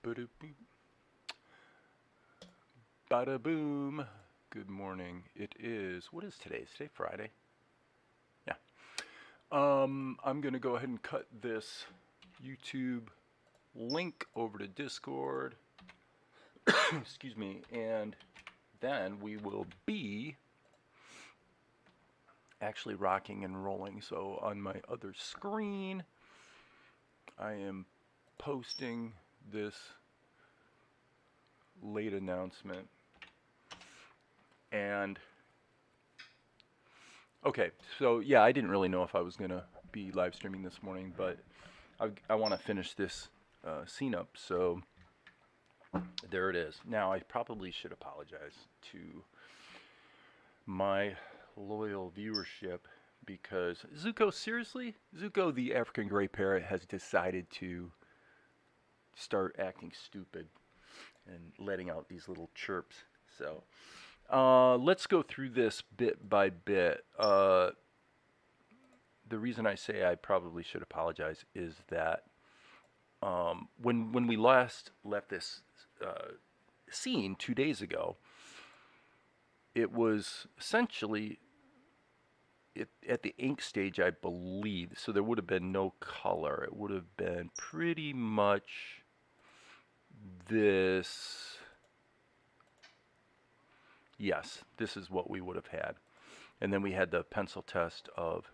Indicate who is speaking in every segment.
Speaker 1: Bada boom. Bada boom. Good morning. It is, what is today? Is today Friday? Yeah. I'm going to go ahead and cut this YouTube link over to Discord. Excuse me. And then we will be actually rocking and rolling. So on my other screen, I am posting this late announcement. And okay, so yeah, I didn't really know if I was gonna be live streaming this morning, but I want to finish this scene up. So there it is. Now I probably should apologize to my loyal viewership because Zuko, seriously, Zuko the African gray parrot has decided to start acting stupid and letting out these little chirps. So let's go through this bit by bit. The reason I say I probably should apologize is that when we last left this scene 2 days ago, it was essentially at the ink stage, I believe. So there would have been no color. It would have been pretty much this. Yes, this is what we would have had. And then we had the pencil test of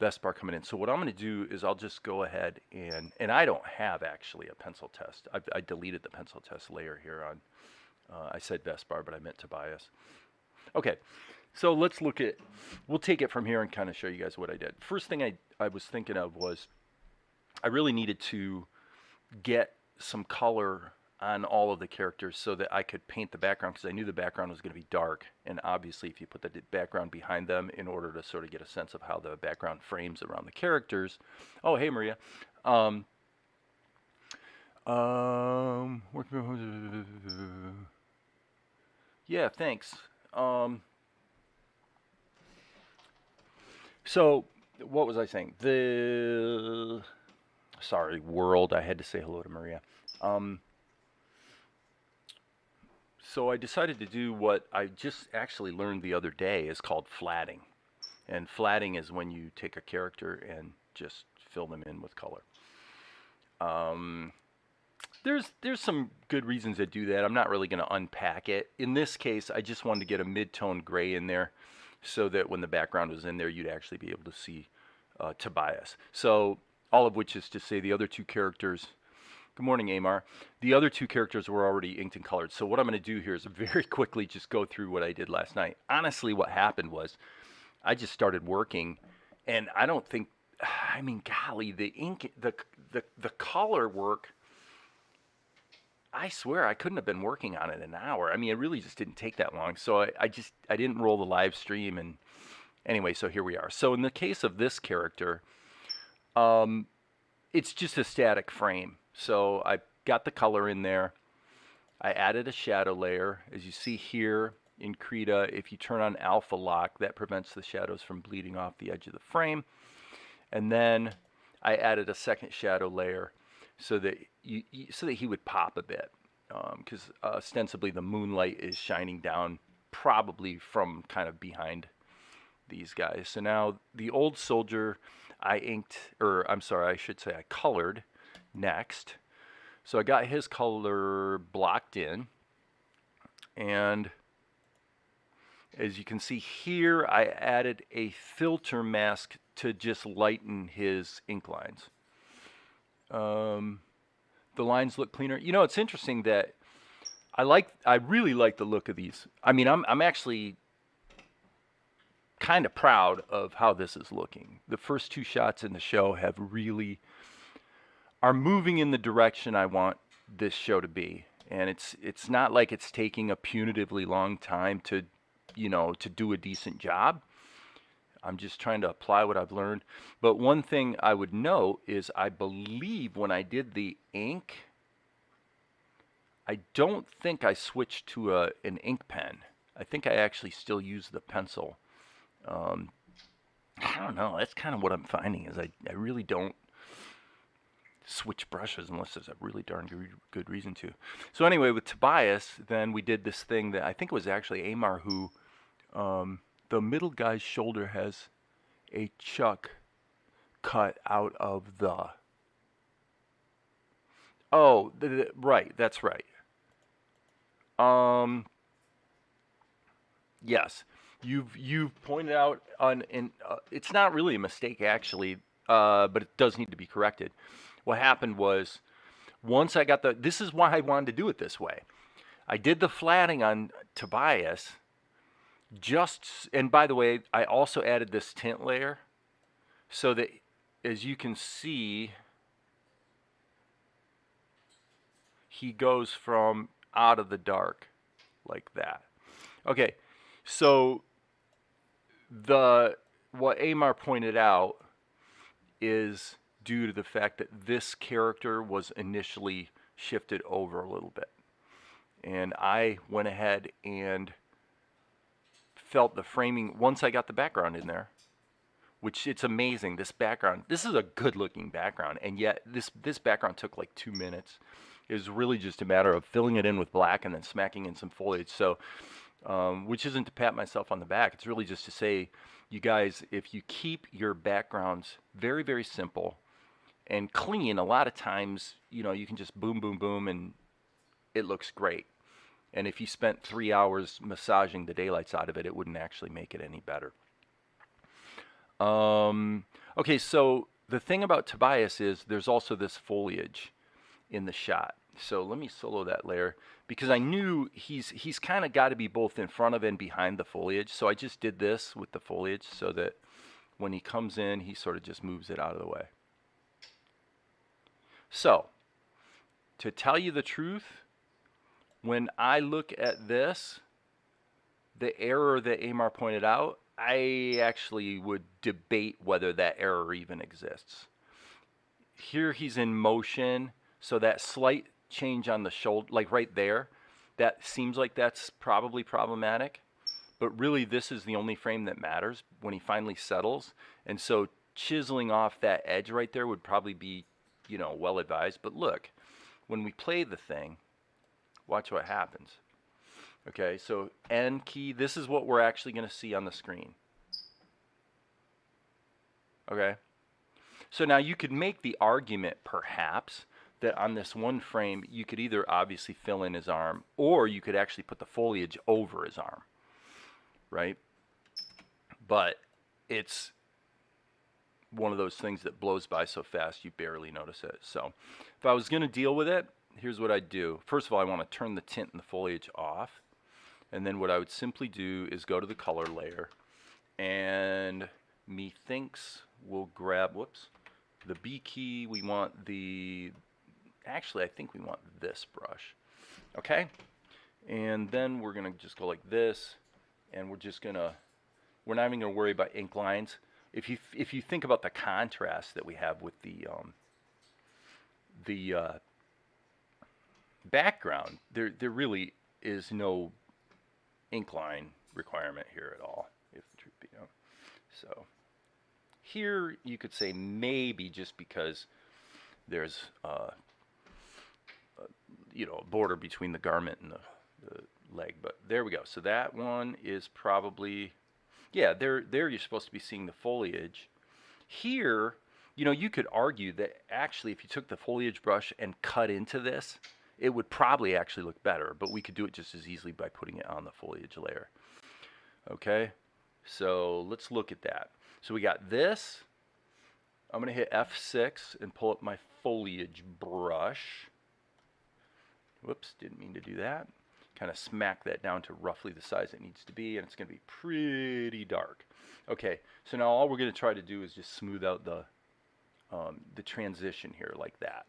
Speaker 1: Vespar coming in. So what I'm going to do is I'll just go ahead and I don't have actually a pencil test. I deleted the pencil test layer here on, I said Vespar, but I meant Tobias. Okay, so let's look at, we'll take it from here and kind of show you guys what I did. First thing I was thinking of was I really needed to get some color on all of the characters so that I could paint the background, because I knew the background was going to be dark, and obviously if you put the background behind them in order to sort of get a sense of how the background frames around the characters. Oh, hey Maria. Yeah, thanks. So what was I saying? Sorry, world, I had to say hello to Maria. So I decided to do what I just actually learned the other day is called flatting. And flatting is when you take a character and just fill them in with color. There's some good reasons to do that. I'm not really going to unpack it. In this case, I just wanted to get a mid-tone gray in there so that when the background was in there, you'd actually be able to see Tobias. So all of which is to say the other two characters. Good morning, Amar. The other two characters were already inked and colored. So what I'm going to do here is very quickly just go through what I did last night. Honestly, what happened was I just started working, and I don't think, I mean, golly, the ink, the color work, I swear I couldn't have been working on it an hour. I mean, it really just didn't take that long. So I didn't roll the live stream, and anyway, so here we are. So in the case of this character, it's just a static frame. So I got the color in there. I added a shadow layer. As you see here in Krita, if you turn on alpha lock, that prevents the shadows from bleeding off the edge of the frame. And then I added a second shadow layer so that so that he would pop a bit, because ostensibly the moonlight is shining down probably from kind of behind these guys. So now the old soldier I inked, or I'm sorry, I should say I colored next. So I got his color blocked in, and as you can see here, I added a filter mask to just lighten his ink lines. The lines look cleaner. You know, it's interesting that I really like the look of these. I mean, I'm actually kind of proud of how this is looking. The first two shots in the show are moving in the direction I want this show to be. And it's not like it's taking a punitively long time to do a decent job. I'm just trying to apply what I've learned. But one thing I would note is I believe when I did the ink, I don't think I switched to an ink pen. I think I actually still use the pencil. I don't know. That's kind of what I'm finding is I really don't switch brushes unless there's a really darn good reason to. So anyway, with Tobias, then we did this thing that I think it was actually Amar who, the middle guy's shoulder has a chuck cut out of the, oh, right, that's right. Yes, you've pointed out on, and it's not really a mistake actually, but it does need to be corrected. What happened was, once I got this is why I wanted to do it this way. I did the flatting on Tobias, and by the way, I also added this tint layer so that, as you can see, he goes from out of the dark like that. Okay, so what Amar pointed out is due to the fact that this character was initially shifted over a little bit. And I went ahead and felt the framing once I got the background in there, which it's amazing. This background, this is a good looking background, and yet this background took like 2 minutes. It was really just a matter of filling it in with black and then smacking in some foliage. So, which isn't to pat myself on the back. It's really just to say, you guys, if you keep your backgrounds very, very simple and clean, a lot of times, you can just boom, boom, boom, and it looks great. And if you spent 3 hours massaging the daylights out of it, it wouldn't actually make it any better. Okay, so the thing about Tobias is there's also this foliage in the shot. So let me solo that layer because I knew he's kind of got to be both in front of and behind the foliage. So I just did this with the foliage so that when he comes in, he sort of just moves it out of the way. So, to tell you the truth, when I look at this, the error that Amar pointed out, I actually would debate whether that error even exists. Here he's in motion, so that slight change on the shoulder, like right there, that seems like that's probably problematic. But really, this is the only frame that matters when he finally settles. And so chiseling off that edge right there would probably be, well advised. But look, when we play the thing, watch what happens. Okay, so N key, this is what we're actually going to see on the screen. Okay, so now you could make the argument, perhaps, that on this one frame, you could either obviously fill in his arm, or you could actually put the foliage over his arm, right? But it's one of those things that blows by so fast you barely notice it. So if I was going to deal with it, here's what I'd do. First of all, I want to turn the tint and the foliage off. And then what I would simply do is go to the color layer, and methinks we'll grab, the B key. We want actually I think we want this brush. Okay? And then we're going to just go like this, and we're not even going to worry about ink lines. If you think about the contrast that we have with the background, there really is no ink line requirement here at all, if the truth be known. So here you could say maybe just because there's a border between the garment and the leg, but there we go. So that one is probably, yeah, there you're supposed to be seeing the foliage. Here, you could argue that actually if you took the foliage brush and cut into this, it would probably actually look better, but we could do it just as easily by putting it on the foliage layer. Okay, so let's look at that. So we got this. I'm going to hit F6 and pull up my foliage brush. Whoops, didn't mean to do that. Kind of smack that down to roughly the size it needs to be, and it's going to be pretty dark. Okay, so now all we're going to try to do is just smooth out the transition here like that.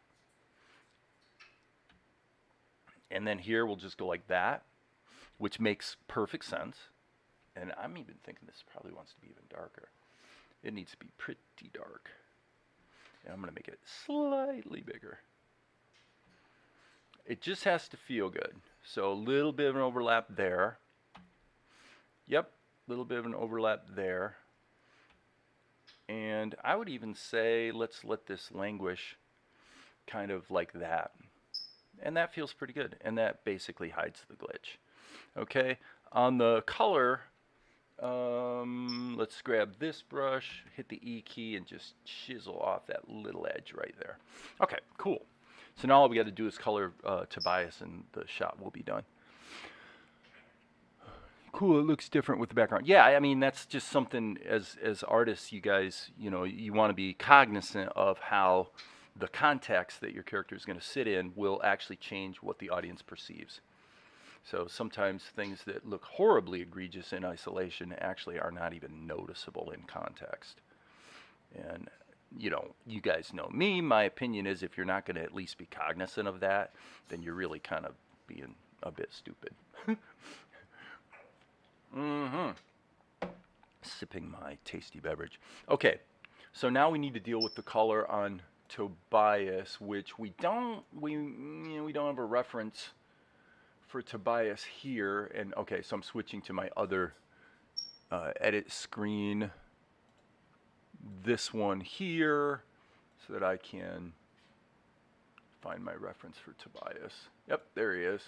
Speaker 1: And then here we'll just go like that, which makes perfect sense. And I'm even thinking this probably wants to be even darker. It needs to be pretty dark. And I'm going to make it slightly bigger. It just has to feel good. So a little bit of an overlap there. Yep, a little bit of an overlap there. And I would even say let's let this languish kind of like that. And that feels pretty good. And that basically hides the glitch. Okay, on the color, let's grab this brush, hit the E key, and just chisel off that little edge right there. Okay, cool. So now all we got to do is color Tobias, and the shot will be done. Cool, it looks different with the background. Yeah, I mean, that's just something as artists, you guys, you know, you want to be cognizant of how the context that your character is going to sit in will actually change what the audience perceives. So sometimes things that look horribly egregious in isolation actually are not even noticeable in context. And, you know, you guys know me. My opinion is if you're not going to at least be cognizant of that, then you're really kind of being a bit stupid. Sipping my tasty beverage. Okay, so now we need to deal with the color on Tobias, which we don't have a reference for Tobias here. And okay, so I'm switching to my other edit screen, this one here, so that I can find my reference for Tobias. Yep, there he is.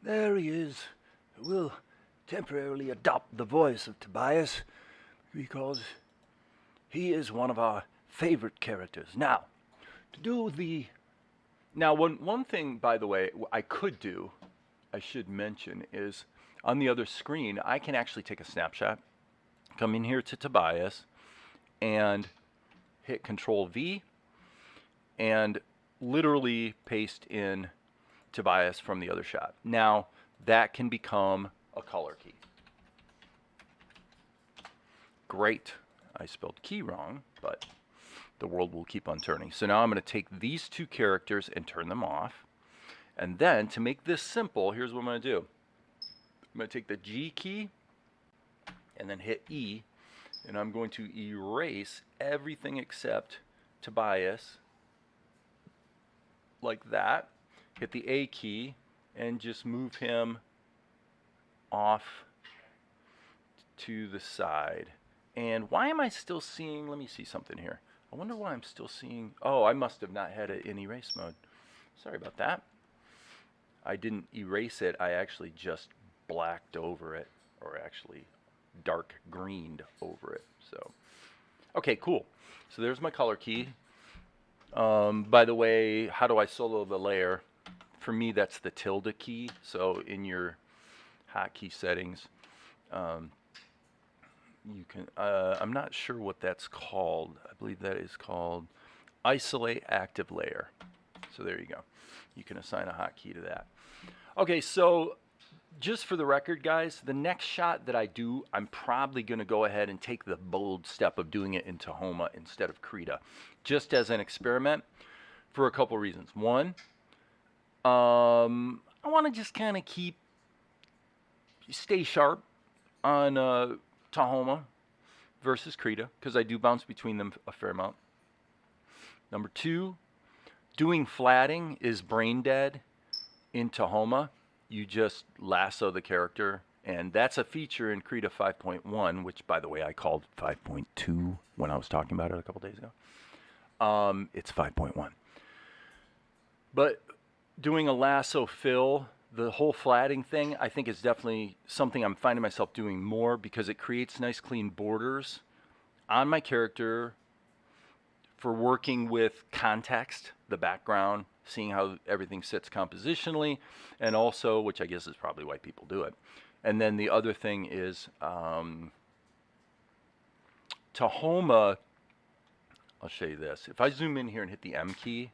Speaker 2: There he is. We'll temporarily adopt the voice of Tobias because he is one of our favorite characters. Now, to do the...
Speaker 1: Now, one thing, by the way, I should mention, is on the other screen, I can actually take a snapshot, come in here to Tobias, and hit Control V, and literally paste in Tobias from the other shot. Now, that can become a color key. Great. I spelled key wrong, but the world will keep on turning. So now I'm going to take these two characters and turn them off. And then to make this simple, here's what I'm going to do. I'm going to take the G key and then hit E, and I'm going to erase everything except Tobias, like that. Hit the A key and just move him off to the side. And why am I still seeing, let me see something here. I wonder why I'm still seeing, oh, I must have not had it in erase mode. Sorry about that. I didn't erase it, I actually just blacked over it, or actually dark greened over it. So, okay, cool. So there's my color key. By the way, how do I solo the layer? For me, that's the tilde key. So in your hotkey settings, you can, I'm not sure what that's called. I believe that is called Isolate Active Layer. So there you go. You can assign a hotkey to that. Okay, so just for the record, guys, the next shot that I do, I'm probably going to go ahead and take the bold step of doing it in Tahoma instead of Krita, just as an experiment for a couple reasons. One, I want to just kind of stay sharp on Tahoma versus Krita, because I do bounce between them a fair amount. Number two, doing flatting is brain dead in Tahoma. You just lasso the character, and that's a feature in Krita 5.1, which, by the way, I called 5.2 when I was talking about it a couple days ago. It's 5.1. But doing a lasso fill, the whole flatting thing, I think is definitely something I'm finding myself doing more, because it creates nice clean borders on my character for working with context, the background, seeing how everything sits compositionally, and also, which I guess is probably why people do it. And then the other thing is Tahoma, I'll show you this. If I zoom in here and hit the M key,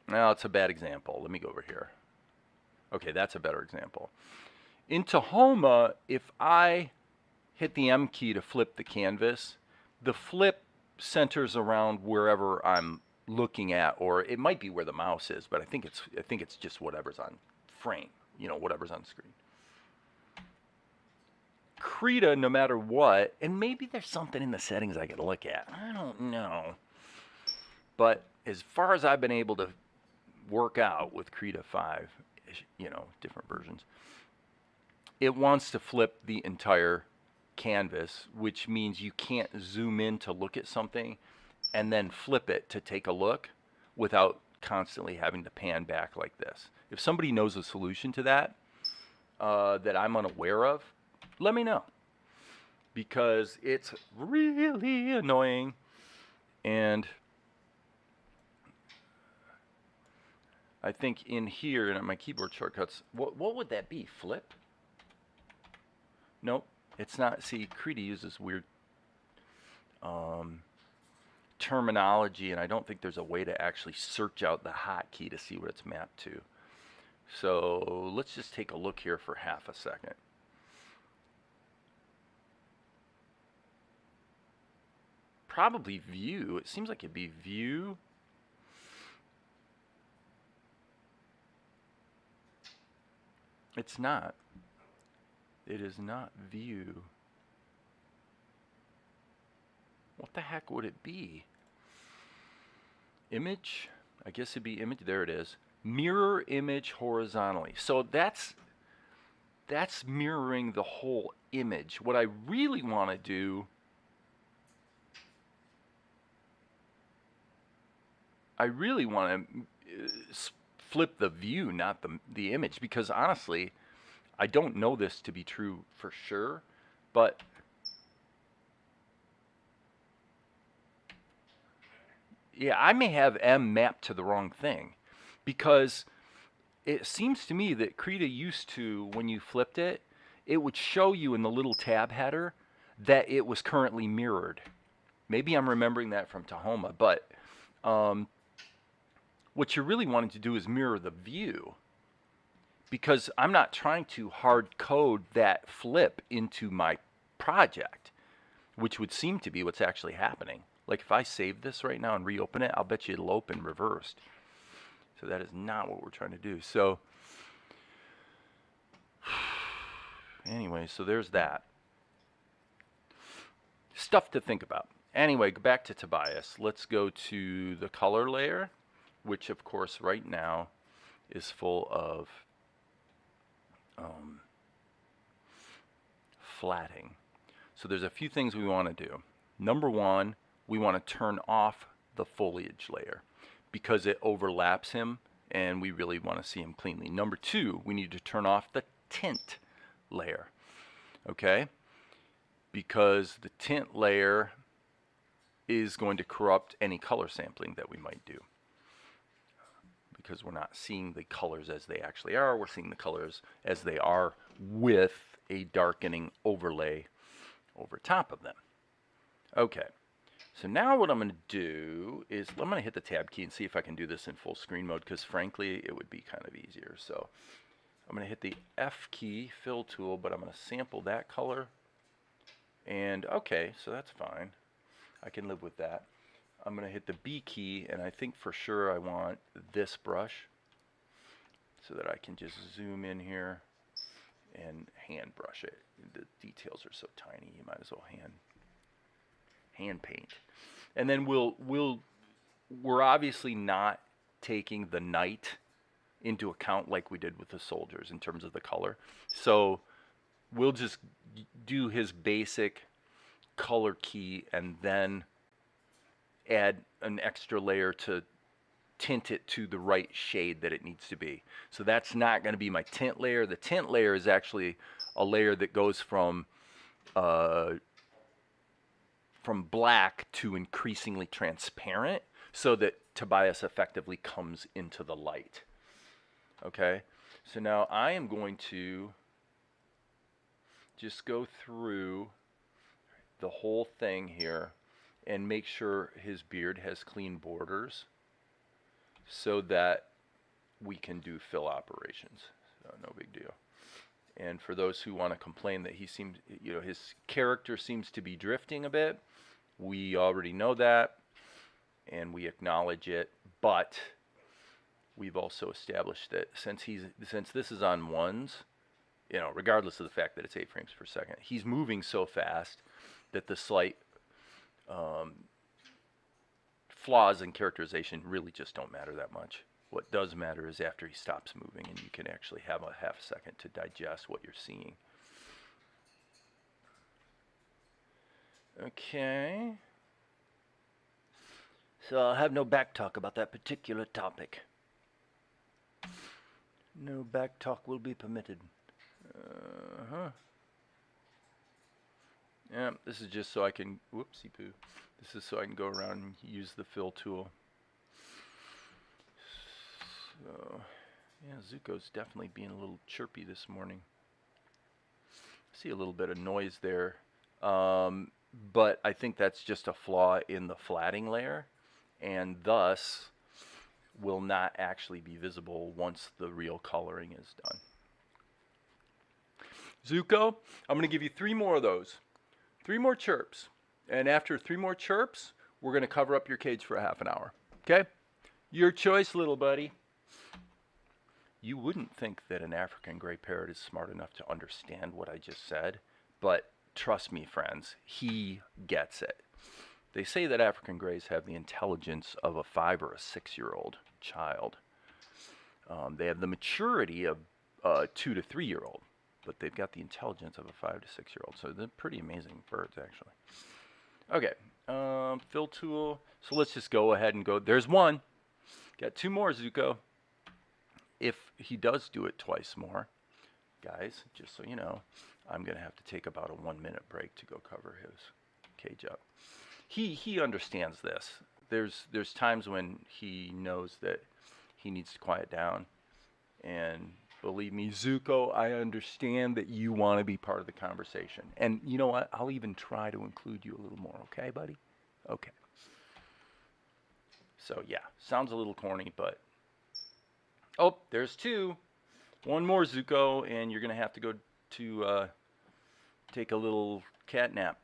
Speaker 1: now it's a bad example. Let me go over here. Okay, that's a better example. In Tahoma, if I hit the M key to flip the canvas, the flip centers around wherever I'm looking at, or it might be where the mouse is, but I think it's just whatever's on frame, you know, whatever's on screen. Krita, no matter what, and maybe there's something in the settings I could look at. I don't know. But as far as I've been able to work out with Krita 5, you know, different versions, it wants to flip the entire canvas, which means you can't zoom in to look at something and then flip it to take a look without constantly having to pan back like this. If somebody knows a solution to that that I'm unaware of, let me know, because it's really annoying. And I think in here, in my keyboard shortcuts, what would that be? Flip? Nope, it's not. See, Krita uses weird terminology, and I don't think there's a way to actually search out the hotkey to see what it's mapped to. So let's just take a look here for half a second. Probably view. It seems like it'd be view. It's not. It is not view. What the heck would it be? Image? I guess it'd be image. There it is. Mirror image horizontally. So that's mirroring the whole image. What I really want to do, I really want to flip the view, not the image, because honestly, I don't know this to be true for sure, but yeah, I may have M mapped to the wrong thing, because it seems to me that Krita used to, when you flipped it, it would show you in the little tab header that it was currently mirrored. Maybe I'm remembering that from Tahoma, but what you're really wanting to do is mirror the view, because I'm not trying to hard code that flip into my project, which would seem to be what's actually happening. Like if I save this right now and reopen it, I'll bet you it'll open reversed. So that is not what we're trying to do. So anyway, so there's that. Stuff to think about. Anyway, back to Tobias. Let's go to the color layer, which of course right now is full of flatting. So there's a few things we want to do. Number one, we want to turn off the foliage layer because it overlaps him and we really want to see him cleanly. Number two, we need to turn off the tint layer, okay? Because the tint layer is going to corrupt any color sampling that we might do, because we're not seeing the colors as they actually are. We're seeing the colors as they are with a darkening overlay over top of them. Okay, so now what I'm going to do is I'm going to hit the tab key and see if I can do this in full screen mode, because frankly it would be kind of easier. So I'm going to hit the F key, fill tool, but I'm going to sample that color. And okay, so that's fine. I can live with that. I'm going to hit the B key, and I think for sure I want this brush so that I can just zoom in here and hand brush it. The details are so tiny, you might as well hand paint. And then we're obviously not taking the night into account like we did with the soldiers in terms of the color. So we'll just do his basic color key and then add an extra layer to tint it to the right shade that it needs to be. So that's not going to be my tint layer. The tint layer is actually a layer that goes from black to increasingly transparent so that Tobias effectively comes into the light. Okay, so now I am going to just go through the whole thing here and make sure his beard has clean borders so that we can do fill operations. So no big deal. And for those who want to complain that he seems, his character seems to be drifting a bit, we already know that and we acknowledge it, but we've also established that since this is on ones, regardless of the fact that it's 8 frames per second, he's moving so fast that the slight flaws in characterization really just don't matter that much. What does matter is after he stops moving and you can actually have a half second to digest what you're seeing. Okay.
Speaker 2: So I'll have no back talk about that particular topic. No back talk will be permitted.
Speaker 1: Uh-huh. Yeah, this is just so I can, whoopsie poo. This is so I can go around and use the fill tool. So, yeah, Zuko's definitely being a little chirpy this morning. I see a little bit of noise there. But I think that's just a flaw in the flatting layer, and thus will not actually be visible once the real coloring is done. Zuko, I'm going to give you 3 more of those. 3 more chirps. And after 3 more chirps, we're going to cover up your cage for a half an hour. Okay? Your choice, little buddy. You wouldn't think that an African gray parrot is smart enough to understand what I just said, but trust me, friends, he gets it. They say that African grays have the intelligence of a 5 or a 6-year-old child. They have the maturity of a 2 to 3-year-old, but they've got the intelligence of a 5 to 6-year-old. So they're pretty amazing birds, actually. Okay, fill tool. So let's just go ahead and go. There's one. Got 2 more, Zuko. If he does do it twice more, guys, just so you know, I'm going to have to take about a 1-minute break to go cover his cage up. He understands this. There's times when he knows that he needs to quiet down, and believe me, Zuko, I understand that you want to be part of the conversation. And you know what? I'll even try to include you a little more, okay, buddy? Okay. So yeah, sounds a little corny, but oh, there's 2. 1 more, Zuko, and you're gonna have to go to take a little cat nap.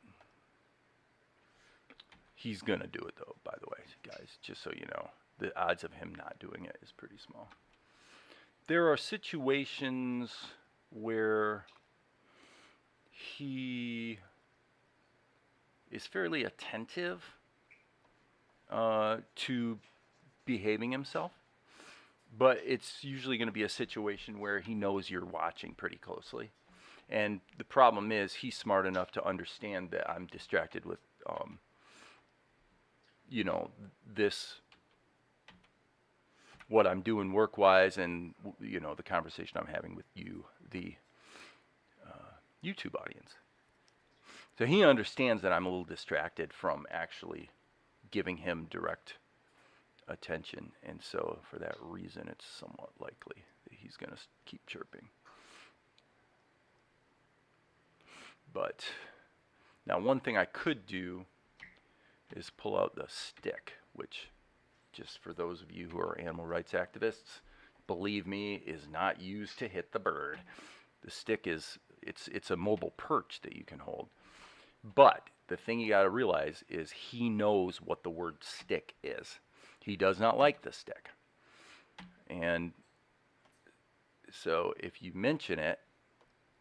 Speaker 1: He's gonna do it though, by the way, guys, just so you know. The odds of him not doing it is pretty small. There are situations where he is fairly attentive to behaving himself, but it's usually going to be a situation where he knows you're watching pretty closely. And the problem is he's smart enough to understand that I'm distracted with, you know, this, what I'm doing work-wise, and, you know, the conversation I'm having with you, the YouTube audience. So he understands that I'm a little distracted from actually giving him direct attention, and so for that reason it's somewhat likely that he's going to keep chirping. But now one thing I could do is pull out the stick, which, just for those of you who are animal rights activists, believe me, is not used to hit the bird. The stick is, it's a mobile perch that you can hold. But the thing you got to realize is he knows what the word stick is. He does not like the stick. And so if you mention it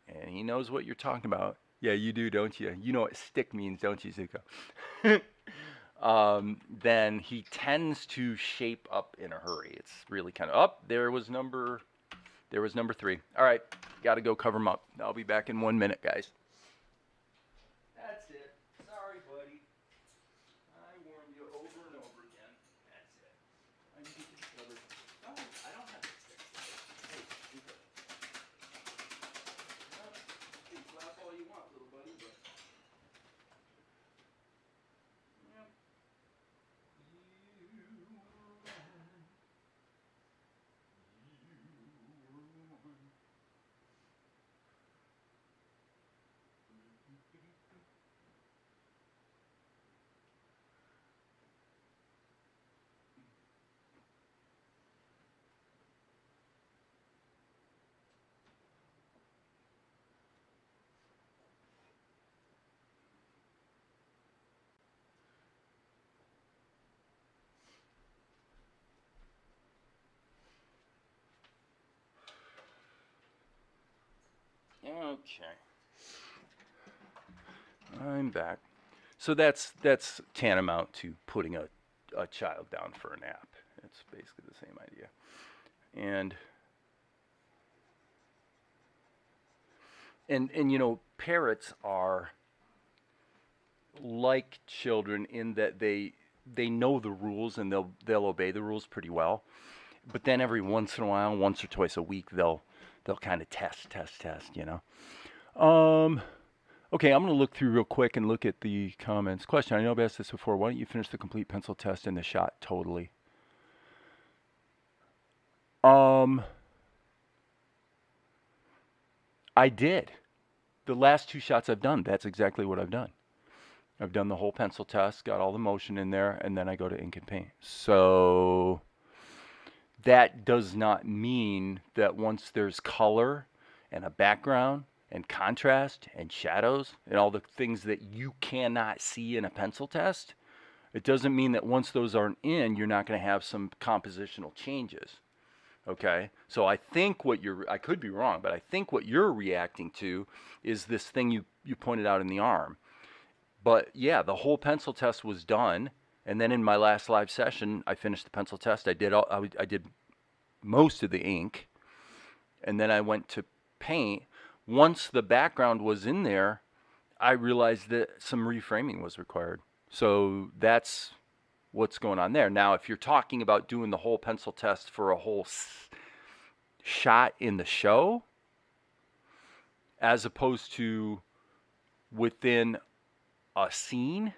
Speaker 1: and he knows what you're talking about, yeah, you do, don't you? You know what stick means, don't you, Zuko? Then he tends to shape up in a hurry. It's really kind of up. There was number 3. All right, got to go cover him up. I'll be back in 1 minute, guys. That's it. Sorry, buddy. I warned you over and over again. That's it. I need to get this covered. No, I don't have the stick. Hey, Zuko. No, you can clap all you want, little buddy, but yeah. Okay. I'm back. So that's tantamount to putting a child down for a nap. It's basically the same idea. And you know, parrots are like children in that they know the rules and they'll obey the rules pretty well. But then every once in a while, once or twice a week, they'll kind of test, you know. Um, okay, I'm going to look through real quick and look at the comments. Question, I know I've asked this before. Why don't you finish the complete pencil test and the shot totally? Um, I did. The last two shots I've done, that's exactly what I've done. I've done the whole pencil test, got all the motion in there, and then I go to ink and paint. So that does not mean that once there's color and a background and contrast and shadows and all the things that you cannot see in a pencil test, it doesn't mean that once those aren't in, you're not going to have some compositional changes. Okay, so I think I could be wrong, but I think what you're reacting to is this thing you pointed out in the arm. But yeah, the whole pencil test was done, and then in my last live session, I finished the pencil test. I did most of the ink, and then I went to paint. Once the background was in there, I realized that some reframing was required. So that's what's going on there. Now, if you're talking about doing the whole pencil test for a whole shot in the show, as opposed to within a scene,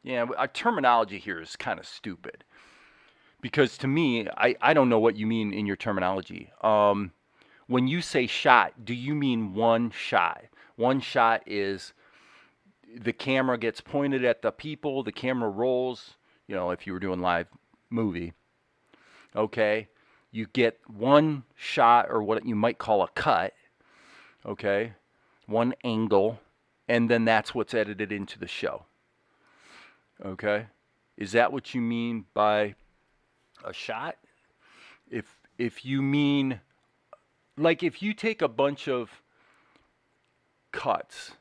Speaker 1: yeah, our terminology here is kind of stupid. Because to me, I don't know what you mean in your terminology. When you say shot, do you mean one shot? One shot is the camera gets pointed at the people, the camera rolls, you know, if you were doing live movie, okay? You get one shot or what you might call a cut, okay? One angle, and then that's what's edited into the show, okay? Is that what you mean by a shot? If you mean, like if you take a bunch of cuts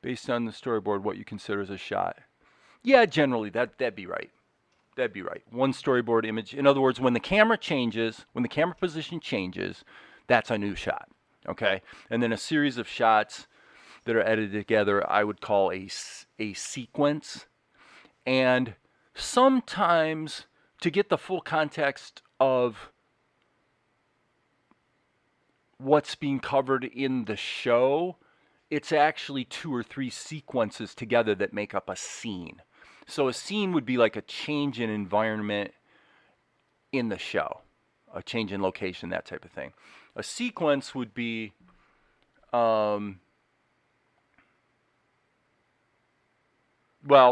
Speaker 1: based on the storyboard, what you consider as a shot. Yeah, generally that'd be right. That'd be right. One storyboard image. In other words, when the camera changes, when the camera position changes, that's a new shot. Okay? And then a series of shots that are edited together, I would call a sequence. And sometimes, to get the full context of what's being covered in the show, it's actually 2 or 3 sequences together that make up a scene. So a scene would be like a change in environment in the show, a change in location, that type of thing. A sequence would be, well,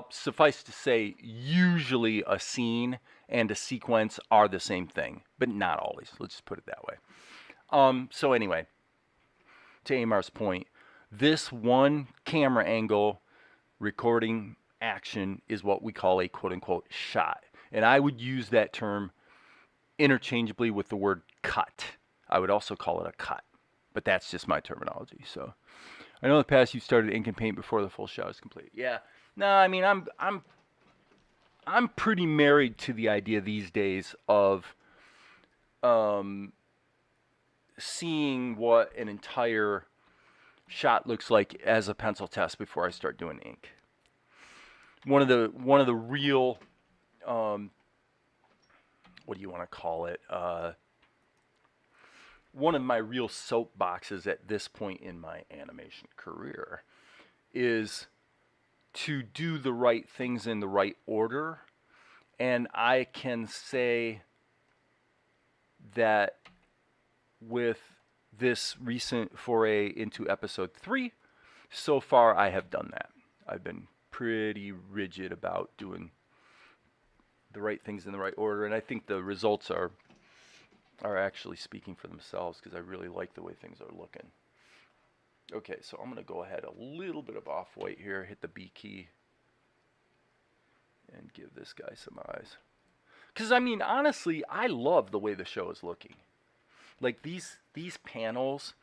Speaker 1: suffice to say, usually a scene and a sequence are the same thing, but not always. Let's just put it that way. So anyway, to Amar's point, this one camera angle recording action is what we call a quote-unquote shot. And I would use that term interchangeably with the word cut. I would also call it a cut, but that's just my terminology. So I know in the past you started ink and paint before the full shot is complete. Yeah. No, I mean I'm pretty married to the idea these days of seeing what an entire shot looks like as a pencil test before I start doing ink. One of the real what do you want to call it? One of my real soapboxes at this point in my animation career is to do the right things in the right order. And I can say that with this recent foray into episode 3, so far I have done that. I've been pretty rigid about doing the right things in the right order, and I think the results are actually speaking for themselves because I really like the way things are looking. Okay, so I'm going to go ahead a little bit of off-white here, hit the B key, and give this guy some eyes. Because, I mean, honestly, I love the way the show is looking. Like, these panels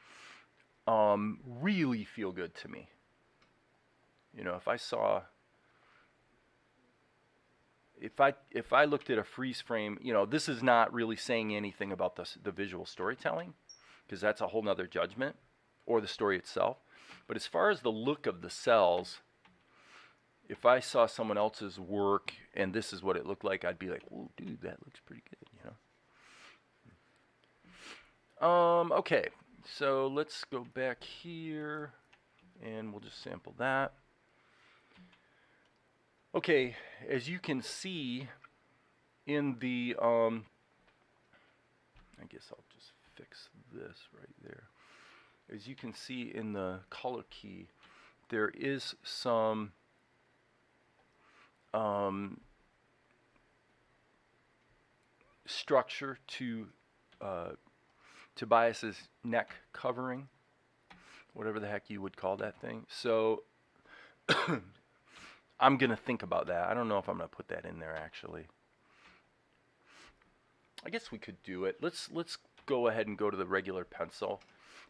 Speaker 1: really feel good to me. You know, if I looked at a freeze frame, you know, this is not really saying anything about the visual storytelling, because that's a whole nother judgment, or the story itself. But as far as the look of the cells, if I saw someone else's work and this is what it looked like, I'd be like, "Whoa, dude, that looks pretty good," you know. Okay, so let's go back here, and we'll just sample that. Okay, as you can see in the, I guess I'll just fix this right there. As you can see in the color key, there is some structure to Tobias's neck covering, whatever the heck you would call that thing. So I'm gonna think about that. I don't know if I'm gonna put that in there actually. I guess we could do it. Let's go ahead and go to the regular pencil,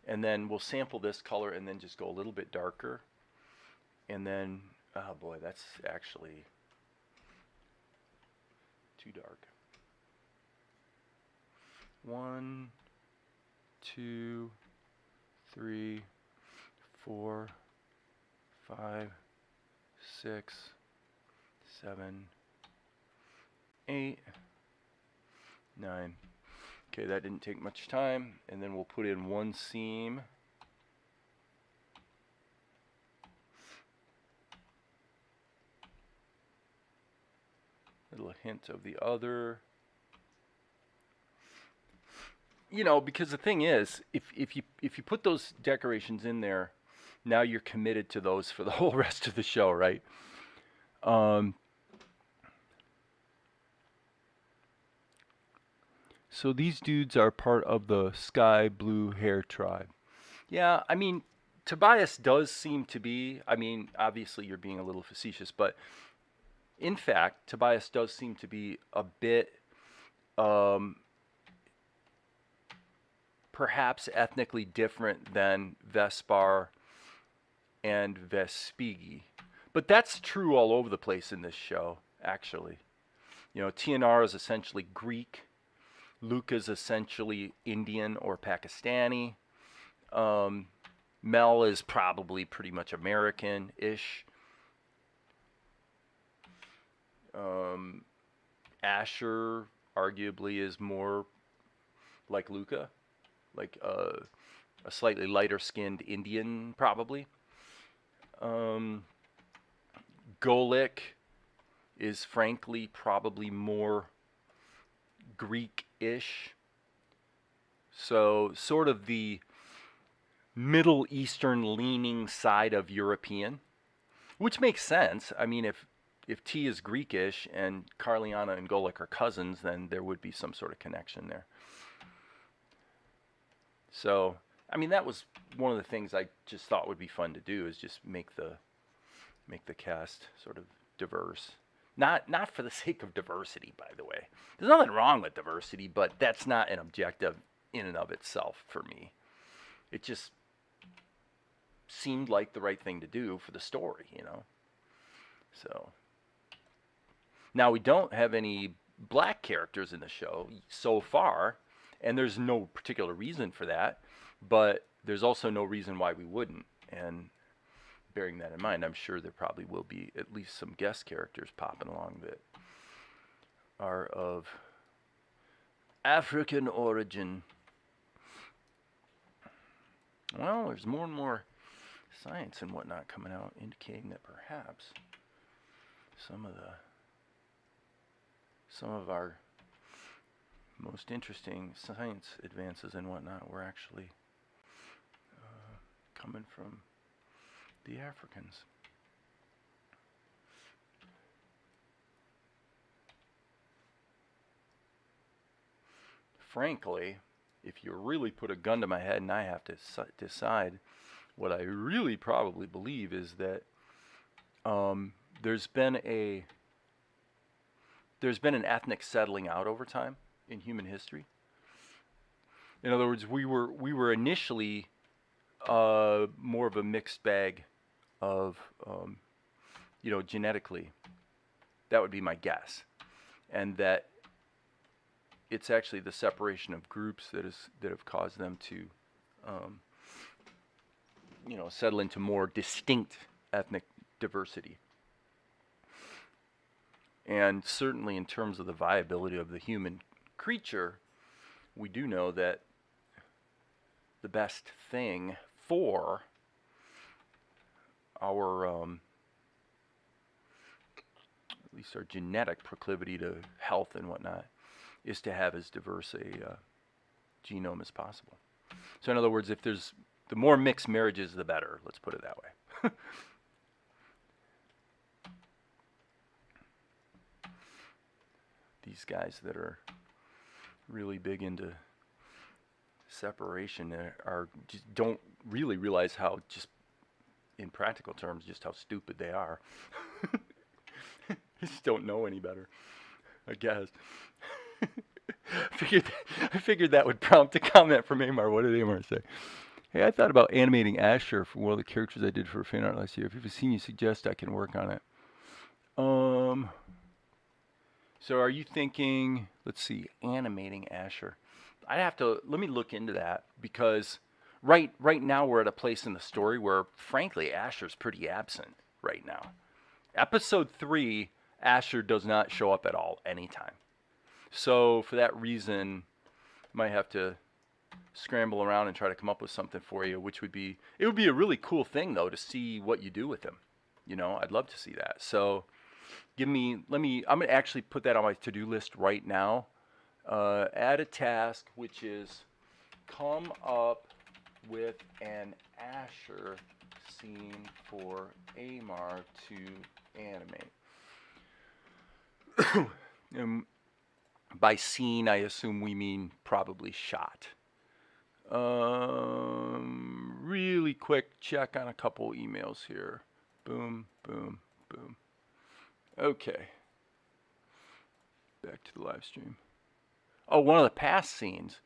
Speaker 1: and then we'll sample this color and then just go a little bit darker. And then, oh boy, that's actually too dark. 1, 2, 3, 4, 5, 6, 7, 8, 9. Okay, that didn't take much time. And then we'll put in one seam. Little hint of the other. You know, because the thing is, if you put those decorations in there, now you're committed to those for the whole rest of the show, right? So these dudes are part of the sky blue hair tribe. Yeah, I mean, Tobias does seem to be, I mean, obviously you're being a little facetious, but in fact, Tobias does seem to be a bit perhaps ethnically different than Vespar and Vespigi. But that's true all over the place in this show, actually. You know, TNR is essentially Greek. Luca's essentially Indian or Pakistani. Mel is probably pretty much American-ish. Asher arguably is more like Luca, like a slightly lighter-skinned Indian, probably. Golik is frankly probably more Greek-ish. So sort of the Middle Eastern leaning side of European, which makes sense. I mean, if T is Greekish and Carliana and Golik are cousins, then there would be some sort of connection there. So, I mean, that was one of the things I just thought would be fun to do, is just make the cast sort of diverse. Not for the sake of diversity, by the way. There's nothing wrong with diversity, but that's not an objective in and of itself for me. It just seemed like the right thing to do for the story, you know. So now we don't have any black characters in the show so far, and there's no particular reason for that, but there's also no reason why we wouldn't. And bearing that in mind, I'm sure there probably will be at least some guest characters popping along that are of African origin. Well, there's more and more science and whatnot coming out, indicating that perhaps some of our most interesting science advances and whatnot were actually coming from the Africans. Frankly, if you really put a gun to my head and I have to decide, what I really probably believe is that there's been an ethnic settling out over time in human history. In other words, we were initially more of a mixed bag of genetically. That would be my guess, and that it's actually the separation of groups that have caused them to settle into more distinct ethnic diversity. And certainly in terms of the viability of the human creature, we do know that the best thing for our, at least our genetic proclivity to health and whatnot, is to have as diverse a genome as possible. So in other words, if there's the more mixed marriages, the better. Let's put it that way. These guys that are really big into separation are just don't really realize how, just in practical terms, just how stupid they are. Just don't know any better, I guess. I figured that would prompt a comment from Amar. What did Amar say? Hey, I thought about animating Asher for one of the characters I did for fan art last year. If you've seen, you suggest I can work on it. So are you thinking, let's see, animating Asher? I'd have to, let me look into that, because right now we're at a place in the story where, frankly, Asher's pretty absent right now. Episode 3, Asher does not show up at all anytime. So for that reason, might have to scramble around and try to come up with something for you, which would be, it would be a really cool thing though to see what you do with him. You know, I'd love to see that. So I'm gonna actually put that on my to-do list right now. Add a task, which is come up with an Asher scene for Amar to animate. By scene, I assume we mean probably shot. Really quick check on a couple emails here. Boom, boom, boom. Okay. Back to the live stream. Oh, one of the past scenes.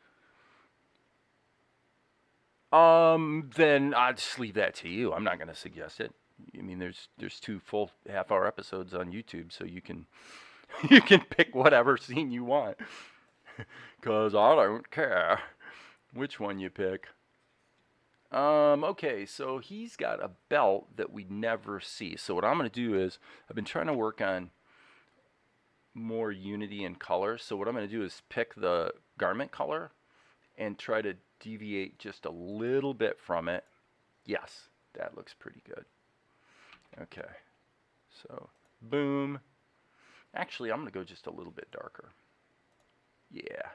Speaker 1: Then I'd just leave that to you. I'm not going to suggest it. I mean, there's 2 full half-hour episodes on YouTube, so you can you can pick whatever scene you want. 'Cause I don't care which one you pick. Okay, so he's got a belt that we never see. So what I'm going to do is, I've been trying to work on more unity in color. So what I'm going to do is pick the garment color and try to deviate just a little bit from it. Yes, that looks pretty good. Okay, so boom. Actually, I'm going to go just a little bit darker. Yeah.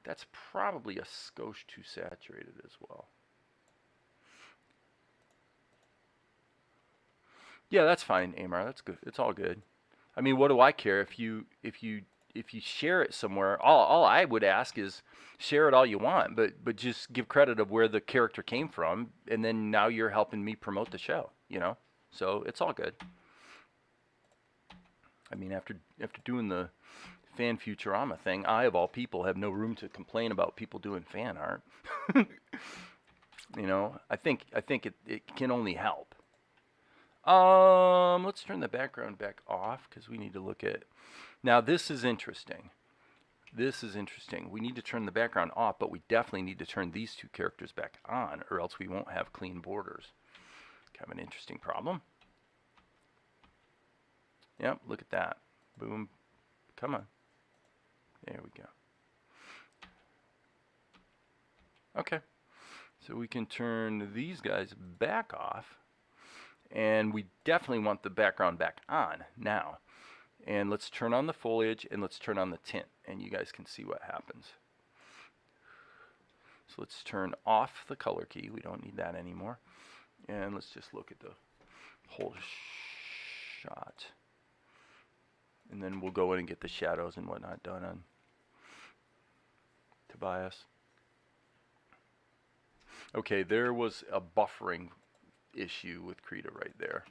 Speaker 1: That's probably a skosh too saturated as well. Yeah, that's fine, Amar. That's good. It's all good. I mean, what do I care if you share it somewhere? All I would ask is share it all you want, but just give credit of where the character came from, and then now you're helping me promote the show, you know? So it's all good. I mean, after doing the fan Futurama thing, I of all people have no room to complain about people doing fan art. You know, I think it can only help. Let's turn the background back off because we need to look at. Now this is interesting. This is interesting. We need to turn the background off, but we definitely need to turn these 2 characters back on, or else we won't have clean borders. Kind of an interesting problem. Yep, look at that. Boom. Come on. There we go. Okay. So we can turn these guys back off. And we definitely want the background back on now. And let's turn on the foliage and let's turn on the tint. And you guys can see what happens. So let's turn off the color key. We don't need that anymore. And let's just look at the whole shot. And then we'll go in and get the shadows and whatnot done on Tobias. Okay, there was a buffering issue with Krita right there.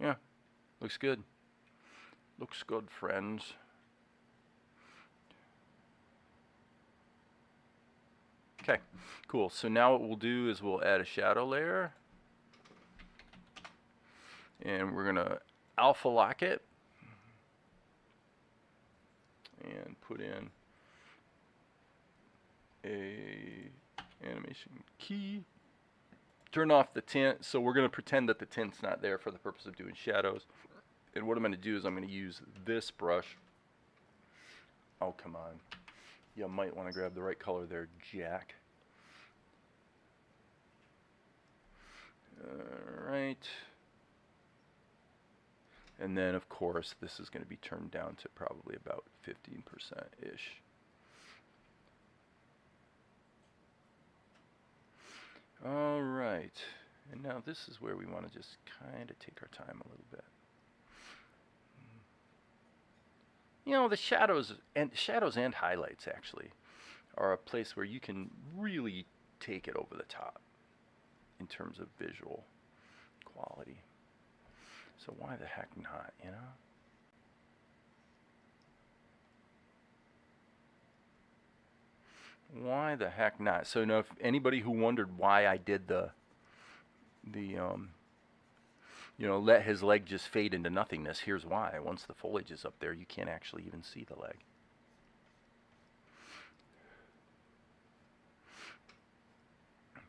Speaker 1: Yeah, looks good. Looks good, friends. Okay, cool. So now what we'll do is we'll add a shadow layer. And we're going to alpha lock it. And put in a animation key. turn off the tint. So we're going to pretend that the tint's not there for the purpose of doing shadows. And what I'm going to do is I'm going to use this brush. Oh, come on. You might want to grab the right color there, Jack. All right. And then, of course, this is going to be turned down to probably about 15%-ish. All right. And now this is where we want to just kind of take our time a little bit. You know, the shadows and highlights actually are a place where you can really take it over the top in terms of visual quality. So why the heck not, you know? Why the heck not? So now, if anybody who wondered why I did let his leg just fade into nothingness, here's why. Once the foliage is up there, you can't actually even see the leg.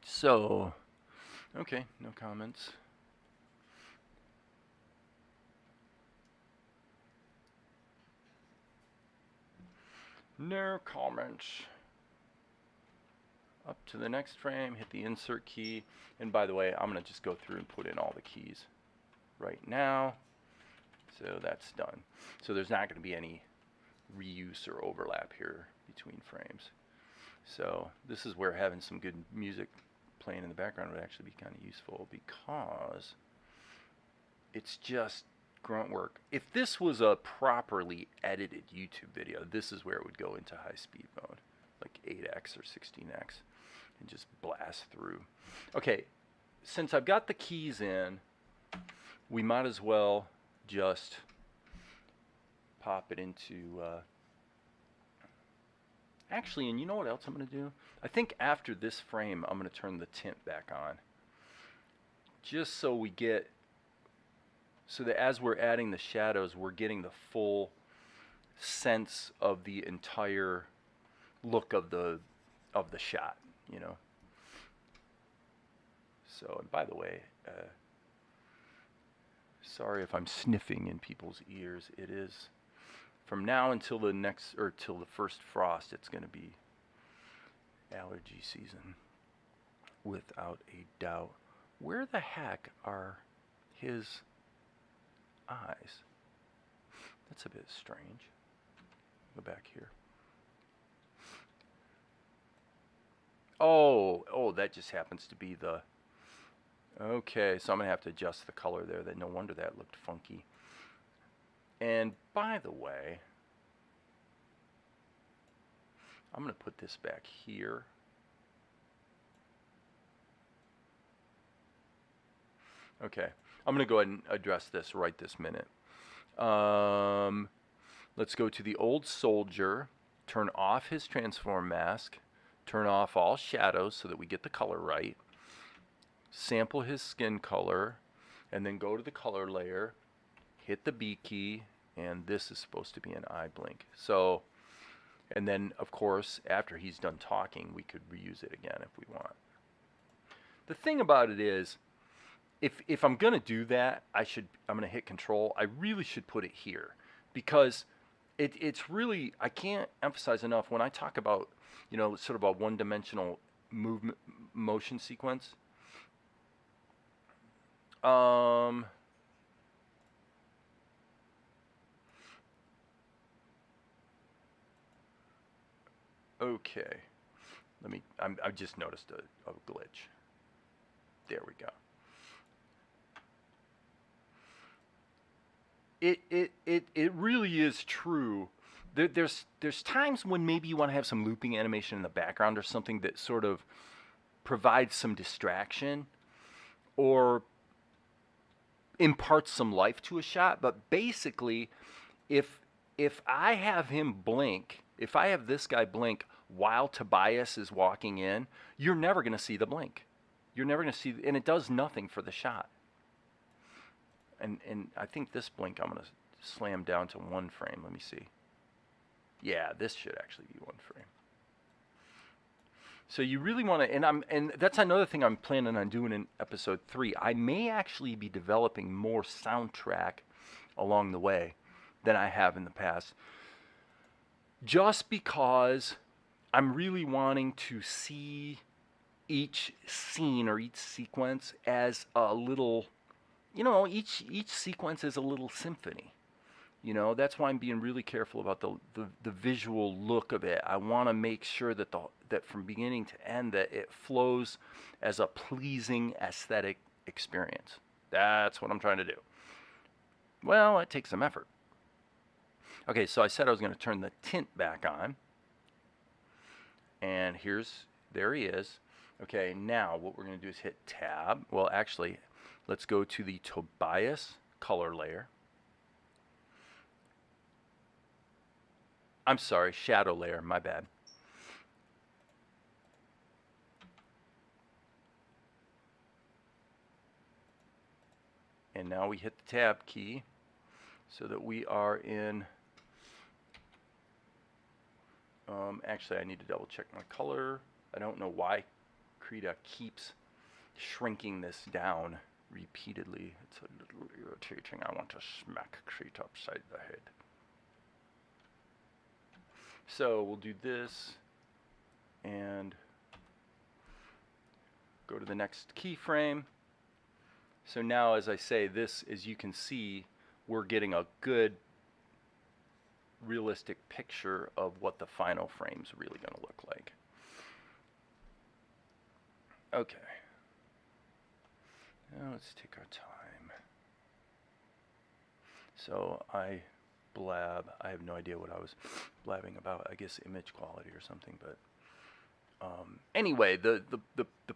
Speaker 1: So, okay, no comments. No comments. Up to the next frame, hit the insert key. And by the way, I'm going to just go through and put in all the keys right now. So that's done. So there's not going to be any reuse or overlap here between frames. So this is where having some good music playing in the background would actually be kind of useful, because it's just grunt work. If this was a properly edited YouTube video, this is where it would go into high speed mode, like 8x or 16x, and just blast through. Okay, since I've got the keys in, we might as well just pop it into actually, and you know what else I'm going to do? I think after this frame, I'm going to turn the tint back on, just so we get, so that as we're adding the shadows, we're getting the full sense of the entire look of the shot, you know. So, and by the way, sorry if I'm sniffing in people's ears. It is from now until the next, or till the first frost, it's going to be allergy season, without a doubt. Where the heck are his eyes? That's a bit strange. Go back here. Oh, that just happens to be the... Okay, so I'm going to have to adjust the color there. No wonder that looked funky. And by the way, I'm going to put this back here. Okay, I'm going to go ahead and address this right this minute. Let's go to the old soldier, turn off his transform mask, turn off all shadows so that we get the color right, sample his skin color, and then go to the color layer, hit the B key, and this is supposed to be an eye blink. So, and then of course, after he's done talking, we could reuse it again if we want. The thing about it is, if I'm gonna do that, I'm gonna hit Control. I really should put it here, because it's really, I can't emphasize enough when I talk about, you know, sort of a one-dimensional movement motion sequence. Okay, I just noticed a glitch. There we go. It really is true. There's times when maybe you want to have some looping animation in the background, or something that sort of provides some distraction or imparts some life to a shot. But basically, if I have him blink, if I have this guy blink while Tobias is walking in, you're never going to see the blink. You're never going to see, and it does nothing for the shot. And I think this blink I'm going to slam down to 1 frame. Let me see. Yeah, this should actually be 1 frame. So you really want to, and that's another thing I'm planning on doing in episode 3. I may actually be developing more soundtrack along the way than I have in the past, just because I'm really wanting to see each scene or each sequence as a little, each sequence is a little symphony. That's why I'm being really careful about the visual look of it. I want to make sure that that from beginning to end that it flows as a pleasing aesthetic experience. That's what I'm trying to do. Well, it takes some effort. Okay, so I said I was going to turn the tint back on. And there he is. Okay, now what we're going to do is hit tab. Well, actually, let's go to the Tobias color layer. I'm sorry, shadow layer, my bad. And now we hit the tab key so that we are in, actually I need to double check my color. I don't know why Krita keeps shrinking this down repeatedly. It's a little irritating. I want to smack Krita upside the head. So we'll do this and go to the next keyframe. So now, as I say, this, as you can see, we're getting a good realistic picture of what the final frame's really going to look like. Okay. Now let's take our time. So I have no idea what I was blabbing about. I guess image quality or something, but anyway, the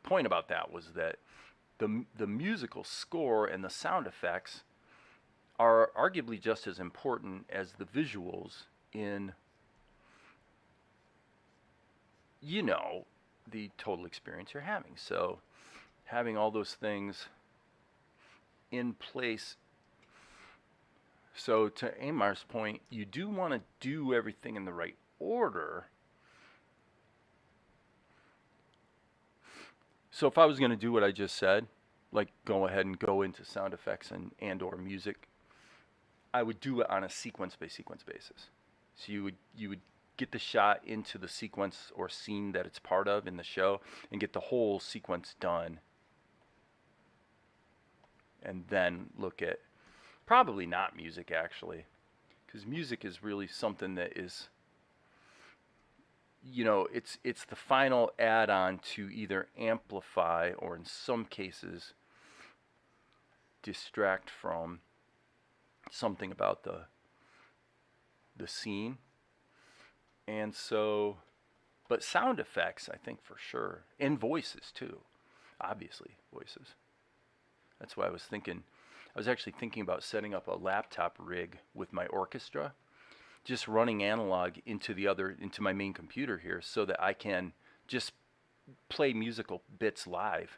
Speaker 1: point about that was that the musical score and the sound effects are arguably just as important as the visuals in, the total experience you're having. So having all those things in place. So to Amar's point, you do want to do everything in the right order. So if I was going to do what I just said, like go ahead and go into sound effects and or music, I would do it on a sequence by sequence basis. So you would get the shot into the sequence or scene that it's part of in the show and get the whole sequence done. And then look at, probably not music actually, because music is really something that is, it's the final add-on to either amplify or in some cases distract from something about the scene. And so, but sound effects, I think for sure, and voices too, obviously voices. That's why I was actually thinking about setting up a laptop rig with my orchestra, just running analog into my main computer here so that I can just play musical bits live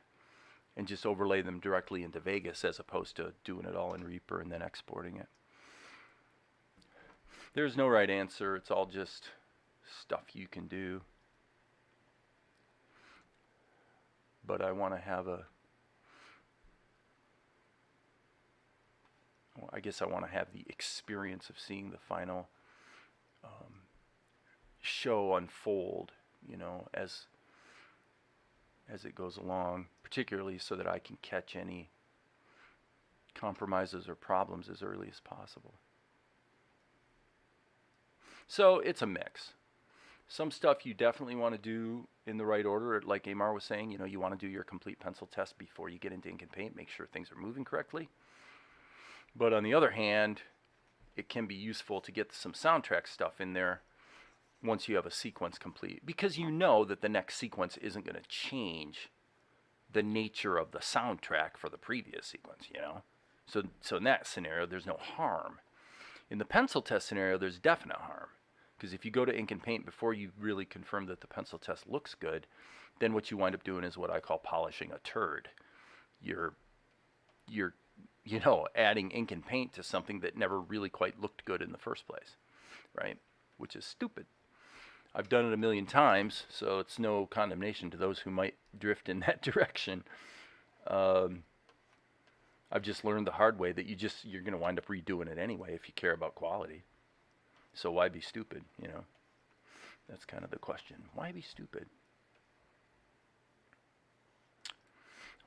Speaker 1: and just overlay them directly into Vegas as opposed to doing it all in Reaper and then exporting it. There's no right answer. It's all just stuff you can do. But I want to have I guess I want to have the experience of seeing the final show unfold, as it goes along, particularly so that I can catch any compromises or problems as early as possible. So it's a mix. Some stuff you definitely want to do in the right order, like Amar was saying. You want to do your complete pencil test before you get into ink and paint, make sure things are moving correctly. But on the other hand, it can be useful to get some soundtrack stuff in there once you have a sequence complete, because you know that the next sequence isn't going to change the nature of the soundtrack for the previous sequence, So in that scenario, there's no harm. In the pencil test scenario, there's definite harm, because if you go to ink and paint before you really confirm that the pencil test looks good, then what you wind up doing is what I call polishing a turd. You're adding ink and paint to something that never really quite looked good in the first place, right? Which is stupid. I've done it a million times, so it's no condemnation to those who might drift in that direction. Um, I've just learned the hard way that you're going to wind up redoing it anyway if you care about quality. So why be stupid, you know? That's kind of the question. Why be stupid?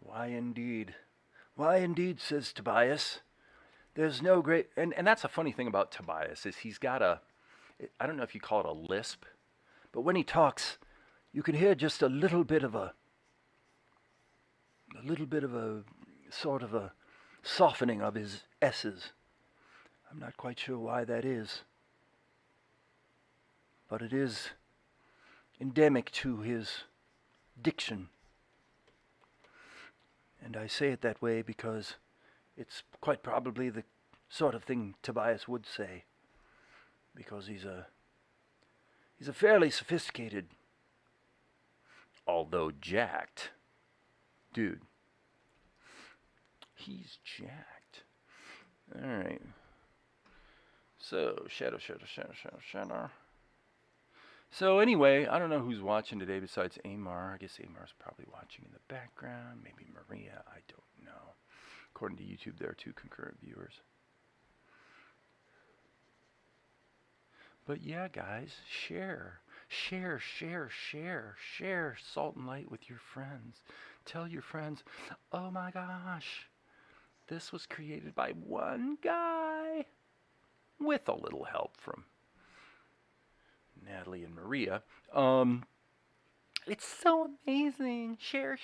Speaker 2: Why indeed? Why indeed, says Tobias. There's no great.
Speaker 1: And that's a funny thing about Tobias is he's got a, I don't know if you call it a lisp.
Speaker 2: But when he talks, you can hear just a little bit of a sort of a softening of his S's. I'm not quite sure why that is. But it is endemic to his diction. And I say it that way because it's quite probably the sort of thing Tobias would say. Because he's a fairly sophisticated,
Speaker 1: although jacked, dude. He's jacked. All right. So, shadow. So anyway, I don't know who's watching today besides Amar. I guess Amar's probably watching in the background. Maybe Maria. I don't know. According to YouTube, there are 2 concurrent viewers. But yeah, guys, share Salt and Light with your friends. Tell your friends, oh my gosh, this was created by one guy, with a little help from Natalie and Maria. It's so amazing. Share.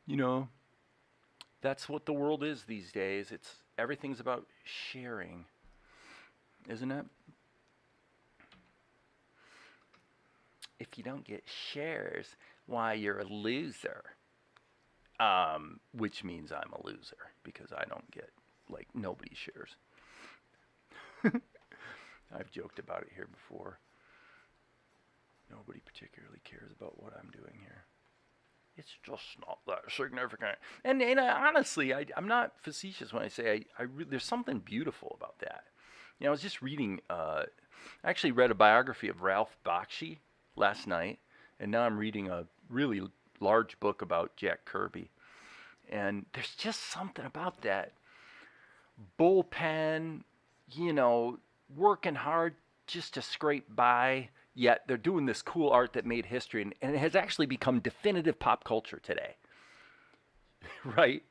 Speaker 1: You know, that's what the world is these days. Everything's about sharing, isn't it? If you don't get shares, why, you're a loser. Which means I'm a loser because I don't get, like, nobody shares. I've joked about it here before. Nobody particularly cares about what I'm doing here. It's just not that significant. And honestly, I'm not facetious when I say there's something beautiful about that. You know, I was just reading, I actually read a biography of Ralph Bakshi last night, and now I'm reading a really large book about Jack Kirby. And there's just something about that bullpen, you know, working hard just to scrape by, yet they're doing this cool art that made history, and it has actually become definitive pop culture today. Right?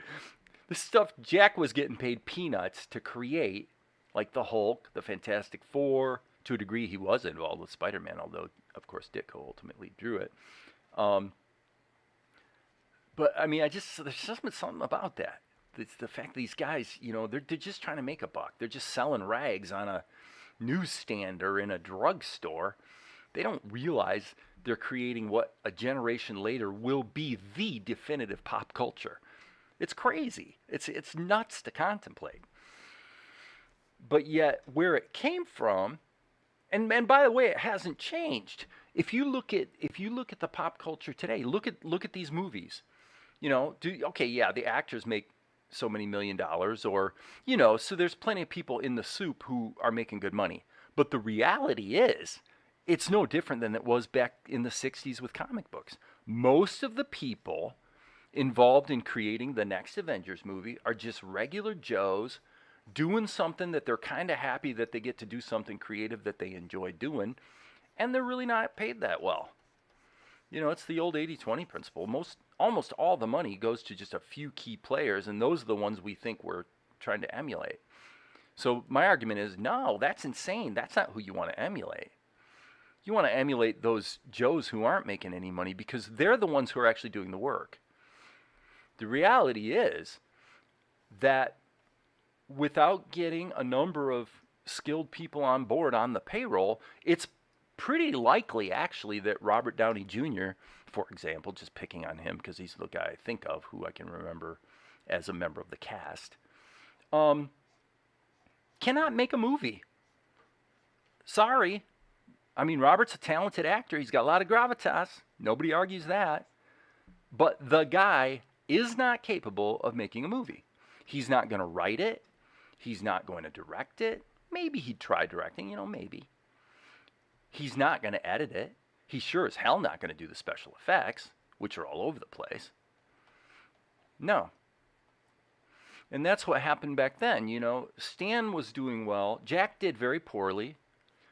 Speaker 1: The stuff Jack was getting paid peanuts to create, like the Hulk, the Fantastic Four. To a degree, he was involved with Spider-Man, although, of course, Ditko ultimately drew it. But, I mean, there's just something about that. It's the fact that these guys, you know, they're just trying to make a buck. They're just selling rags on a newsstand or in a drugstore. They don't realize they're creating what a generation later will be the definitive pop culture. It's crazy. It's nuts to contemplate. But yet, where it came from, and by the way, it hasn't changed. If you look at the pop culture today, look at these movies. You know, the actors make so many $1 million, or, you know, so there's plenty of people in the soup who are making good money. But the reality is, it's no different than it was back in the 60s with comic books. Most of the people involved in creating the next Avengers movie are just regular Joes doing something that they're kind of happy that they get to do something creative that they enjoy doing, and they're really not paid that well. You know, it's the old 80-20 principle. Almost all the money goes to just a few key players, and those are the ones we think we're trying to emulate. So my argument is, no, that's insane. That's not who you want to emulate. You want to emulate those Joes who aren't making any money because they're the ones who are actually doing the work. The reality is that without getting a number of skilled people on board on the payroll, it's pretty likely actually that Robert Downey Jr., for example, just picking on him because he's the guy I think of who I can remember as a member of the cast, cannot make a movie. Sorry. I mean, Robert's a talented actor. He's got a lot of gravitas. Nobody argues that. But the guy is not capable of making a movie. He's not going to write it. He's not going to direct it. Maybe he'd try directing, maybe. He's not going to edit it. He's sure as hell not going to do the special effects, which are all over the place. No. And that's what happened back then. Stan was doing well. Jack did very poorly.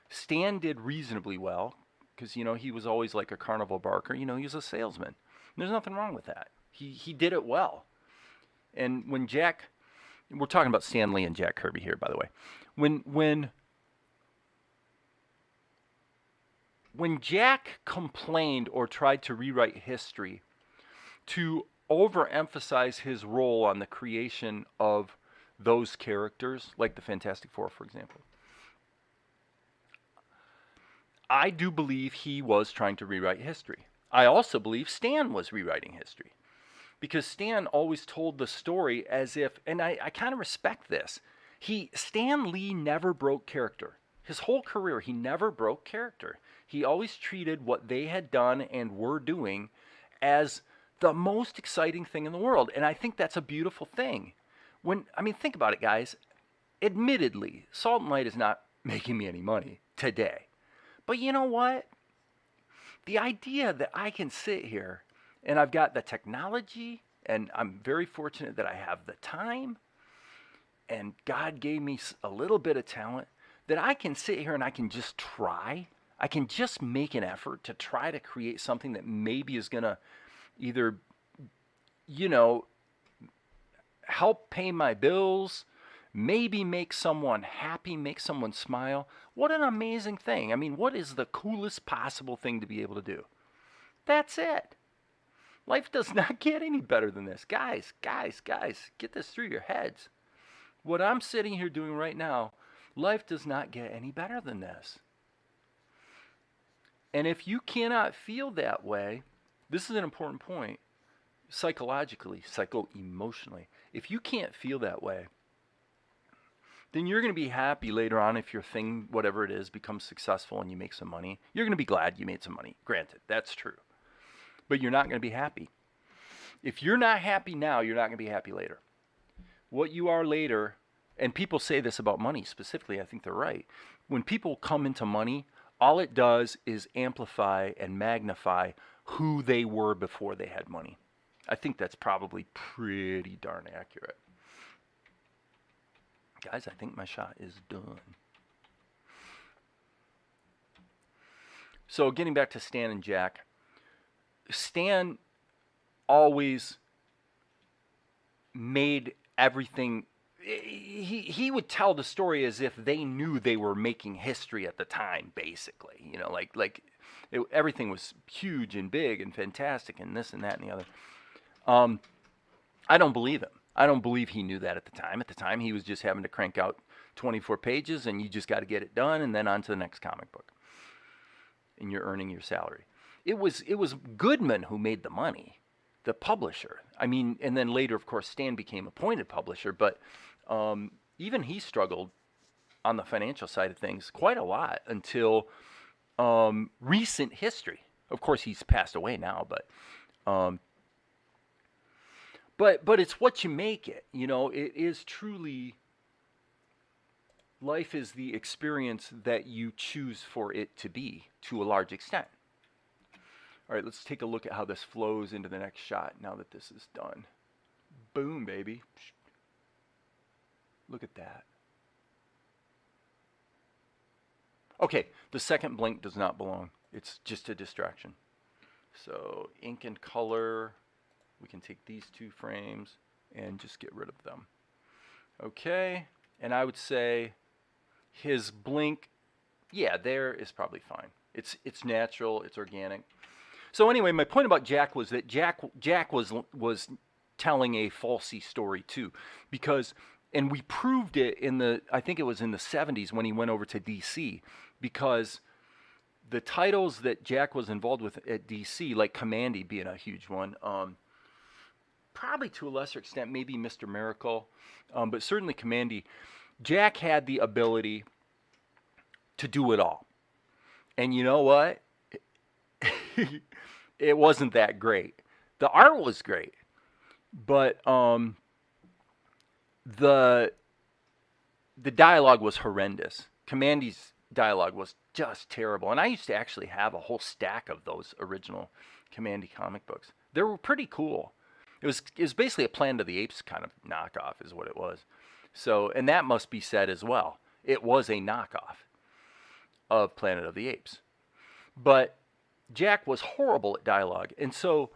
Speaker 1: Stan did reasonably well because, he was always like a carnival barker. He was a salesman. There's nothing wrong with that. He did it well. And when Jack, we're talking about Stan Lee and Jack Kirby here, by the way. When Jack complained or tried to rewrite history to overemphasize his role on the creation of those characters, like the Fantastic Four, for example, I do believe he was trying to rewrite history. I also believe Stan was rewriting history because Stan always told the story as if, and I kind of respect this, Stan Lee never broke character. His whole career, he never broke character. He always treated what they had done and were doing as the most exciting thing in the world. And I think that's a beautiful thing. Think about it, guys. Admittedly, Salt and Light is not making me any money today. But you know what? The idea that I can sit here and I've got the technology and I'm very fortunate that I have the time and God gave me a little bit of talent that I can sit here and I can just try. I can just make an effort to try to create something that maybe is going to either, help pay my bills, maybe make someone happy, make someone smile. What an amazing thing. What is the coolest possible thing to be able to do? That's it. Life does not get any better than this. Guys, get this through your heads. What I'm sitting here doing right now, life does not get any better than this. And if you cannot feel that way, this is an important point, psychologically, psycho-emotionally. If you can't feel that way, then you're going to be happy later on if your thing, whatever it is, becomes successful and you make some money. You're going to be glad you made some money. Granted, that's true. But you're not going to be happy. If you're not happy now, you're not going to be happy later. What you are later, and people say this about money specifically, I think they're right. When people come into money, all it does is amplify and magnify who they were before they had money. I think that's probably pretty darn accurate. Guys, I think my shot is done. So getting back to Stan and Jack, Stan always made everything, he would tell the story as if they knew they were making history at the time, basically. Everything was huge and big and fantastic and this and that and the other. I don't believe him. I don't believe he knew that at the time. At the time, he was just having to crank out 24 pages, and you just got to get it done, and then on to the next comic book. And you're earning your salary. It was Goodman who made the money, the publisher. And then later, of course, Stan became appointed publisher, but even he struggled on the financial side of things quite a lot until recent history. Of course, he's passed away now, but it's what you make it. It is truly, life is the experience that you choose for it to be to a large extent. All right, let's take a look at how this flows into the next shot now that this is done. Boom, baby. Look at that. Okay, the second blink does not belong. It's just a distraction. So ink and color. We can take these two frames and just get rid of them. Okay, and I would say his blink, yeah, there is probably fine. It's natural, it's organic. So anyway, my point about Jack was that Jack was telling a falsy story too, because, and we proved it I think it was in the 70s when he went over to DC, because the titles that Jack was involved with at DC, like Commandy being a huge one, probably to a lesser extent, maybe Mr. Miracle, but certainly Commandy. Jack had the ability to do it all. And you know what? It wasn't that great. The art was great, but the dialogue was horrendous. Commandy's dialogue was just terrible. And I used to actually have a whole stack of those original Commandy comic books. They were pretty cool. It was basically a Planet of the Apes kind of knockoff, is what it was. So, and that must be said as well. It was a knockoff of Planet of the Apes. But Jack was horrible at dialogue. And so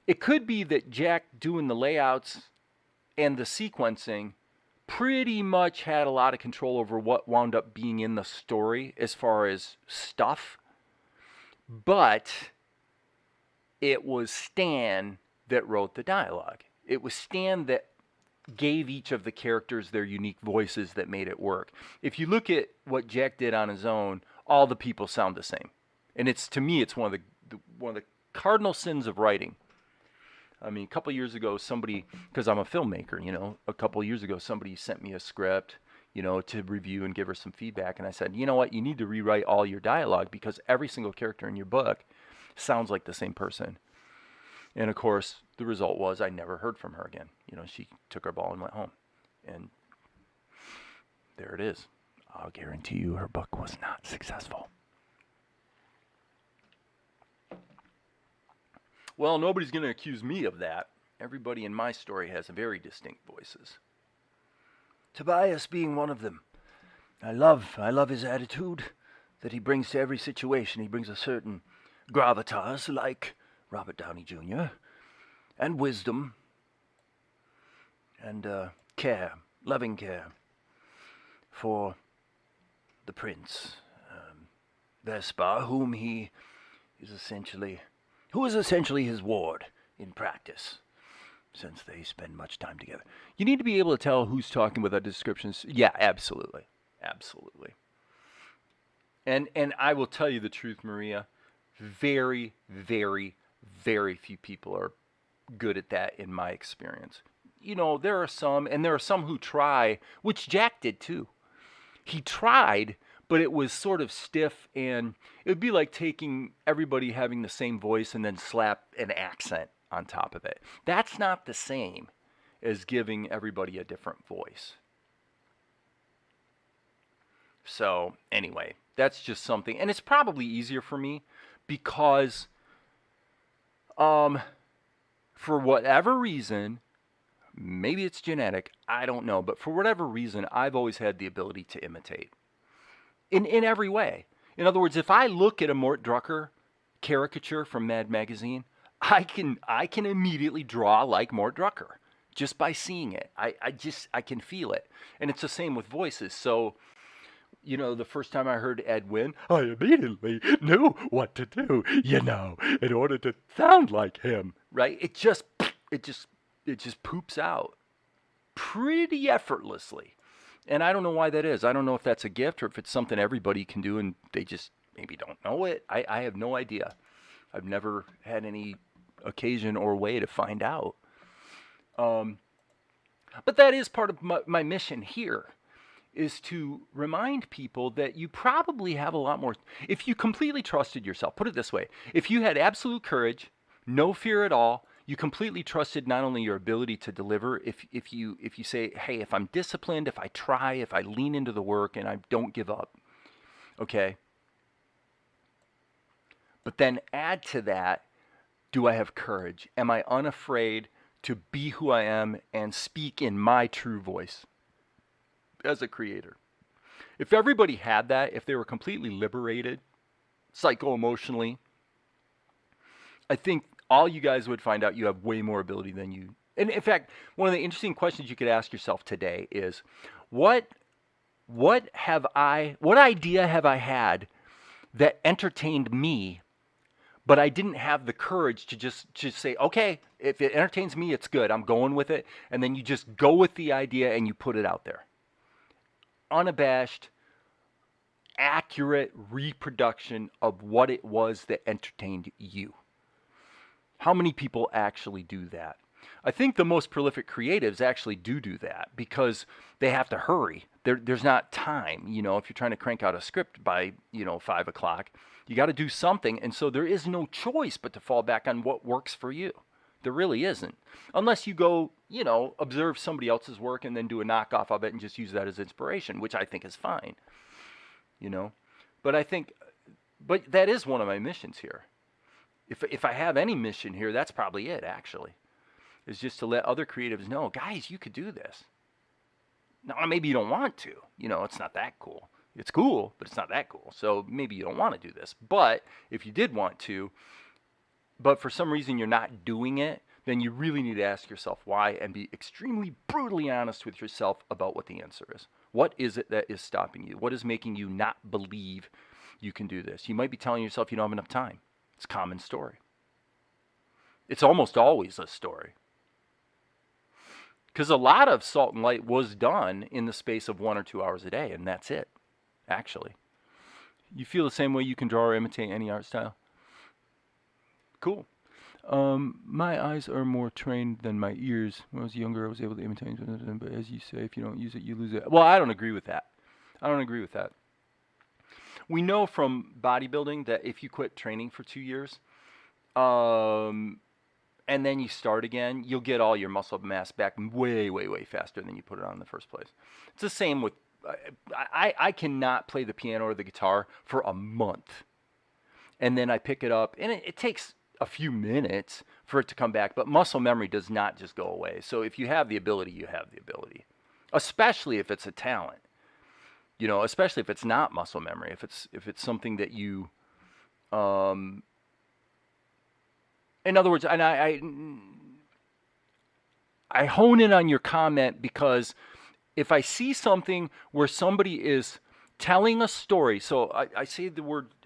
Speaker 1: it could be that Jack doing the layouts and the sequencing pretty much had a lot of control over what wound up being in the story as far as stuff. But it was Stan that wrote the dialogue. It was Stan that gave each of the characters their unique voices that made it work. If you look at what Jack did on his own, all the people sound the same. And it's, to me, it's one of the cardinal sins of writing. I mean, a couple of years ago, somebody, because I'm a filmmaker, a couple of years ago, somebody sent me a script, to review and give her some feedback. And I said, you know what, you need to rewrite all your dialogue because every single character in your book sounds like the same person. And of course, the result was I never heard from her again. She took her ball and went home. And there it is. I'll guarantee you her book was not successful. Well, nobody's going to accuse me of that. Everybody in my story has very distinct voices.
Speaker 2: Tobias being one of them. I love his attitude that he brings to every situation. He brings a certain gravitas like Robert Downey Jr. and wisdom and care, loving care for the prince, Vespa, who is essentially his ward in practice, since they spend much time together.
Speaker 1: You need to be able to tell who's talking without descriptions. Yeah, absolutely. Absolutely. And I will tell you the truth, Maria. Very, very, very few people are good at that in my experience. There are some, and there are some who try, which Jack did too. He tried, but it was sort of stiff, and it would be like taking everybody having the same voice and then slap an accent on top of it. That's not the same as giving everybody a different voice. So anyway, that's just something, and it's probably easier for me because for whatever reason, maybe it's genetic, I don't know, but for whatever reason, I've always had the ability to imitate in every way. In other words, if I look at a Mort Drucker caricature from Mad Magazine, I can immediately draw like Mort Drucker just by seeing it. I can feel it. And it's the same with voices. So, the first time I heard Ed Wynn, I immediately knew what to do, in order to sound like him, right? It just poops out pretty effortlessly. And I don't know why that is. I don't know if that's a gift or if it's something everybody can do and they just maybe don't know it. I have no idea. I've never had any occasion or way to find out. But that is part of my mission here, is to remind people that you probably have a lot more. If you completely trusted yourself, put it this way, if you had absolute courage, no fear at all, you completely trusted not only your ability to deliver, if you say, hey, if I'm disciplined, if I try, if I lean into the work and I don't give up, okay? But then add to that, do I have courage? Am I unafraid to be who I am and speak in my true voice as a creator? If everybody had that, if they were completely liberated, psycho-emotionally, I think all you guys would find out you have way more ability than you. And in fact, one of the interesting questions you could ask yourself today is, what idea have I had that entertained me, but I didn't have the courage to just say, okay, if it entertains me, it's good, I'm going with it. And then you just go with the idea and you put it out there. Unabashed, accurate reproduction of what it was that entertained you. How many people actually do that? I think the most prolific creatives actually do that because they have to hurry. There's not time. If you're trying to crank out a script by 5 o'clock, you got to do something. And so there is no choice but to fall back on what works for you. There really isn't. Unless you go, observe somebody else's work and then do a knockoff of it and just use that as inspiration, which I think is fine. But I think, but that is one of my missions here. If I have any mission here, that's probably it, actually, is just to let other creatives know, guys, you could do this. Now, maybe you don't want to. It's not that cool. It's cool, but it's not that cool. So maybe you don't want to do this. But if you did want to, but for some reason you're not doing it, then you really need to ask yourself why and be extremely brutally honest with yourself about what the answer is. What is it that is stopping you? What is making you not believe you can do this? You might be telling yourself you don't have enough time. It's a common story. It's almost always a story. Because a lot of Salt and Light was done in the space of 1 or 2 hours a day, and that's it, actually. You feel the same way you can draw or imitate any art style? Cool. My eyes are more trained than my ears. When I was younger, I was able to imitate, but as you say, if you don't use it, you lose it. Well, I don't agree with that. We know from bodybuilding that if you quit training for 2 years, and then you start again, you'll get all your muscle mass back way, way, way faster than you put it on in the first place. It's the same with, I cannot play the piano or the guitar for a month. And then I pick it up, and it takes a few minutes for it to come back, but muscle memory does not just go away. So if you have the ability, you have the ability, especially if it's a talent, especially if it's not muscle memory, if it's something that you, in other words, and I hone in on your comment because if I see something where somebody is telling a story, so I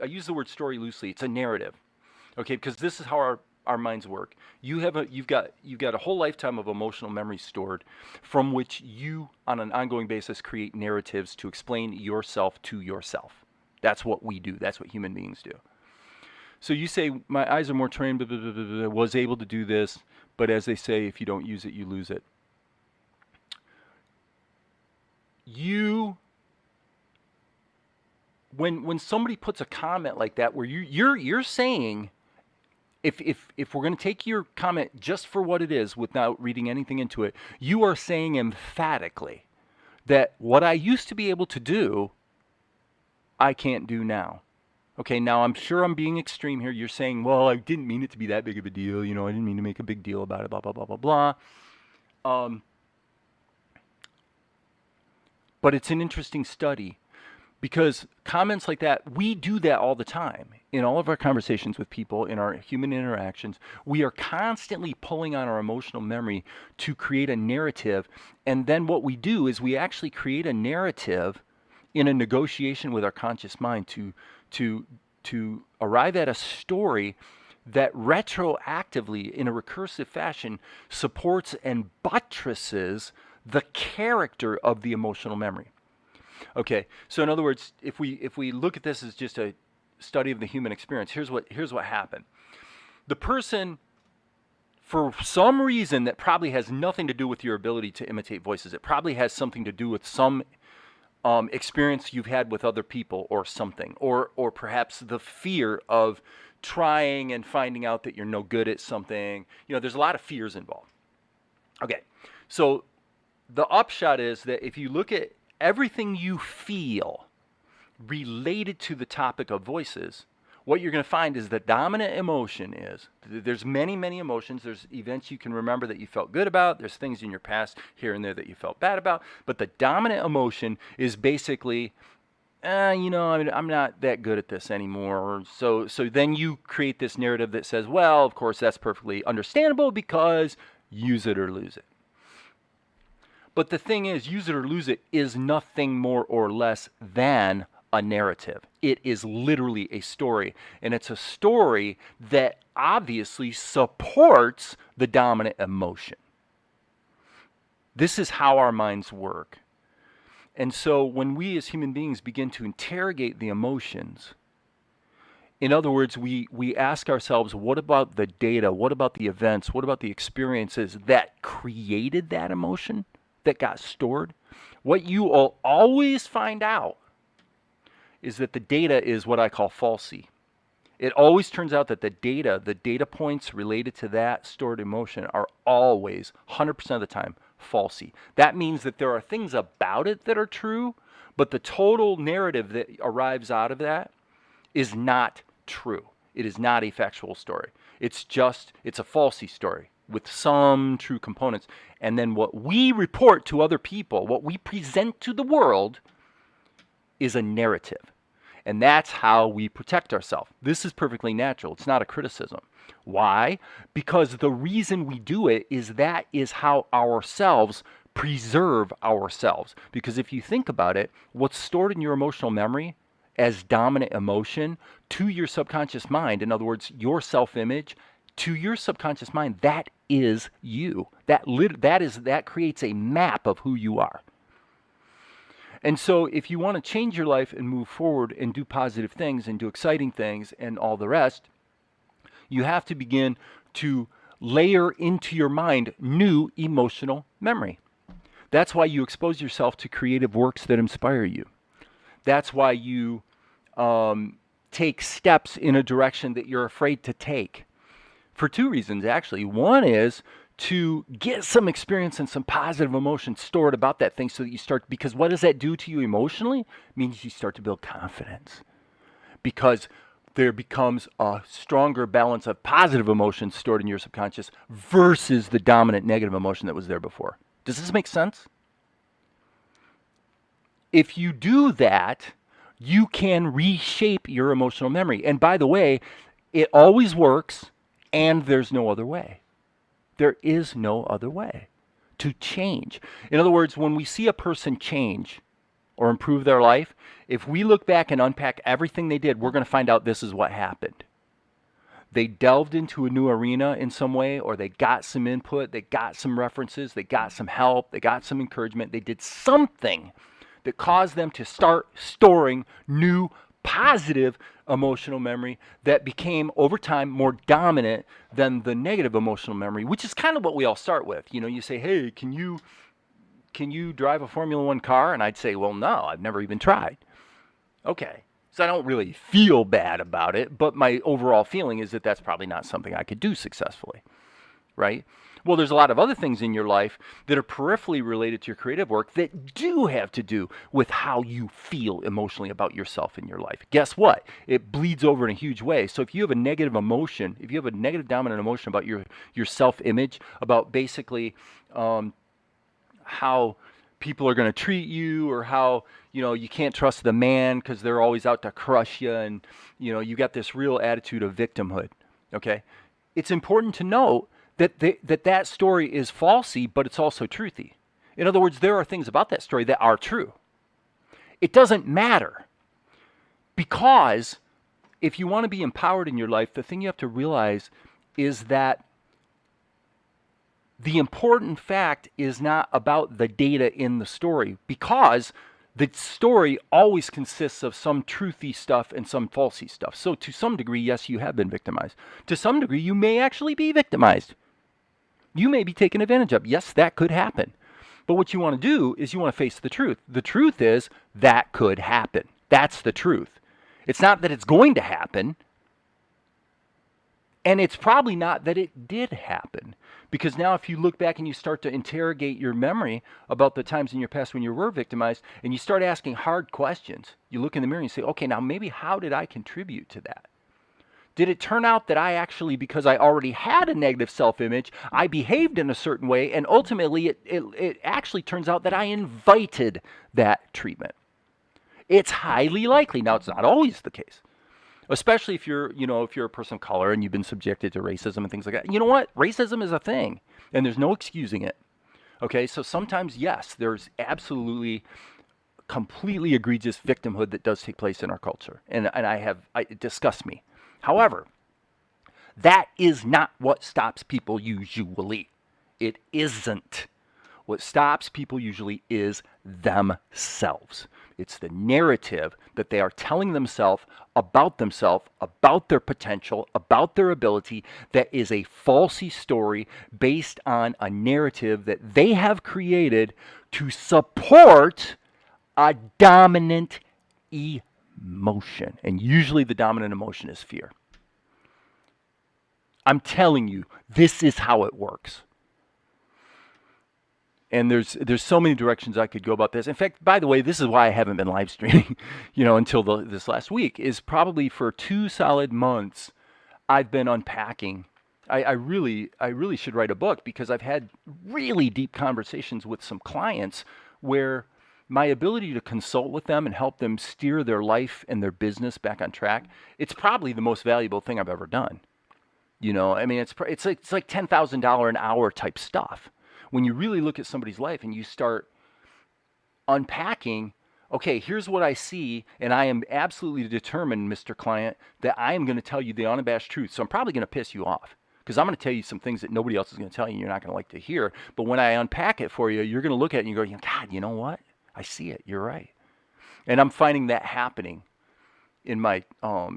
Speaker 1: use the word story loosely. It's a narrative, okay? Because this is how our minds work. You've got a whole lifetime of emotional memory stored, from which you, on an ongoing basis, create narratives to explain yourself to yourself. That's what we do. That's what human beings do. So you say, my eyes are more trained, blah, blah, blah, blah, blah, was able to do this, but as they say, if you don't use it, you lose it. When somebody puts a comment like that, where you're saying, if we're going to take your comment just for what it is, without reading anything into it, you are saying emphatically that what I used to be able to do, I can't do now. Okay, now I'm sure I'm being extreme here. You're saying, well, I didn't mean it to be that big of a deal. I didn't mean to make a big deal about it, blah, blah, blah, blah, blah. But it's an interesting study because comments like that, we do that all the time. In all of our conversations with people, in our human interactions, we are constantly pulling on our emotional memory to create a narrative. And then what we do is we actually create a narrative in a negotiation with our conscious mind to arrive at a story that retroactively, in a recursive fashion, supports and buttresses the character of the emotional memory. Okay, so in other words, if we look at this as just a study of the human experience, here's what happened. The person, for some reason that probably has nothing to do with your ability to imitate voices, it probably has something to do with some experience you've had with other people or something, or perhaps the fear of trying and finding out that you're no good at something. There's a lot of fears involved. Okay, so the upshot is that if you look at everything you feel related to the topic of voices, what you're going to find is the dominant emotion is, there's many, many emotions. There's events you can remember that you felt good about. There's things in your past here and there that you felt bad about. But the dominant emotion is basically, I'm not that good at this anymore. So then you create this narrative that says, well, of course, that's perfectly understandable because use it or lose it. But the thing is, use it or lose it is nothing more or less than a narrative. It is literally a story, and it's a story that obviously supports the dominant emotion. This is how our minds work. And so when we as human beings begin to interrogate the emotions, in other words, we ask ourselves, what about the data? What about the events? What about the experiences that created that emotion that got stored? What you will always find out is that the data is what I call falsy. It always turns out that the data points related to that stored emotion are always, 100% of the time, falsy. That means that there are things about it that are true, but the total narrative that arrives out of that is not true. It is not a factual story. It's a falsy story with some true components. And then what we report to other people, what we present to the world, is a narrative. And that's how we protect ourselves. This is perfectly natural. It's not a criticism. Why? Because the reason we do it is that is how ourselves preserve ourselves. Because if you think about it, what's stored in your emotional memory as dominant emotion to your subconscious mind, in other words, your self-image, to your subconscious mind, that is you. That creates a map of who you are. And so if you want to change your life and move forward and do positive things and do exciting things and all the rest, you have to begin to layer into your mind new emotional memory. That's why you expose yourself to creative works that inspire you. That's why you take steps in a direction that you're afraid to take. For two reasons, actually. One is to get some experience and some positive emotion stored about that thing so that you start, because what does that do to you emotionally? It means you start to build confidence. Because there becomes a stronger balance of positive emotions stored in your subconscious versus the dominant negative emotion that was there before. Does this make sense? If you do that, you can reshape your emotional memory. And by the way, it always works, and there's no other way. There is no other way to change. In other words, when we see a person change or improve their life, if we look back and unpack everything they did, we're going to find out this is what happened. They delved into a new arena in some way, or they got some input, they got some references, they got some help, they got some encouragement, they did something that caused them to start storing new positive emotional memory that became over time more dominant than the negative emotional memory, which is kind of what we all start with. You know, you say, hey, can you drive a Formula One car? And I'd say, well, no, I've never even tried. Okay, so I don't really feel bad about it, but my overall feeling is that that's probably not something I could do successfully, right? Well, there's a lot of other things in your life that are peripherally related to your creative work that do have to do with how you feel emotionally about yourself in your life. Guess what? It bleeds over in a huge way. So if you have a negative emotion, if you have a negative dominant emotion about your self-image, about basically how people are going to treat you, or how, you know, you can't trust the man because they're always out to crush you, and, you know, you got this real attitude of victimhood, okay? It's important to note that story is falsy, but it's also truthy. In other words, there are things about that story that are true. It doesn't matter, because if you want to be empowered in your life, the thing you have to realize is that the important fact is not about the data in the story, because the story always consists of some truthy stuff and some falsy stuff. So to some degree, yes, you have been victimized. To some degree, you may actually be victimized. You may be taken advantage of. Yes, that could happen. But what you want to do is you want to face the truth. The truth is that could happen. That's the truth. It's not that it's going to happen. And it's probably not that it did happen. Because now if you look back and you start to interrogate your memory about the times in your past when you were victimized, and you start asking hard questions, you look in the mirror and you say, okay, now maybe how did I contribute to that? Did it turn out that I actually, because I already had a negative self-image, I behaved in a certain way, and ultimately it actually turns out that I invited that treatment? It's highly likely. Now, it's not always the case. Especially if you're a person of color and you've been subjected to racism and things like that. You know what? Racism is a thing, and there's no excusing it. Okay, so sometimes, yes, there's absolutely completely egregious victimhood that does take place in our culture, and it disgusts me. However, that is not what stops people usually. It isn't. What stops people usually is themselves. It's the narrative that they are telling themselves, about their potential, about their ability, that is a falsy story based on a narrative that they have created to support a dominant emotion. And usually the dominant emotion is fear. I'm telling you, this is how it works. And there's so many directions I could go about this. In fact, by the way, this is why I haven't been live streaming, until this last week. Is probably for 2 solid months I've been unpacking. I really should write a book because I've had really deep conversations with some clients where my ability to consult with them and help them steer their life and their business back on track, it's probably the most valuable thing I've ever done. I mean, it's like $10,000 an hour type stuff. When you really look at somebody's life and you start unpacking, okay, here's what I see, and I am absolutely determined, Mr. Client, that I am going to tell you the unabashed truth. So I'm probably going to piss you off because I'm going to tell you some things that nobody else is going to tell you and you're not going to like to hear. But when I unpack it for you, you're going to look at it and you go, God, you know what? I see it. You're right. And I'm finding that happening in my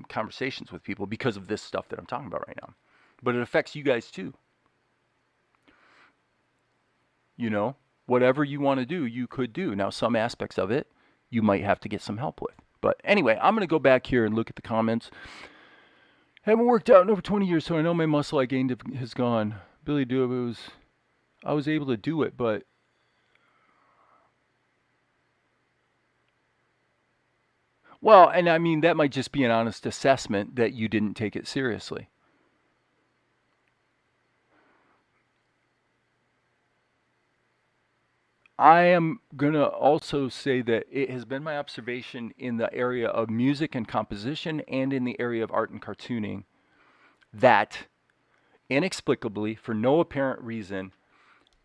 Speaker 1: conversations with people because of this stuff that I'm talking about right now. But it affects you guys too. Whatever you want to do, you could do. Now, some aspects of it, you might have to get some help with. But anyway, I'm going to go back here and look at the comments. Haven't worked out in over 20 years, so I know my muscle I gained has gone. Billy do it I was able to do it, but well, and I mean, that might just be an honest assessment that you didn't take it seriously. I am going to also say that it has been my observation in the area of music and composition and in the area of art and cartooning that inexplicably, for no apparent reason,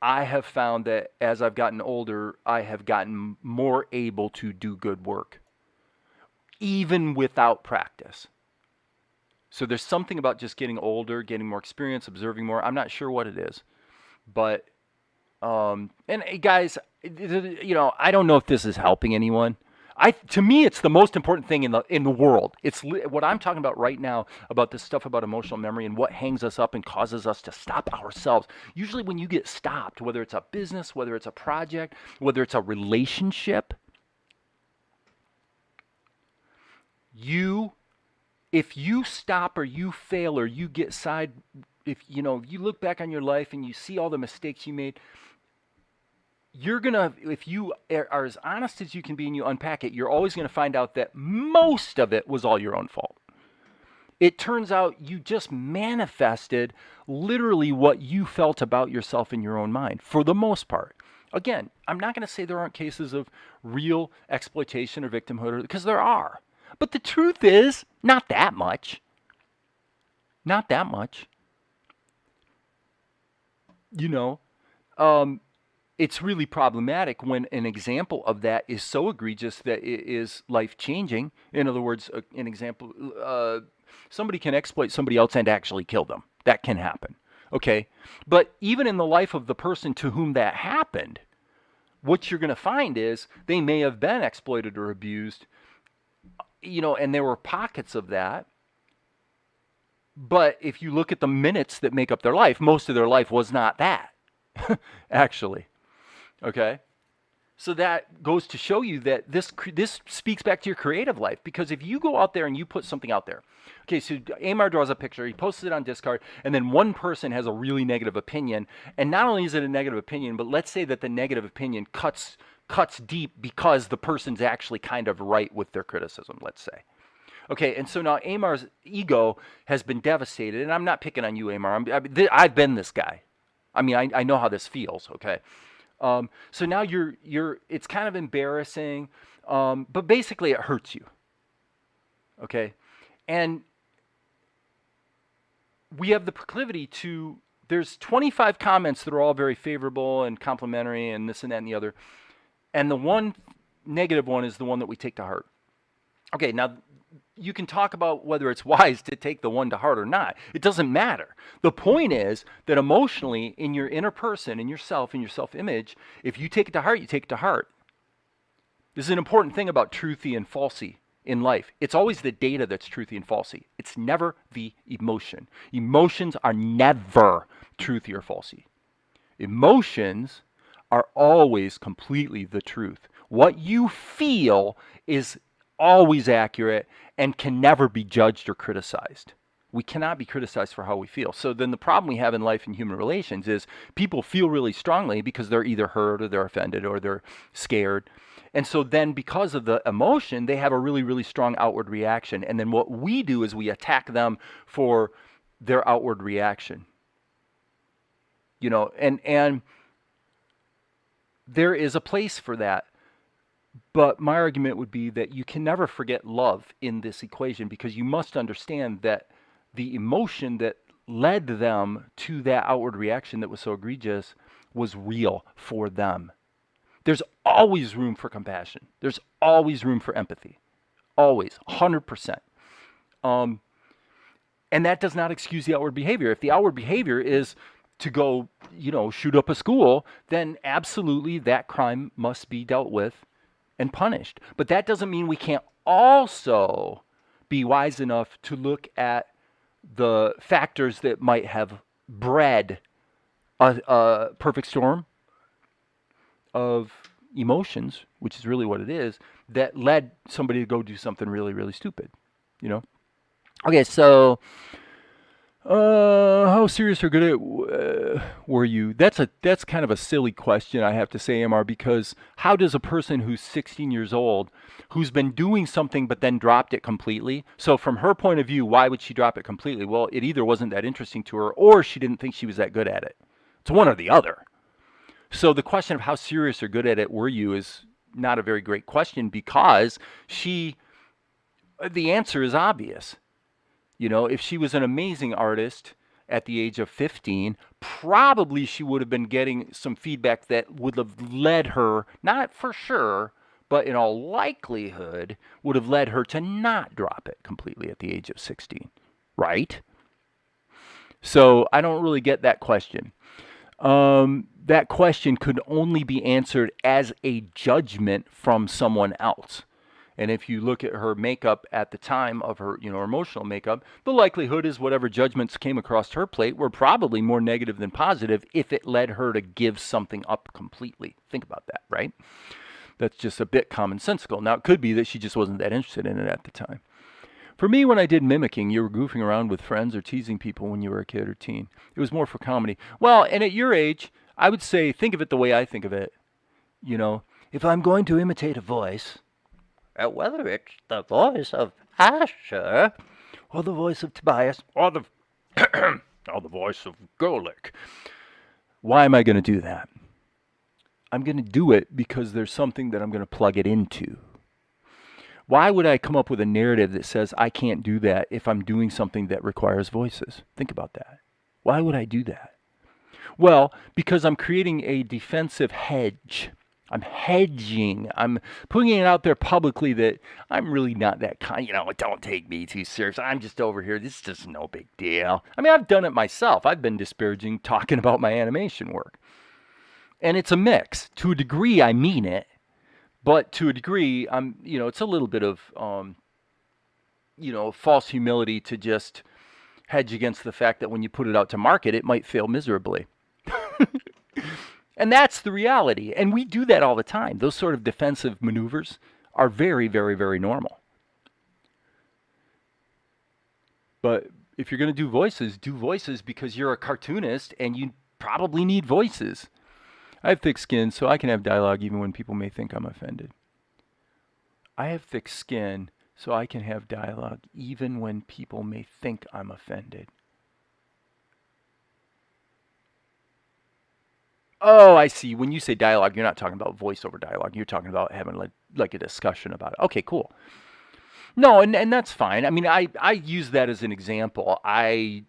Speaker 1: I have found that as I've gotten older, I have gotten more able to do good work, even without practice. So there's something about just getting older, getting more experience, observing more. I'm not sure what it is, but and guys, I don't know if this is helping anyone. To me, it's the most important thing in the world. It's what I'm talking about right now about this stuff about emotional memory and what hangs us up and causes us to stop ourselves. Usually, when you get stopped, whether it's a business, whether it's a project, whether it's a relationship, you, if you stop or you fail or you get if you look back on your life and you see all the mistakes you made, you're gonna, if you are as honest as you can be and you unpack it, you're always gonna find out that most of it was all your own fault. It turns out you just manifested literally what you felt about yourself in your own mind, for the most part. Again, I'm not gonna say there aren't cases of real exploitation or victimhood, because there are. But the truth is, not that much. Not that much. You know, um, it's really problematic when an example of that is so egregious that it is life changing. In other words, an example, somebody can exploit somebody else and actually kill them. That can happen. Okay. But even in the life of the person to whom that happened, what you're going to find is they may have been exploited or abused, and there were pockets of that. But if you look at the minutes that make up their life, most of their life was not that, actually. Okay? So that goes to show you that this speaks back to your creative life, because if you go out there and you put something out there, okay, so Amar draws a picture, he posts it on Discard, and then one person has a really negative opinion, and not only is it a negative opinion, but let's say that the negative opinion cuts deep because the person's actually kind of right with their criticism, let's say. Okay, and so now Amar's ego has been devastated, and I'm not picking on you, Amar. I've been this guy. I mean, I know how this feels. Okay, so now it's kind of embarrassing, but basically it hurts you. Okay, and we have the proclivity to. There's 25 comments that are all very favorable and complimentary, and this and that and the other, and the one negative one is the one that we take to heart. Okay, now you can talk about whether it's wise to take the one to heart or not. It doesn't matter. The point is that emotionally, in your inner person, in yourself, in your self-image, if you take it to heart, you take it to heart. This is an important thing about truthy and falsy in life. It's always the data that's truthy and falsy. It's never the emotion. Emotions are never truthy or falsy. Emotions are always completely the truth. What you feel is always accurate and can never be judged or criticized. We cannot be criticized for how we feel. So then the problem we have in life and human relations is people feel really strongly because they're either hurt or they're offended or they're scared. And so then because of the emotion, they have a really, really strong outward reaction. And then what we do is we attack them for their outward reaction. And there is a place for that. But my argument would be that you can never forget love in this equation, because you must understand that the emotion that led them to that outward reaction that was so egregious was real for them. There's always room for compassion. There's always room for empathy. Always, 100%. And that does not excuse the outward behavior. If the outward behavior is to go, shoot up a school, then absolutely that crime must be dealt with and punished. But that doesn't mean we can't also be wise enough to look at the factors that might have bred a perfect storm of emotions, which is really what it is, that led somebody to go do something really, really stupid. Okay, so how serious or good at were you? That's kind of a silly question, I have to say, MR, because how does a person who's 16 years old, who's been doing something but then dropped it completely? So from her point of view, why would she drop it completely? Well, it either wasn't that interesting to her or she didn't think she was that good at it. It's one or the other. So the question of how serious or good at it were you is not a very great question, because the answer is obvious. If she was an amazing artist at the age of 15, probably she would have been getting some feedback that would have led her, not for sure, but in all likelihood, would have led her to not drop it completely at the age of 16, right? So I don't really get that question. That question could only be answered as a judgment from someone else. And if you look at her makeup at the time of her, emotional makeup, the likelihood is whatever judgments came across her plate were probably more negative than positive if it led her to give something up completely. Think about that, right? That's just a bit commonsensical. Now, it could be that she just wasn't that interested in it at the time. For me, when I did mimicking, you were goofing around with friends or teasing people when you were a kid or teen. It was more for comedy. Well, and at your age, I would say think of it the way I think of it.
Speaker 2: If I'm going to imitate a voice, whether it's the voice of Asher, or the voice of Tobias,
Speaker 1: or the or the voice of Golik, why am I going to do that? I'm going to do it because there's something that I'm going to plug it into. Why would I come up with a narrative that says I can't do that if I'm doing something that requires voices? Think about that. Why would I do that? Well, because I'm creating a defensive hedge. I'm hedging. I'm putting it out there publicly that I'm really not that kind. Don't take me too serious. I'm just over here. This is just no big deal. I mean, I've done it myself. I've been disparaging, talking about my animation work. And it's a mix. To a degree, I mean it. But to a degree, it's a little bit of, false humility to just hedge against the fact that when you put it out to market, it might fail miserably. And that's the reality. And we do that all the time. Those sort of defensive maneuvers are very, very, very normal. But if you're going to do voices because you're a cartoonist and you probably need voices. I have thick skin, so I can have dialogue even when people may think I'm offended. I have thick skin, so I can have dialogue even when people may think I'm offended. Oh, I see. When you say dialogue, you're not talking about voiceover dialogue. You're talking about having like a discussion about it. Okay, cool. No, and that's fine. I mean, I use that as an example. I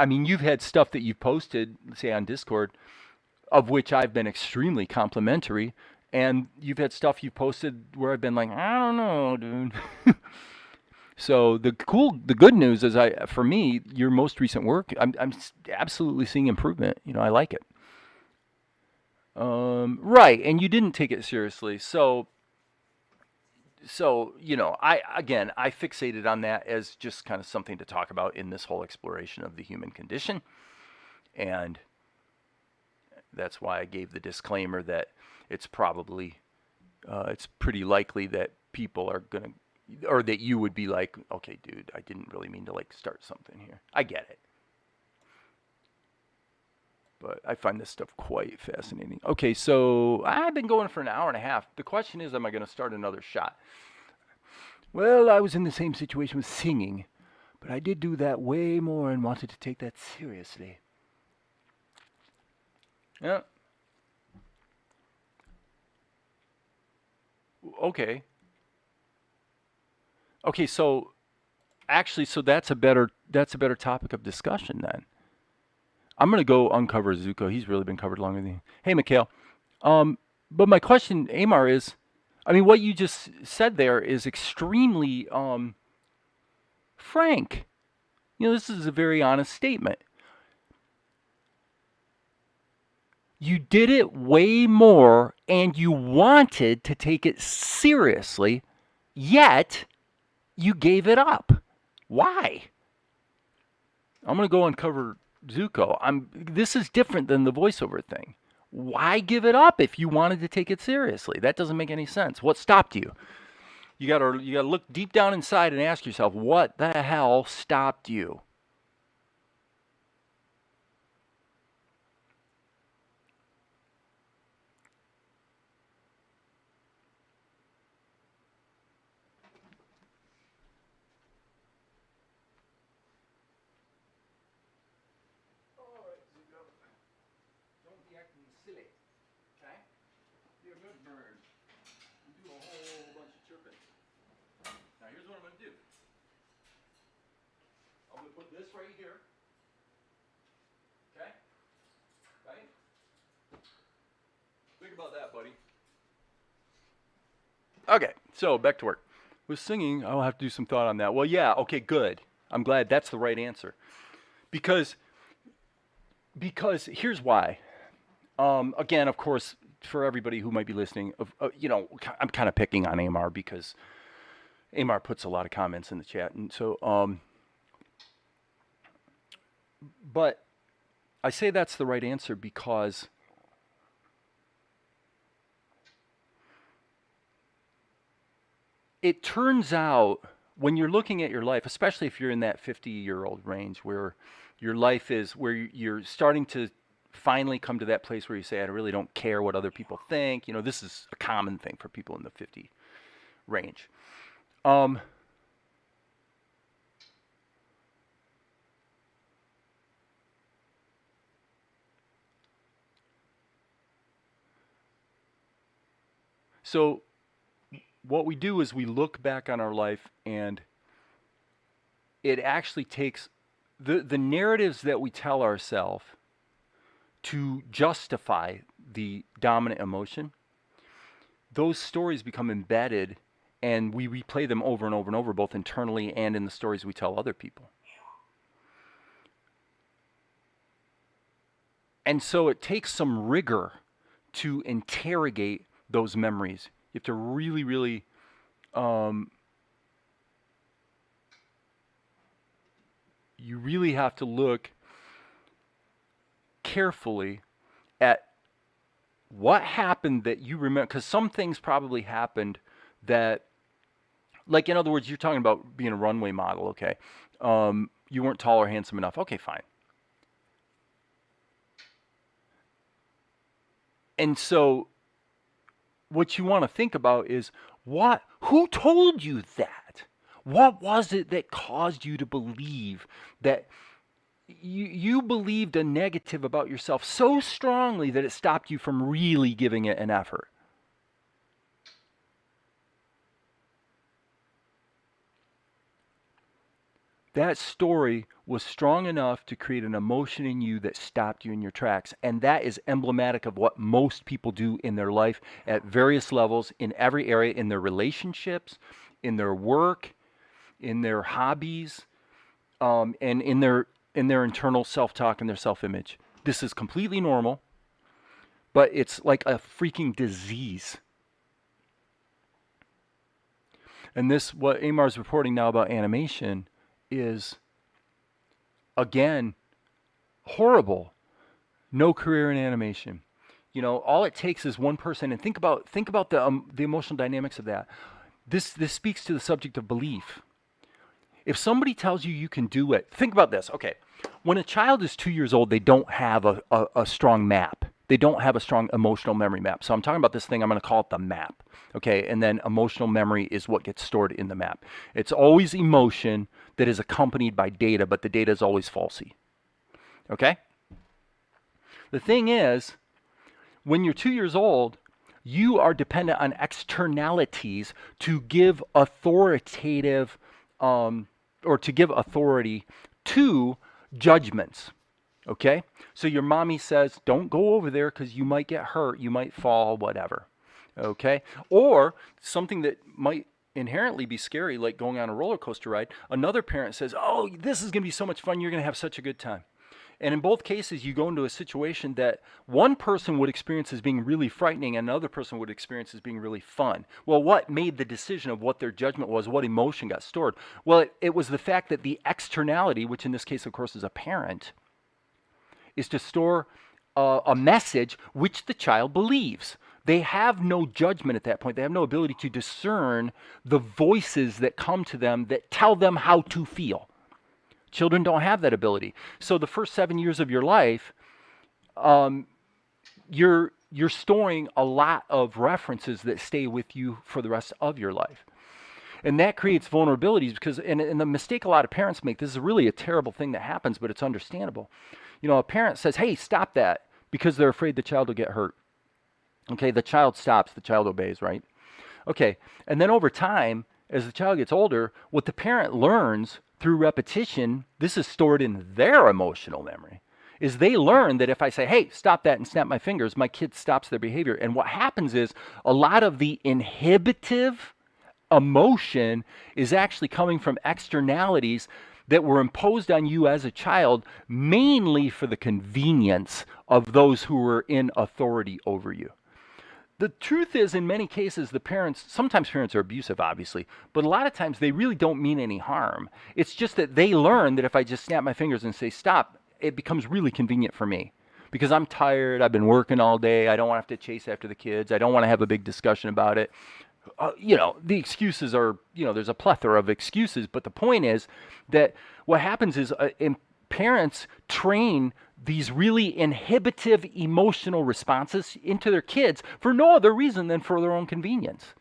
Speaker 1: mean, you've had stuff that you've posted, say on Discord, of which I've been extremely complimentary, and you've had stuff you've posted where I've been like, I don't know, dude. So the good news is, for me, your most recent work, I'm absolutely seeing improvement. I like it. Right, and you didn't take it seriously, so I fixated on that as just kind of something to talk about in this whole exploration of the human condition, and that's why I gave the disclaimer that it's pretty likely that people are going to or that you would be like, okay, dude, I didn't really mean to like start something here. I get it. But I find this stuff quite fascinating. Okay, so I've been going for an hour and a half. The question is, am I going to start another shot? Well, I was in the same situation with singing, but I did do that way more and wanted to take that seriously. Yeah. Okay. Okay, so actually, so that's a better topic of discussion then. I'm gonna go uncover Zuko. He's really been covered longer than you. Hey, Mikhail. Um, but my question, Amar, is, I mean, what you just said there is extremely frank. This is a very honest statement. You did it way more and you wanted to take it seriously, yet you gave it up. Why? I'm going to go uncover Zuko. This is different than the voiceover thing. Why give it up if you wanted to take it seriously? That doesn't make any sense. What stopped you? You got to look deep down inside and ask yourself, what the hell stopped you? All right, Zuko. Don't be acting silly, okay? Be a good bird. You do a whole bunch of chirping. Now here's what I'm going to do. I'm going to put this right here, okay? Right? Think about that, buddy. Okay, so back to work. With singing, I'll have to do some thought on that. Well, yeah, okay, good. I'm glad that's the right answer. Because here's why. Again, of course, for everybody who might be listening, I'm kind of picking on Amar because Amar puts a lot of comments in the chat, and so but I say that's the right answer because it turns out when you're looking at your life, especially if you're in that 50-year-old range where your life is, where you're starting to finally come to that place where you say, I really don't care what other people think. This is a common thing for people in the 50 range. Um, so what we do is we look back on our life, and it actually takes the narratives that we tell ourselves to justify the dominant emotion. Those stories become embedded, and we replay them over and over and over, both internally and in the stories we tell other people. And so it takes some rigor to interrogate those memories. You have to really, really you really have to look carefully at what happened that you remember, because some things probably happened that, like, in other words, you're talking about being a runway model, okay? You weren't tall or handsome enough. Okay, fine. And so what you want to think about is who told you that? What was it that caused you to believe that you believed a negative about yourself so strongly that it stopped you from really giving it an effort? That story was strong enough to create an emotion in you that stopped you in your tracks. And that is emblematic of what most people do in their life at various levels, in every area, in their relationships, in their work, in their hobbies, and in their internal self-talk and their self-image. This is completely normal, but it's like a freaking disease. And this, what Amar's reporting now about animation, is again horrible. No career in animation. All it takes is one person, and think about the emotional dynamics of that. This speaks to the subject of belief. If somebody tells you you can do it, think about this. Okay, when a child is 2 years old, they don't have a strong map. They don't have a strong emotional memory map. So I'm talking about this thing, I'm going to call it the map. Okay, and then emotional memory is what gets stored in the map. It's always emotion that is accompanied by data, but the data is always falsy. Okay? The thing is, when you're 2 years old, you are dependent on externalities to give authoritative or to give authority to judgments. Okay? So your mommy says, don't go over there because you might get hurt, you might fall, whatever. Okay? Or something that might inherently be scary, like going on a roller coaster ride, another parent says, oh, this is going to be so much fun, you're going to have such a good time. And in both cases, you go into a situation that one person would experience as being really frightening and another person would experience as being really fun. Well, what made the decision of what their judgment was, what emotion got stored? Well, it was the fact that the externality, which in this case, of course, is a parent, is to store a message which the child believes. They have no judgment at that point. They have no ability to discern the voices that come to them that tell them how to feel. Children don't have that ability. So the first 7 years of your life, you're storing a lot of references that stay with you for the rest of your life. And that creates vulnerabilities because, and the mistake a lot of parents make, this is really a terrible thing that happens, but it's understandable. You know, a parent says, hey, stop that, because they're afraid the child will get hurt. Okay, the child stops, the child obeys, right? Okay, and then over time, as the child gets older, what the parent learns through repetition, this is stored in their emotional memory, is they learn that if I say, hey, stop that and snap my fingers, my kid stops their behavior. And what happens is a lot of the inhibitive emotion is actually coming from externalities that were imposed on you as a child, mainly for the convenience of those who were in authority over you. The truth is, in many cases, sometimes parents are abusive, obviously, but a lot of times they really don't mean any harm. It's just that they learn that if I just snap my fingers and say stop, it becomes really convenient for me. Because I'm tired, I've been working all day, I don't want to have to chase after the kids, I don't want to have a big discussion about it. The excuses are, there's a plethora of excuses, but the point is that what happens is parents train these really inhibitive emotional responses into their kids for no other reason than for their own convenience.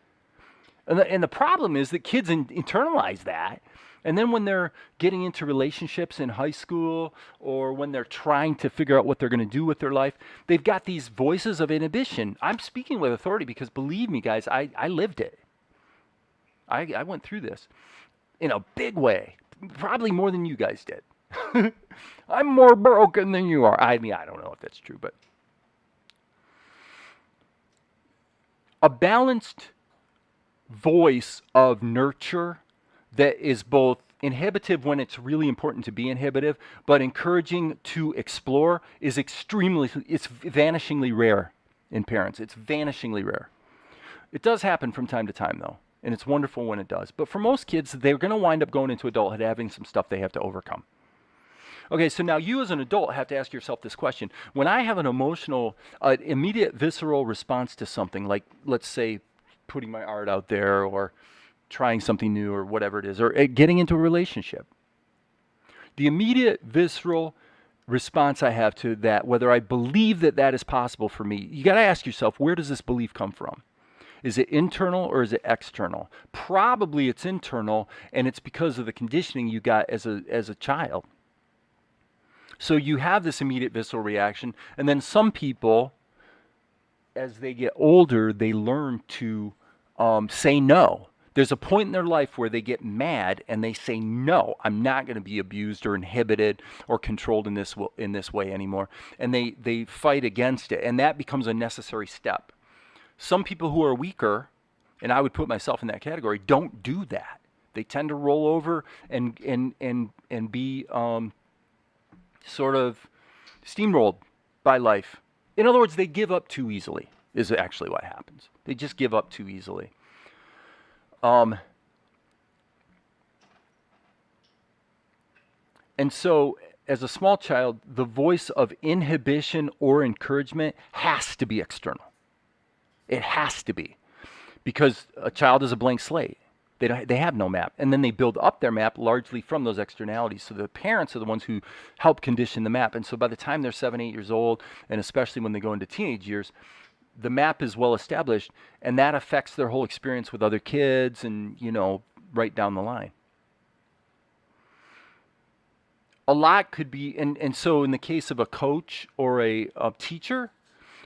Speaker 1: And the problem is that kids internalize that. And then when they're getting into relationships in high school or when they're trying to figure out what they're going to do with their life, they've got these voices of inhibition. I'm speaking with authority because believe me, guys, I lived it. I went through this in a big way, probably more than you guys did. I'm more broken than you are. I mean, I don't know if that's true, but a balanced voice of nurture that is both inhibitive when it's really important to be inhibitive, but encouraging to explore it's vanishingly rare in parents. It's vanishingly rare. It does happen from time to time, though, and it's wonderful when it does. But for most kids, they're going to wind up going into adulthood having some stuff they have to overcome. Okay, so now you as an adult have to ask yourself this question. When I have an emotional, immediate visceral response to something, like let's say putting my art out there or trying something new or whatever it is, or getting into a relationship, the immediate visceral response I have to that, whether I believe that that is possible for me, you got to ask yourself, where does this belief come from? Is it internal or is it external? Probably it's internal, and it's because of the conditioning you got as a child. So you have this immediate visceral reaction, and then some people, as they get older, they learn to say no. There's a point in their life where they get mad and they say, no, I'm not going to be abused or inhibited or controlled in this way anymore. And they fight against it, and that becomes a necessary step. Some people who are weaker, and I would put myself in that category, don't do that. They tend to roll over and be sort of steamrolled by life. In other words, they give up too easily is actually what happens. They just give up too easily. And so as a small child, the voice of inhibition or encouragement has to be external. It has to be. because a child is a blank slate. They have no map. And then they build up their map largely from those externalities. So the parents are the ones who help condition the map. And so by the time they're 7, 8 years old, and especially when they go into teenage years, the map is well established, and that affects their whole experience with other kids and, right down the line. A lot could be, and so in the case of a coach or a teacher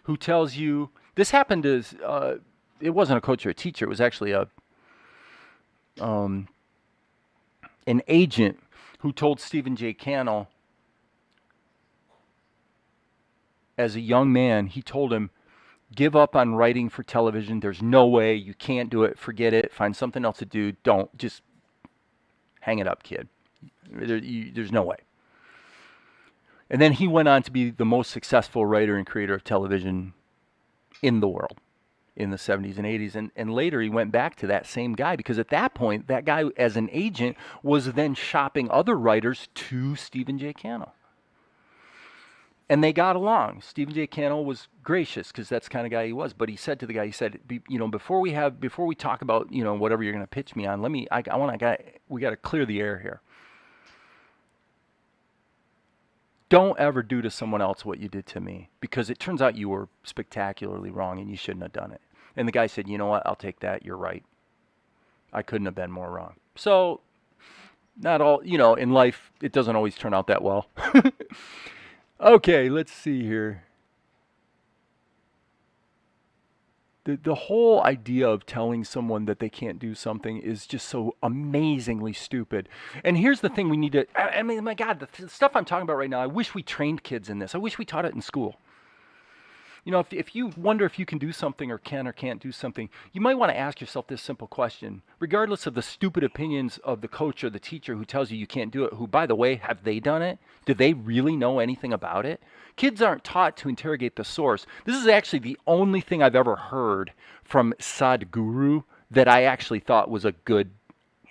Speaker 1: who tells you, this happened as, it wasn't a coach or a teacher, it was actually an agent who told Stephen J. Cannell, as a young man, he told him, give up on writing for television. There's no way. You can't do it. Forget it. Find something else to do. Don't. Just hang it up, kid. There's no way. And then he went on to be the most successful writer and creator of television in the world in the 70s and 80s. And later he went back to that same guy, because at that point, that guy as an agent was then shopping other writers to Stephen J. Cannell. And they got along. Stephen J. Cannell was gracious, because that's the kind of guy he was. But he said to the guy, he said, before we talk about, whatever you're going to pitch me on, we got to clear the air here. Don't ever do to someone else what you did to me, because it turns out you were spectacularly wrong and you shouldn't have done it. And the guy said, you know what? I'll take that. You're right. I couldn't have been more wrong. So not all, in life, it doesn't always turn out that well. Okay, let's see here. The whole idea of telling someone that they can't do something is just so amazingly stupid. And here's the thing we need to, I mean, my God, the stuff I'm talking about right now, I wish we trained kids in this. I wish we taught it in school. If you wonder if you can do something or can or can't do something, you might want to ask yourself this simple question. Regardless of the stupid opinions of the coach or the teacher who tells you can't do it, who, by the way, have they done it? Do they really know anything about it? Kids aren't taught to interrogate the source. This is actually the only thing I've ever heard from Sadhguru that I actually thought was a good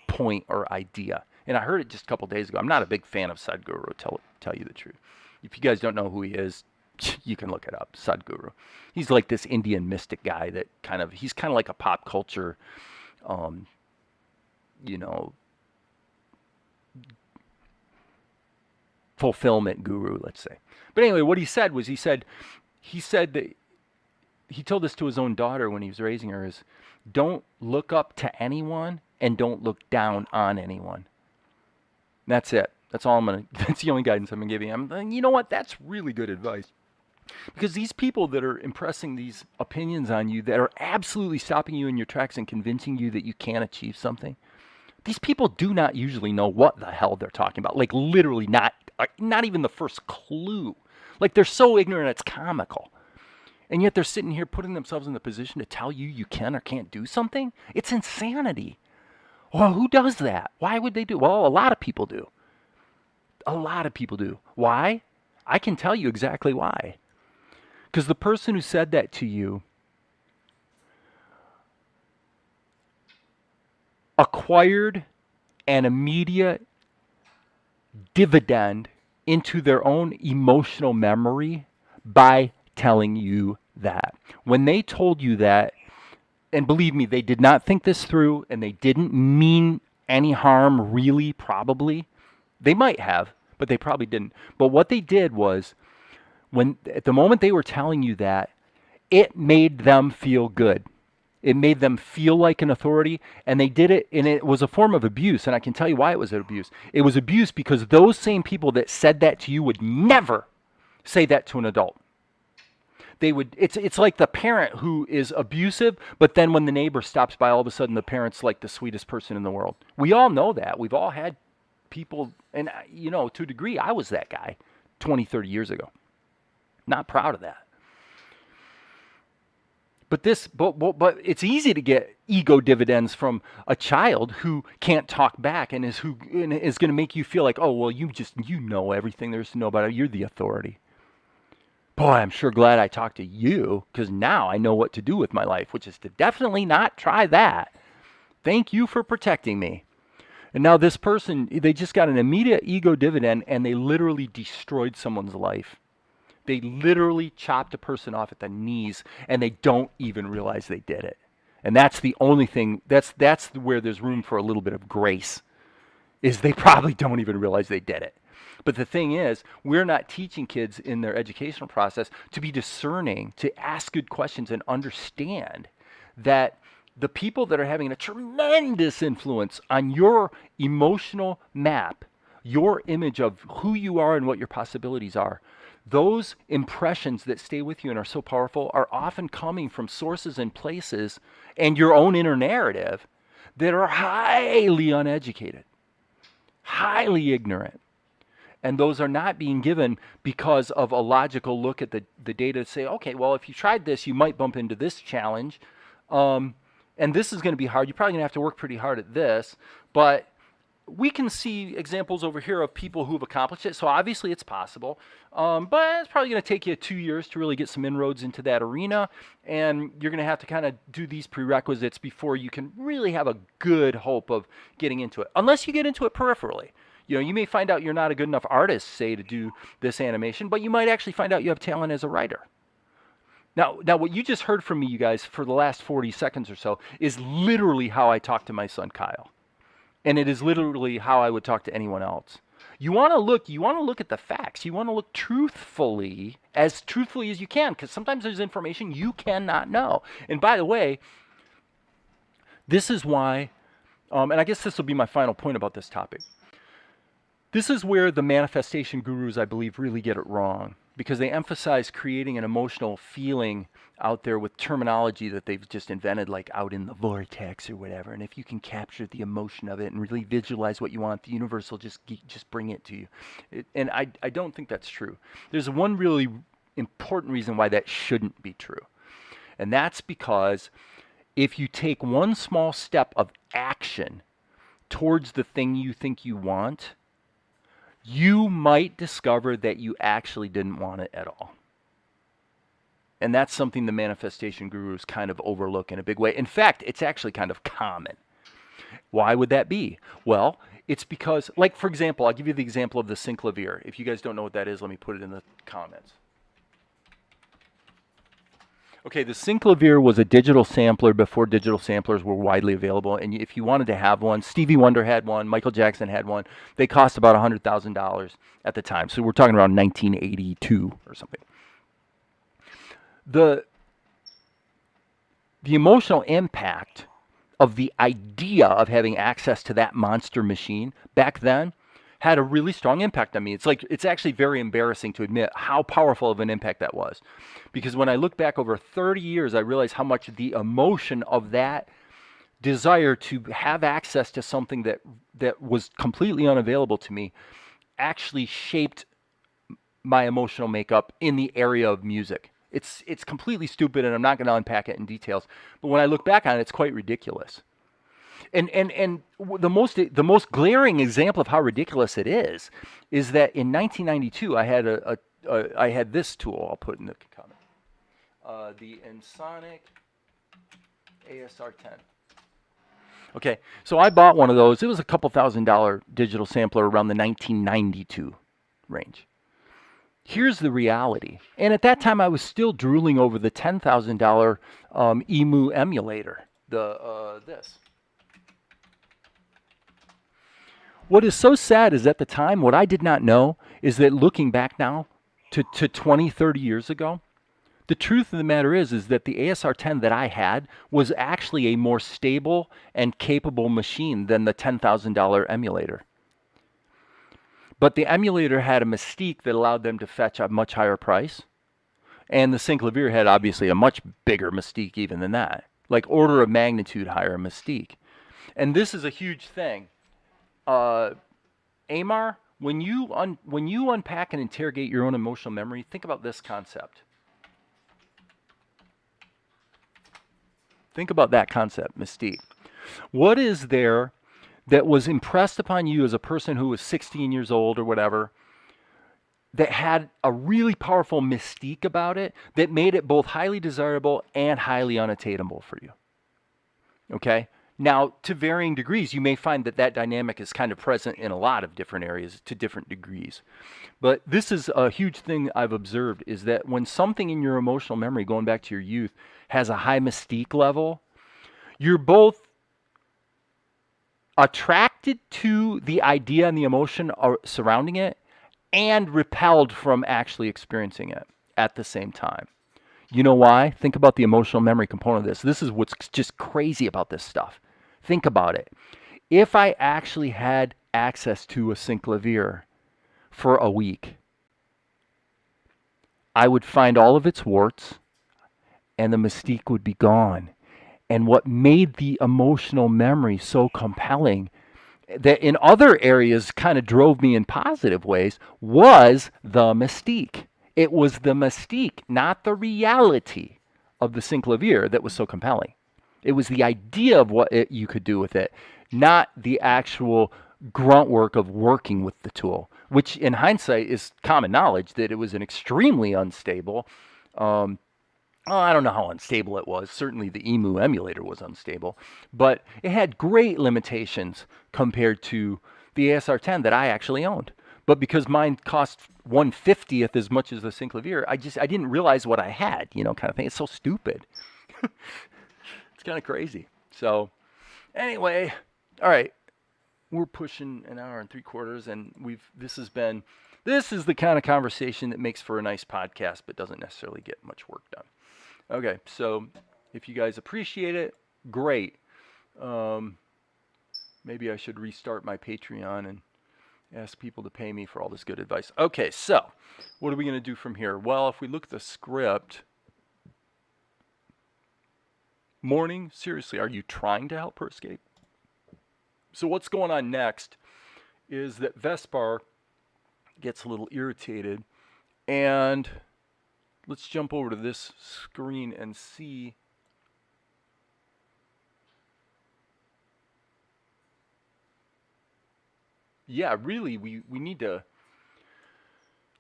Speaker 1: point or idea. And I heard it just a couple days ago. I'm not a big fan of Sadhguru, tell you the truth. If you guys don't know who he is, you can look it up, Sadhguru. He's like this Indian mystic guy that he's kind of like a pop culture, fulfillment guru, let's say. But anyway, what he said was, he said that he told this to his own daughter when he was raising her, is don't look up to anyone and don't look down on anyone. That's it. That's the only guidance I'm going to give you. You know what? That's really good advice. Because these people that are impressing these opinions on you, that are absolutely stopping you in your tracks and convincing you that you can't achieve something, these people do not usually know what the hell they're talking about. Like literally not even the first clue. Like they're so ignorant it's comical. And yet they're sitting here putting themselves in the position to tell you you can or can't do something? It's insanity. Well, who does that? Why would they do? Well, a lot of people do. A lot of people do. Why? I can tell you exactly why. Because the person who said that to you acquired an immediate dividend into their own emotional memory by telling you that. When they told you that, and believe me, they did not think this through, and they didn't mean any harm, really, probably. They might have, but they probably didn't. But what they did was, at the moment they were telling you that, it made them feel good. It made them feel like an authority, and they did it, and it was a form of abuse, and I can tell you why it was an abuse. It was abuse because those same people that said that to you would never say that to an adult. They would. It's like the parent who is abusive, but then when the neighbor stops by, all of a sudden the parent's like the sweetest person in the world. We all know that. We've all had people, and to a degree, I was that guy 20, 30 years ago. Not proud of that. But it's easy to get ego dividends from a child who can't talk back and is going to make you feel like, oh, well, you know everything there is to know about it. You're the authority. Boy, I'm sure glad I talked to you, because now I know what to do with my life, which is to definitely not try that. Thank you for protecting me. And now this person, they just got an immediate ego dividend, and they literally destroyed someone's life. They literally chopped a person off at the knees, and they don't even realize they did it. And that's the only thing, that's where there's room for a little bit of grace, is they probably don't even realize they did it. But the thing is, we're not teaching kids in their educational process to be discerning, to ask good questions and understand that the people that are having a tremendous influence on your emotional map, your image of who you are and what your possibilities are, those impressions that stay with you and are so powerful are often coming from sources and places and your own inner narrative that are highly uneducated, highly ignorant. And those are not being given because of a logical look at the data to say, okay, well, if you tried this, you might bump into this challenge. And this is going to be hard. You're probably going to have to work pretty hard at this. But we can see examples over here of people who've accomplished it. So obviously it's possible. But it's probably going to take you 2 years to really get some inroads into that arena. And you're going to have to kind of do these prerequisites before you can really have a good hope of getting into it. Unless you get into it peripherally. You know, you may find out you're not a good enough artist, say, to do this animation, but you might actually find out you have talent as a writer. Now, what you just heard from me, you guys, for the last 40 seconds or so, is literally how I talk to my son Kyle. And it is literally how I would talk to anyone else. You want to look at the facts. You want to look truthfully as you can, because sometimes there's information you cannot know. And by the way, this is why, and I guess this will be my final point about this topic. This is where the manifestation gurus, I believe, really get it wrong, because they emphasize creating an emotional feeling out there with terminology that they've just invented, like out in the vortex or whatever. And if you can capture the emotion of it and really visualize what you want, the universe will just bring it to you. And I don't think that's true. There's one really important reason why that shouldn't be true. And that's because if you take one small step of action towards the thing you think you want, you might discover that you actually didn't want it at all. And that's something the manifestation gurus kind of overlook in a big way. In fact, it's actually kind of common. Why would that be? Well, it's because, like, for example, I'll give you the example of the synclavier. If you guys don't know what that is, let me put it in the comments. Okay, the synclavier was a digital sampler before digital samplers were widely available. And if you wanted to have one, Stevie Wonder had one, Michael Jackson had one. They cost about $100,000 at the time. So we're talking around 1982 or something. The emotional impact of the idea of having access to that monster machine back then had a really strong impact on me. It's actually very embarrassing to admit how powerful of an impact that was. Because when I look back over 30 years, I realize how much the emotion of that desire to have access to something that was completely unavailable to me actually shaped my emotional makeup in the area of music. It's completely stupid, and I'm not going to unpack it in details. But when I look back on it, it's quite ridiculous. And the most glaring example of how ridiculous it is that in 1992 I had this tool. I'll put in the comment. The Ensoniq ASR10. Okay, so I bought one of those. It was a couple $1,000 digital sampler around the 1992 range. Here's the reality. And at that time, I was still drooling over the $10,000 EMU emulator. This. What is so sad is at the time, what I did not know is that looking back now to 20, 30 years ago, the truth of the matter is that the ASR10 that I had was actually a more stable and capable machine than the $10,000 emulator. But the emulator had a mystique that allowed them to fetch a much higher price. And the synclavier had obviously a much bigger mystique even than that. Like order of magnitude higher mystique. And this is a huge thing. Amar, when you unpack and interrogate your own emotional memory, think about this concept. Think about that concept, mystique. What is there that was impressed upon you as a person who was 16 years old or whatever, that had a really powerful mystique about it, that made it both highly desirable and highly unattainable for you? Okay? Now, to varying degrees, you may find that that dynamic is kind of present in a lot of different areas to different degrees. But this is a huge thing I've observed, is that when something in your emotional memory, going back to your youth, has a high mystique level, You're both attracted to the idea and the emotion surrounding it and repelled from actually experiencing it at the same time. You know why? Think about the emotional memory component of this. This is what's just crazy about this stuff. Think about it. If I actually had access to a synclavier for a week, I would find all of its warts and the mystique would be gone. And what made the emotional memory so compelling that in other areas kind of drove me in positive ways was the mystique. It was the mystique, not the reality of the synclavier that was so compelling. It was the idea of what you could do with it, not the actual grunt work of working with the tool, which in hindsight is common knowledge that it was an extremely unstable. Um, I don't know how unstable it was. Certainly the EMU emulator was unstable, but it had great limitations compared to the ASR10 that I actually owned. But because mine cost 1/50th as much as the synclavier, I didn't realize what I had, kind of thing. It's so stupid. It's kind of crazy. So anyway, all right, we're pushing an hour and 3/4, and this is the kind of conversation that makes for a nice podcast, but doesn't necessarily get much work done. Okay, so if you guys appreciate it, great. Maybe I should restart my Patreon and ask people to pay me for all this good advice. Okay, so what are we going to do from here? Well, if we look at the script, morning, seriously, are you trying to help her escape? So what's going on next is that Vespar gets a little irritated, and let's jump over to this screen and see. Yeah, really, we need to.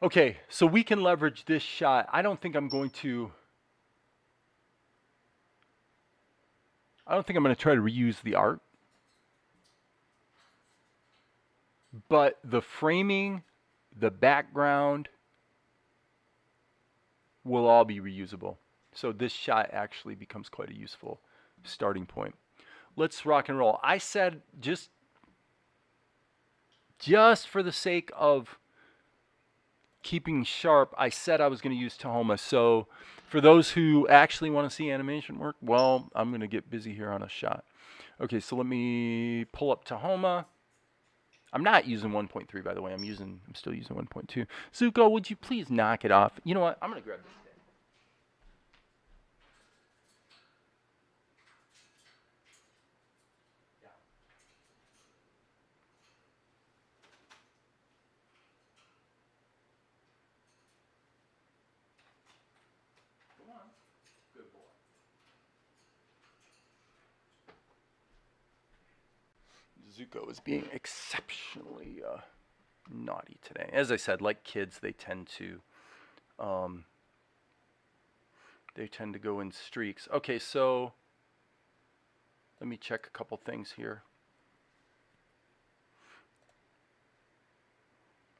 Speaker 1: Okay, so we can leverage this shot. I don't think I'm going to try to reuse the art. But the framing, the background will all be reusable. So this shot actually becomes quite a useful starting point. Let's rock and roll. I said just for the sake of keeping sharp, I said I was going to use Tahoma. So for those who actually want to see animation work, well, I'm going to get busy here on a shot. Okay, so let me pull up Tahoma. I'm not using 1.3, by the way. I'm still using 1.2. Zuko, would you please knock it off? You know what? I'm going to grab this thing. Yeah. Come on. Good boy. Zuko is being exceptionally naughty today. As I said, like kids, they tend to go in streaks. Okay, so let me check a couple things here.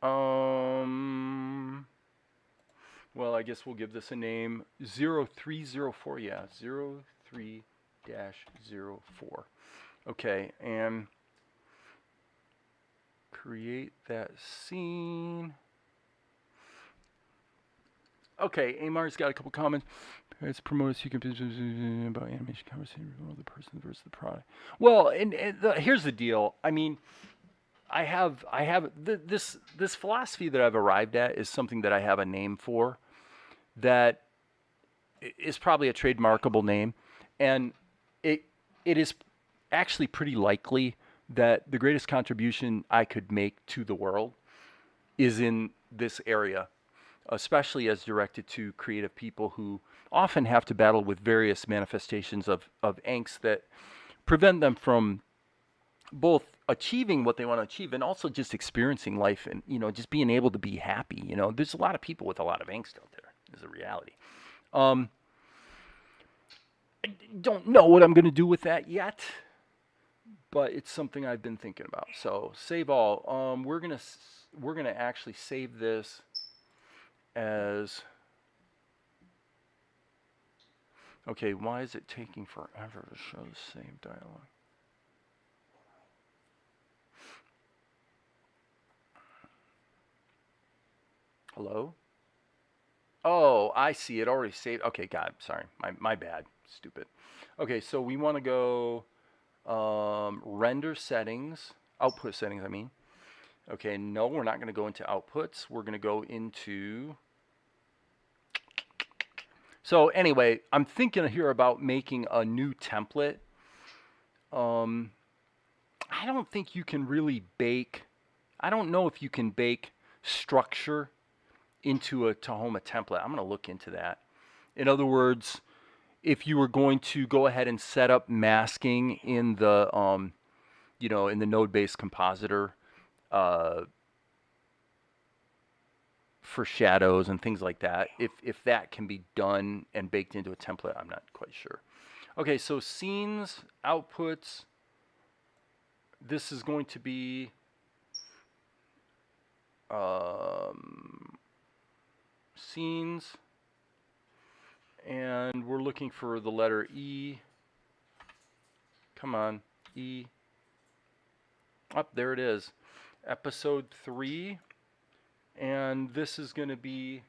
Speaker 1: Well, I guess we'll give this a name. 0304, yeah, 03-04. Okay, and create that scene. Okay, Amar's got a couple comments. It's promoted so you can about animation conversation the person versus the product. Well, and here's the deal. I mean, I have this philosophy that I've arrived at is something that I have a name for, that is probably a trademarkable name, and it is actually pretty likely that the greatest contribution I could make to the world is in this area, especially as directed to creative people who often have to battle with various manifestations of angst that prevent them from both achieving what they want to achieve and also just experiencing life and, just being able to be happy. There's a lot of people with a lot of angst out there, is a reality. I don't know what I'm going to do with that yet, but it's something I've been thinking about. So save all. We're gonna actually save this as. Okay, why is it taking forever to show the same dialogue? Hello? Oh, I see. It already saved. Okay, God, sorry. My bad. Stupid. Okay, so we want to go render settings, output settings, I mean. Okay, no, we're not going to go into outputs. We're going to go into... So anyway, I'm thinking here about making a new template. I don't think you can really bake... I don't know if you can bake structure into a Tahoma template. I'm going to look into that. In other words, if you were going to go ahead and set up masking in the in the node-based compositor for shadows and things like that, if that can be done and baked into a template, I'm not quite sure. Okay, so scenes, outputs. This is going to be scenes, and we're looking for the letter E. Come on, E. Up there it is. Episode 3, and this is going to be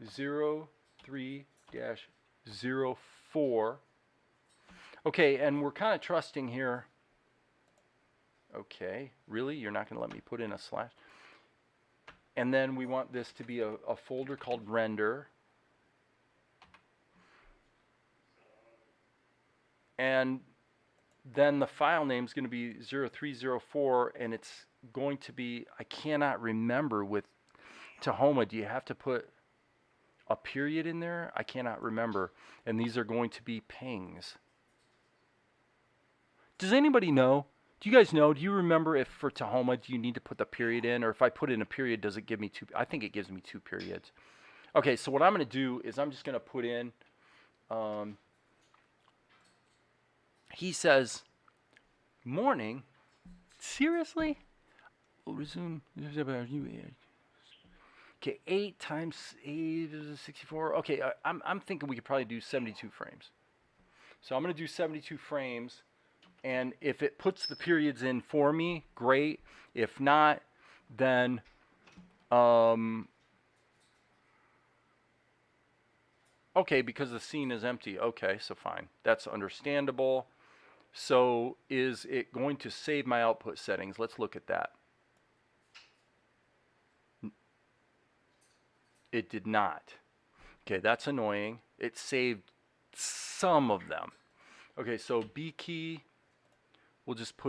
Speaker 1: 03-04. Okay, and we're kind of trusting here. Okay, really? You're not going to let me put in a slash? And then we want this to be a folder called render. And then the file name is going to be 0304, and it's going to be, I cannot remember with Tahoma, do you have to put a period in there? I cannot remember. And these are going to be pings. Does anybody know? Do you guys know? Do you remember if for Tahoma, do you need to put the period in? Or if I put in a period, does it give me two? I think it gives me 2 periods. Okay, so what I'm going to do is I'm just going to put in, he says, morning? Seriously? We'll resume. Okay, 8 times 8 is 64. Okay, I'm thinking we could probably do 72 frames. So I'm going to do 72 frames. And if it puts the periods in for me, great. If not, then okay, because the scene is empty. Okay, so fine. That's understandable. So is it going to save my output settings? Let's look at that. It did not. Okay, that's annoying. It saved some of them. Okay, so B key, we'll just go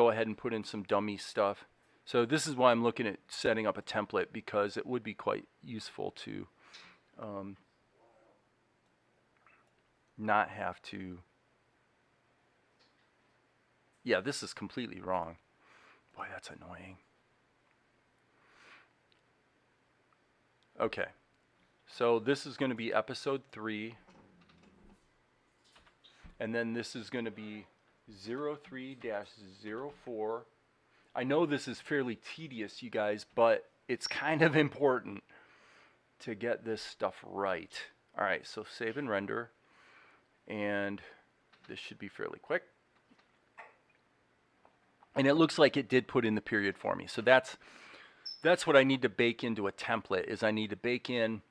Speaker 1: ahead and put in some dummy stuff. So this is why I'm looking at setting up a template, because it would be quite useful to not have to... Yeah, this is completely wrong. Boy, that's annoying. Okay, so this is going to be episode 3, and then this is going to be 03-04. I know this is fairly tedious, you guys, but it's kind of important to get this stuff right. All right, so save and render, and this should be fairly quick. And it looks like it did put in the period for me. So that's what I need to bake into a template, is I need to bake in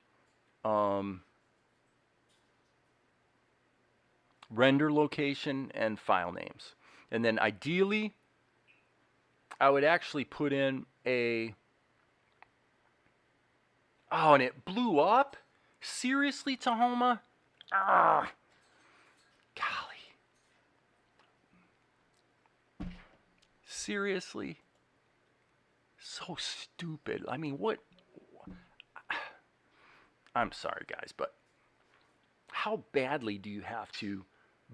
Speaker 1: render location and file names. And then ideally, I would actually put in a... Oh, and it blew up? Seriously, Tahoma? Ah, golly. Seriously? So stupid. I mean, what? I'm sorry, guys, but how badly do you have to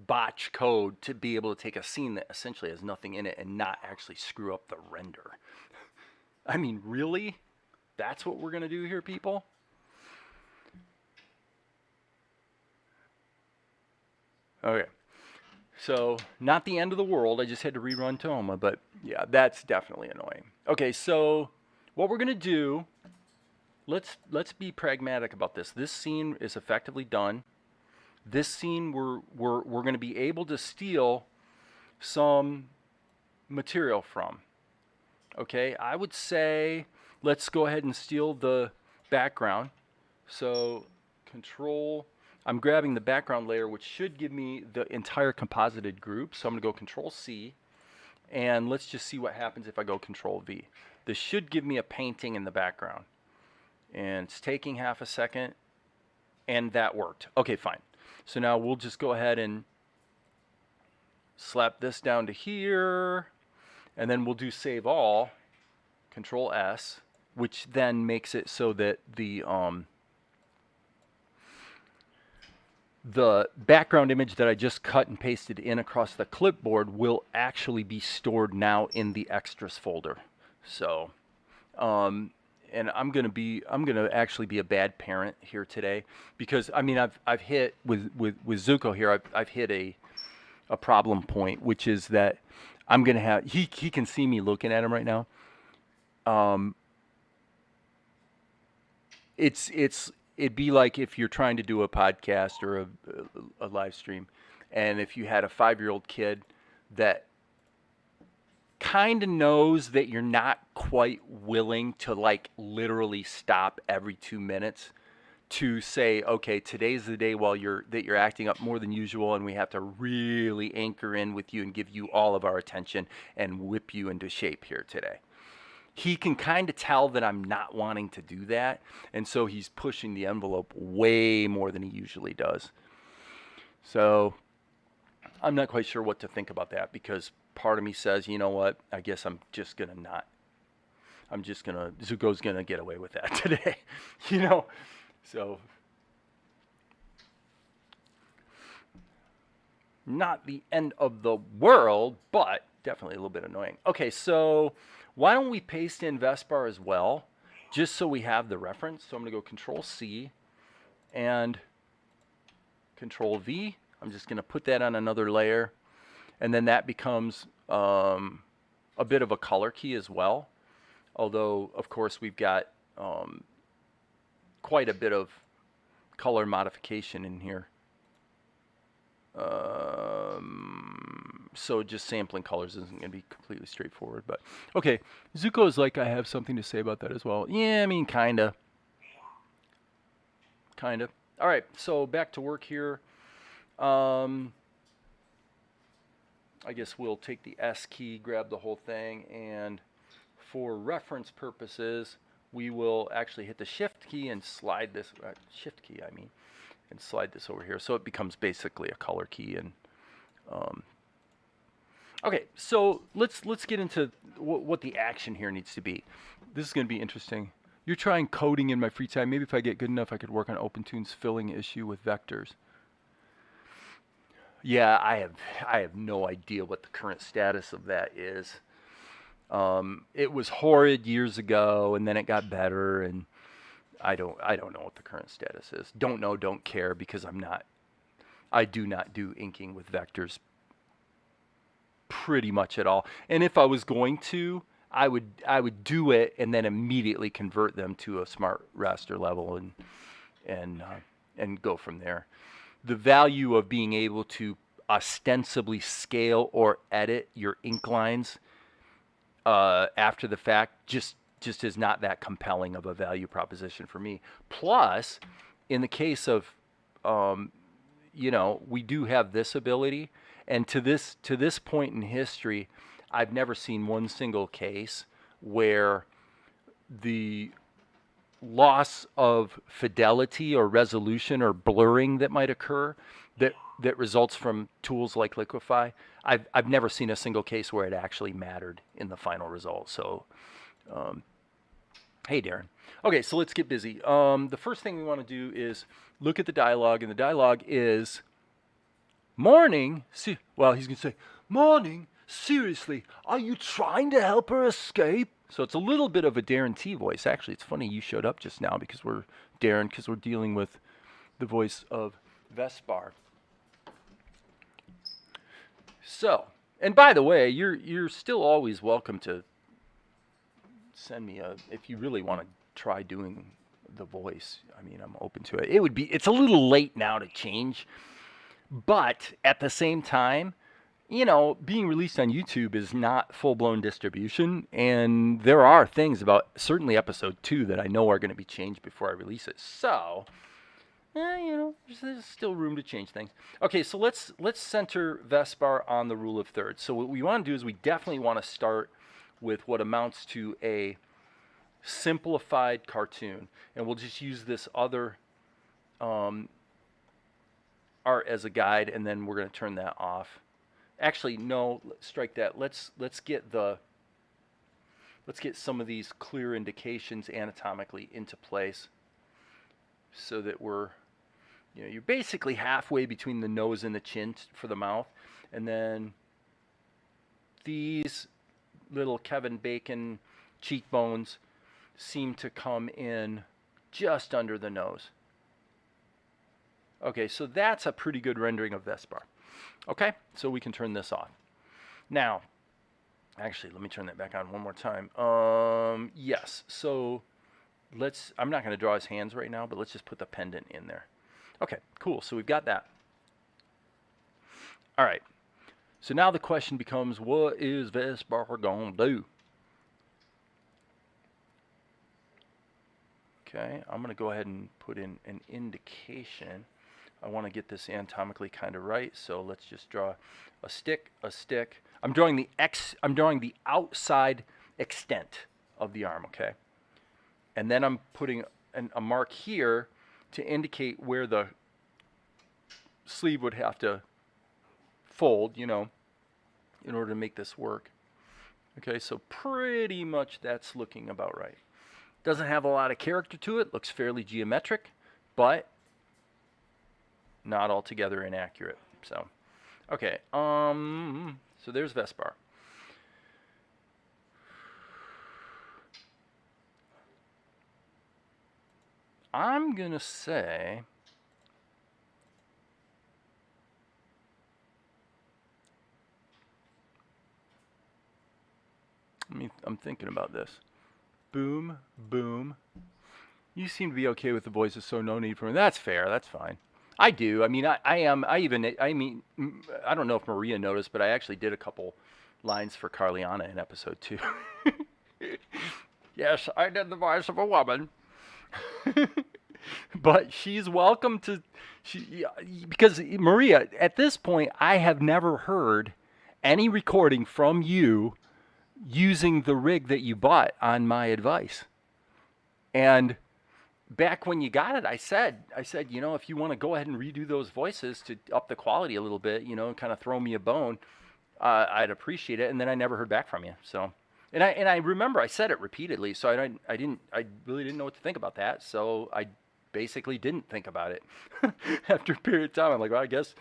Speaker 1: botch code to be able to take a scene that essentially has nothing in it and not actually screw up the render? I mean, really? That's what we're going to do here, people? Okay. So, not the end of the world. I just had to rerun Tahoma, but yeah, that's definitely annoying. Okay, so what we're going to do, let's be pragmatic about this. This scene is effectively done. This scene we're going to be able to steal some material from. Okay, I would say let's go ahead and steal the background. So control, I'm grabbing the background layer, which should give me the entire composited group. So I'm going to go Control C, and let's just see what happens if I go Control V. This should give me a painting in the background. And it's taking half a second, and that worked. Okay, fine. So now we'll just go ahead and slap this down to here, and then we'll do Save All, Control S, which then makes it so that the background image that I just cut and pasted in across the clipboard will actually be stored now in the extras folder. So, and I'm gonna actually be a bad parent here today, because I mean I've hit with Zuko here, I've hit a problem point, which is that I'm gonna have he can see me looking at him right now. It'd be like if you're trying to do a podcast or a live stream, and if you had a 5-year-old kid that kind of knows that you're not quite willing to like literally stop every 2 minutes to say, okay, today's the day that you're acting up more than usual, and we have to really anchor in with you and give you all of our attention and whip you into shape here today. He can kind of tell that I'm not wanting to do that, and so he's pushing the envelope way more than he usually does. So I'm not quite sure what to think about that, because part of me says, you know what, I guess Zuko's gonna get away with that today, you know? So, not the end of the world, but definitely a little bit annoying. Okay, so why don't we paste in Vespar as well, just so we have the reference. So I'm gonna go Control C and Control V. I'm just gonna put that on another layer, and then that becomes a bit of a color key as well. Although, of course, we've got quite a bit of color modification in here. So just sampling colors isn't going to be completely straightforward. But okay, Zuko is like, I have something to say about that as well. Yeah, I mean, kind of. All right, so back to work here. I guess we'll take the S key, grab the whole thing, and for reference purposes, we will actually hit the Shift key and slide this, and slide this over here. So it becomes basically a color key. And okay, so let's get into what the action here needs to be. This is going to be interesting. You're trying coding in my free time. Maybe if I get good enough, I could work on OpenTune's filling issue with vectors. Yeah, I have no idea what the current status of that is. It was horrid years ago, and then it got better, and I don't know what the current status is. Don't know, don't care, because I do not do inking with vectors pretty much at all. And if I was going to, I would do it and then immediately convert them to a smart raster level and go from there. The value of being able to ostensibly scale or edit your ink lines after the fact just is not that compelling of a value proposition for me. Plus, in the case of we do have this ability, and to this point in history, I've never seen one single case where the loss of fidelity or resolution or blurring that might occur that results from tools like Liquify, I've never seen a single case where it actually mattered in the final result. So, hey, Darren. Okay, so let's get busy. The first thing we want to do is look at the dialogue, and the dialogue is, morning. Well, he's going to say, morning. Seriously, are you trying to help her escape? So it's a little bit of a Darren T voice. Actually, it's funny you showed up just now because we're dealing with the voice of Vespar. So, and by the way, you're still always welcome to send me if you really want to try doing the voice. I mean, I'm open to it. It's a little late now to change But at the same time, you know, being released on YouTube is not full blown distribution, and there are things about certainly episode 2 that I know are going to be changed before I release it. So, you know, there's still room to change things. Okay, so let's center Vespar on the rule of thirds. So what we want to do is we definitely want to start with what amounts to a simplified cartoon, and we'll just use this other art as a guide, and then we're going to turn that off. Actually, no, strike that. Let's get some of these clear indications anatomically into place, so that we're, you know, you're basically halfway between the nose and the chin for the mouth, and then these little Kevin Bacon cheekbones seem to come in just under the nose. Okay, so that's a pretty good rendering of Vespar. Okay, so we can turn this off. Now, actually, let me turn that back on one more time. Yes, so I'm not going to draw his hands right now, but let's just put the pendant in there. Okay, cool, so we've got that. All right, so now the question becomes, what is Vespar going to do? Okay, I'm going to go ahead and put in an indication. I want to get this anatomically kind of right, so let's just draw a stick. I'm drawing the outside extent of the arm, okay? And then I'm putting a mark here to indicate where the sleeve would have to fold, you know, in order to make this work. Okay, so pretty much that's looking about right. Doesn't have a lot of character to it, looks fairly geometric, but not altogether inaccurate. So, okay, so there's Vespar. I'm gonna say, I'm thinking about this. Boom, boom. You seem to be okay with the voices, so no need for me. That's fair. That's fine. I do. I mean, I don't know if Maria noticed, but I actually did a couple lines for Carliana in episode 2. Yes, I did the voice of a woman. But she's welcome to, because Maria, at this point, I have never heard any recording from you using the rig that you bought on my advice. And back when you got it, I said, you know, if you want to go ahead and redo those voices to up the quality a little bit, you know, and kind of throw me a bone, I'd appreciate it. And then I never heard back from you. So, and I remember I said it repeatedly, so I really didn't know what to think about that. So I basically didn't think about it. After a period of time, I'm like, well, I guess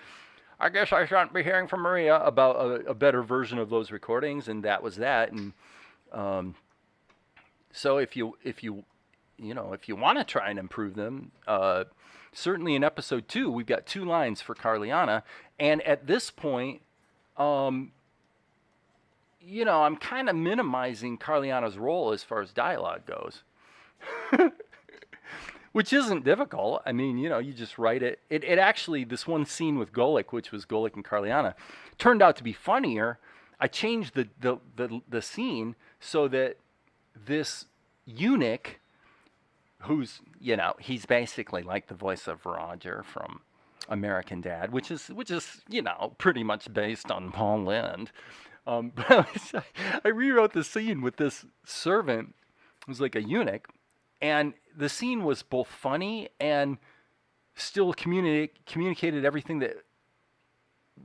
Speaker 1: I shouldn't be hearing from Maria about a better version of those recordings, and that was that. And so if you want to try and improve them, certainly in episode 2, we've got 2 lines for Carliana, and at this point, I'm kind of minimizing Carliana's role as far as dialogue goes. Which isn't difficult. I mean, you just write it. It actually, this one scene with Golik, which was Golik and Carliana, turned out to be funnier. I changed the scene so that this eunuch, who's, he's basically like the voice of Roger from American Dad, which is pretty much based on Paul Lynde. But I rewrote the scene with this servant who's like a eunuch, and the scene was both funny and still communicated everything that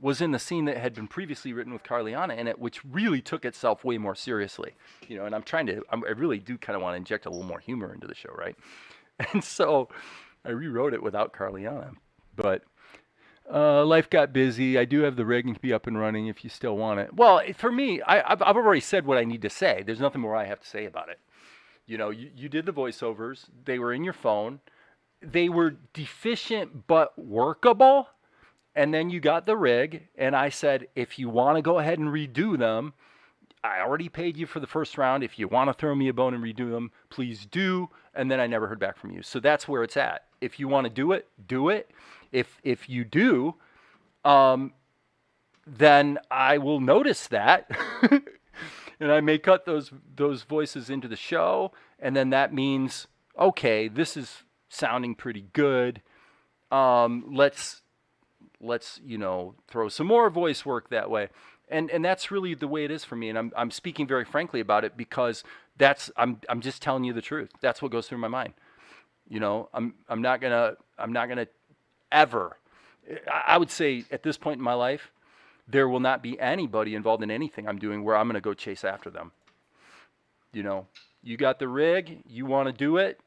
Speaker 1: was in the scene that had been previously written with Carliana in it, which really took itself way more seriously. And I really do kind of want to inject a little more humor into the show, right? And so I rewrote it without Carliana. But life got busy. I do have the rig and be up and running if you still want it. Well, for me, I've already said what I need to say. There's nothing more I have to say about it. You did the voiceovers. They were in your phone. They were deficient but workable. And then you got the rig. And I said, if you want to go ahead and redo them, I already paid you for the first round. If you want to throw me a bone and redo them, please do. And then I never heard back from you. So that's where it's at. If you want to do it, do it. If you do, then I will notice that, and I may cut those voices into the show, and then that means, okay, this is sounding pretty good. Let's throw some more voice work that way, and that's really the way it is for me. And I'm speaking very frankly about it because I'm just telling you the truth. That's what goes through my mind. I'm not gonna ever. I would say at this point in my life, there will not be anybody involved in anything I'm doing where I'm gonna go chase after them. You know, you got the rig, you want to do it,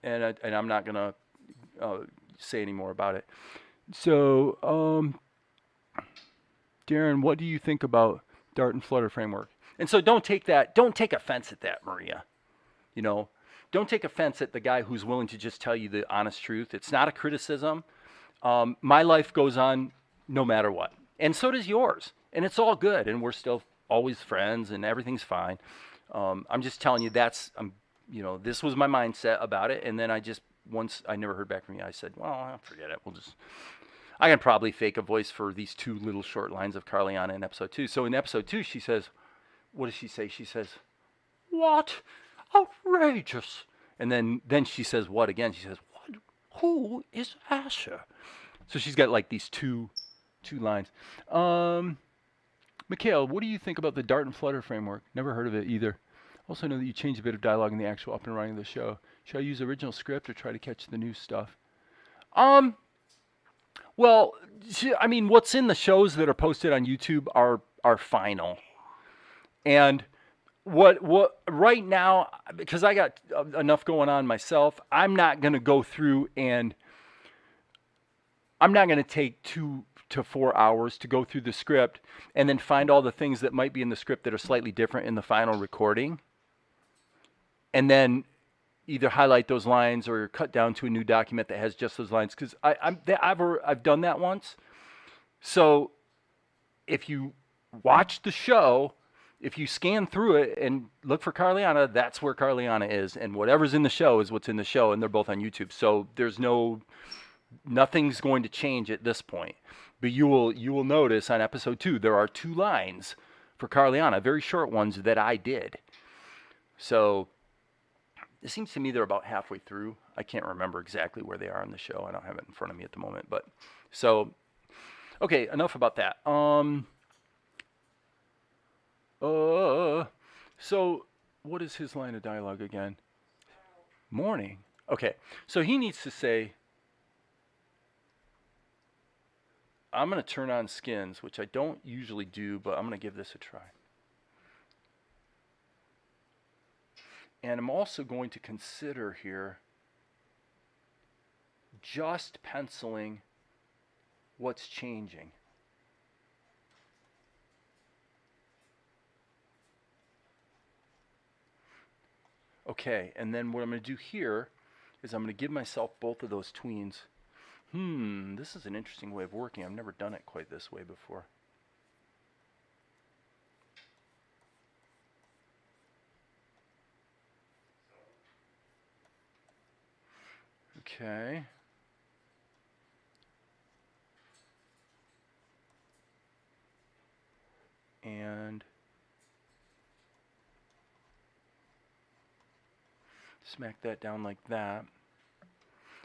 Speaker 1: and I'm not gonna uh, say any more about it. So, Darren, what do you think about Dart and Flutter framework? And so don't take offense at that, Maria. You know, don't take offense at the guy who's willing to just tell you the honest truth. It's not a criticism. My life goes on no matter what, and so does yours, and it's all good, and we're still always friends, and everything's fine. I'm just telling you this was my mindset about it, and then once I never heard back from you, I said, well, forget it. I can probably fake a voice for these two little short lines of Carliana in episode 2. So in episode 2, she says, what does she say? She says, what? Outrageous. And then she says what again? She says, what? Who is Asher? So she's got like these two lines. Mikhail, what do you think about the Dart and Flutter framework? Never heard of it either. Also know that you changed a bit of dialogue in the actual up and running of the show. Should I use original script or try to catch the new stuff? Well, I mean, what's in the shows that are posted on YouTube are final. And what right now, because I got enough going on myself, I'm not going to go through and I'm not going to take 2 to 4 hours to go through the script and then find all the things that might be in the script that are slightly different in the final recording, and then either highlight those lines or cut down to a new document that has just those lines. Because I've done that once. So if you watch the show, if you scan through it and look for Carliana, that's where Carliana is, and whatever's in the show is what's in the show, and they're both on YouTube. So nothing's going to change at this point. But you will notice on episode 2 there are 2 lines for Carliana, very short ones that I did. So it seems to me they're about halfway through. I can't remember exactly where they are in the show. I don't have it in front of me at the moment. But so, okay, enough about that. So what is his line of dialogue again? Morning. Okay, so he needs to say, I'm going to turn on skins, which I don't usually do, but I'm going to give this a try. And I'm also going to consider here just penciling what's changing. Okay, and then what I'm going to do here is I'm going to give myself both of those tweens. This is an interesting way of working. I've never done it quite this way before. Okay. And smack that down like that.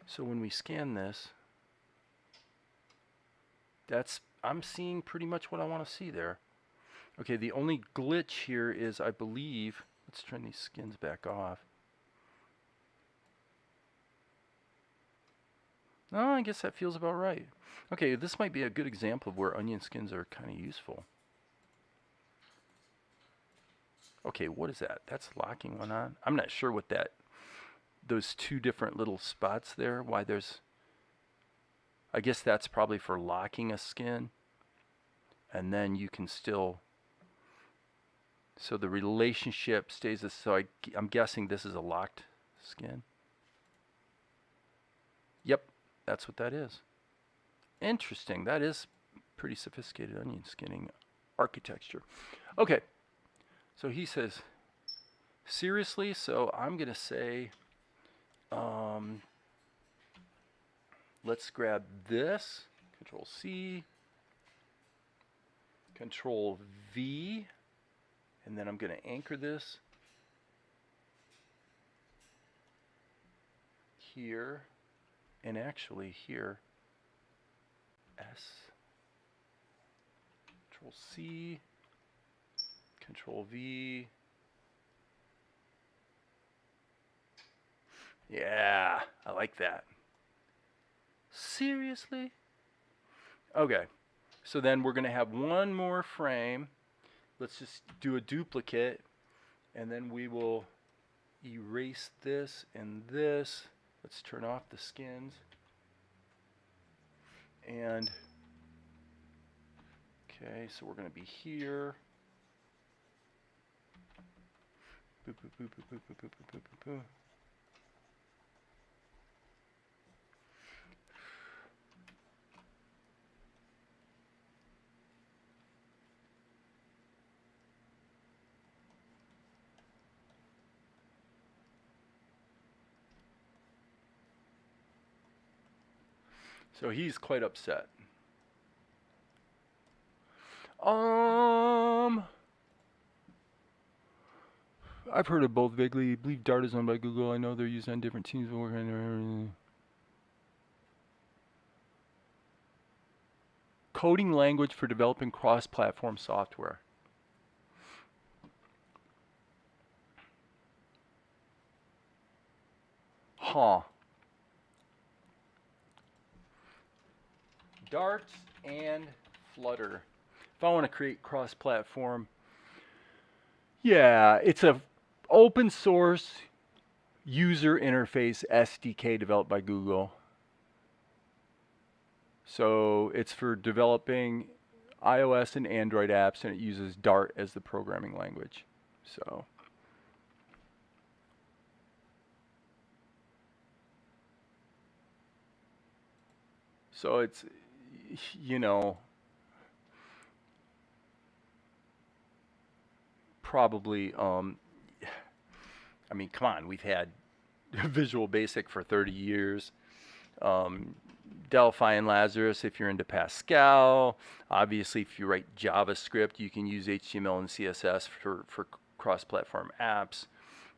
Speaker 1: So when we scan this, I'm seeing pretty much what I want to see there. Okay, the only glitch here is, I believe, let's turn these skins back off. Oh, I guess that feels about right. Okay, this might be a good example of where onion skins are kind of useful. Okay, what is that? That's locking one on. I'm not sure what those 2 different little spots there, why there's, I guess that's probably for locking a skin. And then you can still, so the relationship stays this, so I'm guessing this is a locked skin. Yep, that's what that is. Interesting, that is pretty sophisticated onion skinning architecture. Okay, so he says, seriously, so I'm gonna say, let's grab this, Control C, Control V, and then I'm going to anchor this here, and actually here, S, Control C, Control V. Yeah, I like that. Seriously? Okay, so then we're going to have one more frame. Let's just do a duplicate, and then we will erase this and this. Let's turn off the skins. And, okay, so we're going to be here. Boop, boop, boop, boop, boop, boop, boop, boop, boop, boop. So he's quite upset. I've heard of both vaguely. I believe Dart is owned by Google. I know they're used on different teams. Coding language for developing cross-platform software. Huh. Dart and Flutter. If I want to create cross-platform, yeah, it's a open source user interface SDK developed by Google. So it's for developing iOS and Android apps, and it uses Dart as the programming language. So it's, you know, probably, I mean, come on, we've had Visual Basic for 30 years. Delphi and Lazarus if you're into Pascal. Obviously, if you write JavaScript, you can use HTML and CSS for cross-platform apps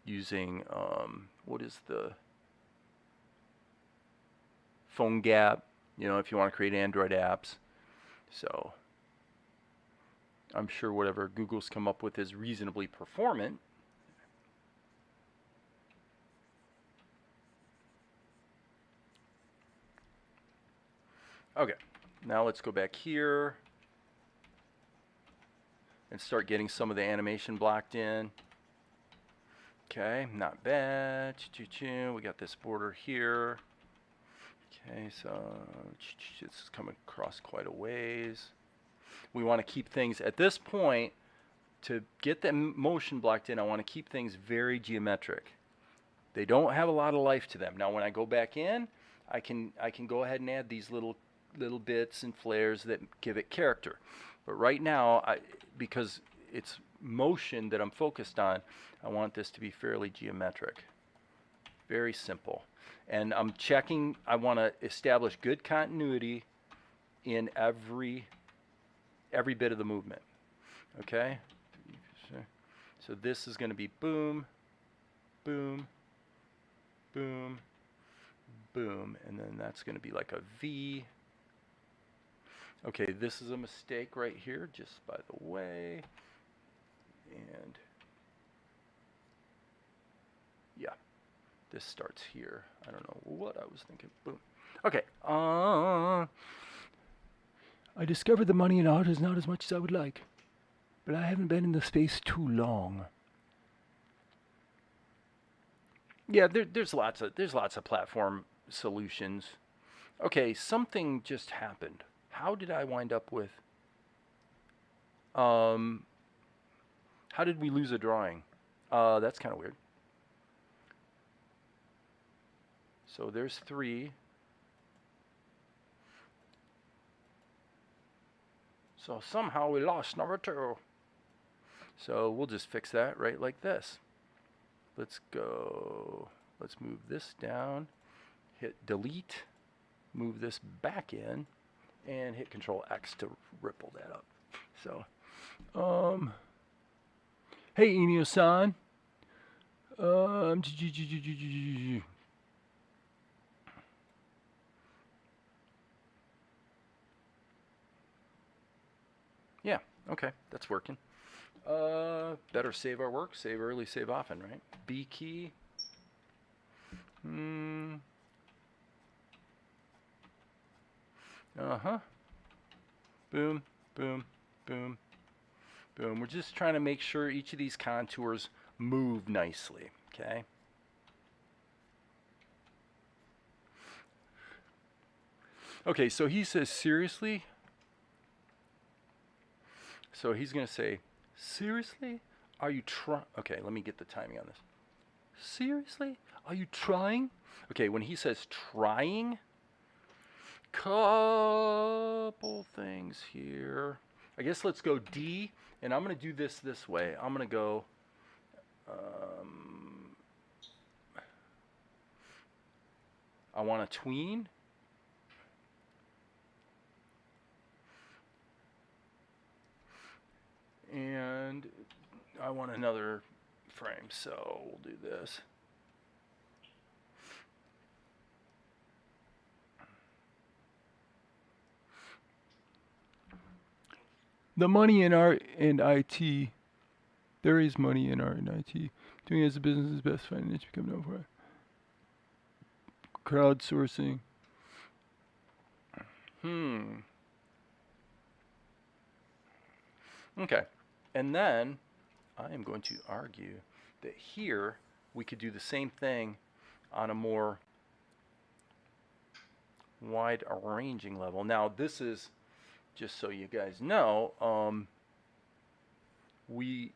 Speaker 1: using, what is the phone gap, you know, if you want to create Android apps. So I'm sure whatever Google's come up with is reasonably performant. Okay, now let's go back here and start getting some of the animation blocked in. Okay, not bad. We got this border here. Okay, so it's coming across quite a ways. We want to keep things at this point, to get the motion blocked in, I want to keep things very geometric. They don't have a lot of life to them. Now when I go back in, I can go ahead and add these little bits and flares that give it character. But right now, because it's motion that I'm focused on, I want this to be fairly geometric. Very simple. And I'm checking, I want to establish good continuity in every bit of the movement. Okay? So this is going to be boom, boom, boom, boom, and then that's going to be like a V. Okay, this is a mistake right here, just by the way. And yeah, this starts here. I don't know what I was thinking. Boom. Okay. I discovered the money in art is not as much as I would like, but I haven't been in the space too long. Yeah, there's lots of platform solutions. Okay, something just happened. How did I wind up with? How did we lose a drawing? That's kind of weird. So there's 3. So somehow we lost number 2. So we'll just fix that right like this. Let's go. Let's move this down. Hit delete. Move this back in. And hit Control X to ripple that up. So Um, hey, Inio-san. Yeah, okay, that's working. Better save our work, save early, save often, right? B key. Uh-huh. Boom, boom, boom, boom. We're just trying to make sure each of these contours move nicely, okay? Okay, so he says, seriously? So he's going to say, seriously? Are you trying? Okay, let me get the timing on this. Seriously? Are you trying? Okay, when he says trying, couple things here. I guess let's go D, and I'm going to do this way. I'm going to go, I want a tween. And I want another frame, so we'll do this. The money in art and IT, there is money in art and IT. Doing it as a business is best finding niche become known for it. Crowdsourcing. Okay. And then I am going to argue that here we could do the same thing on a more wide ranging level. Now this is, just so you guys know, we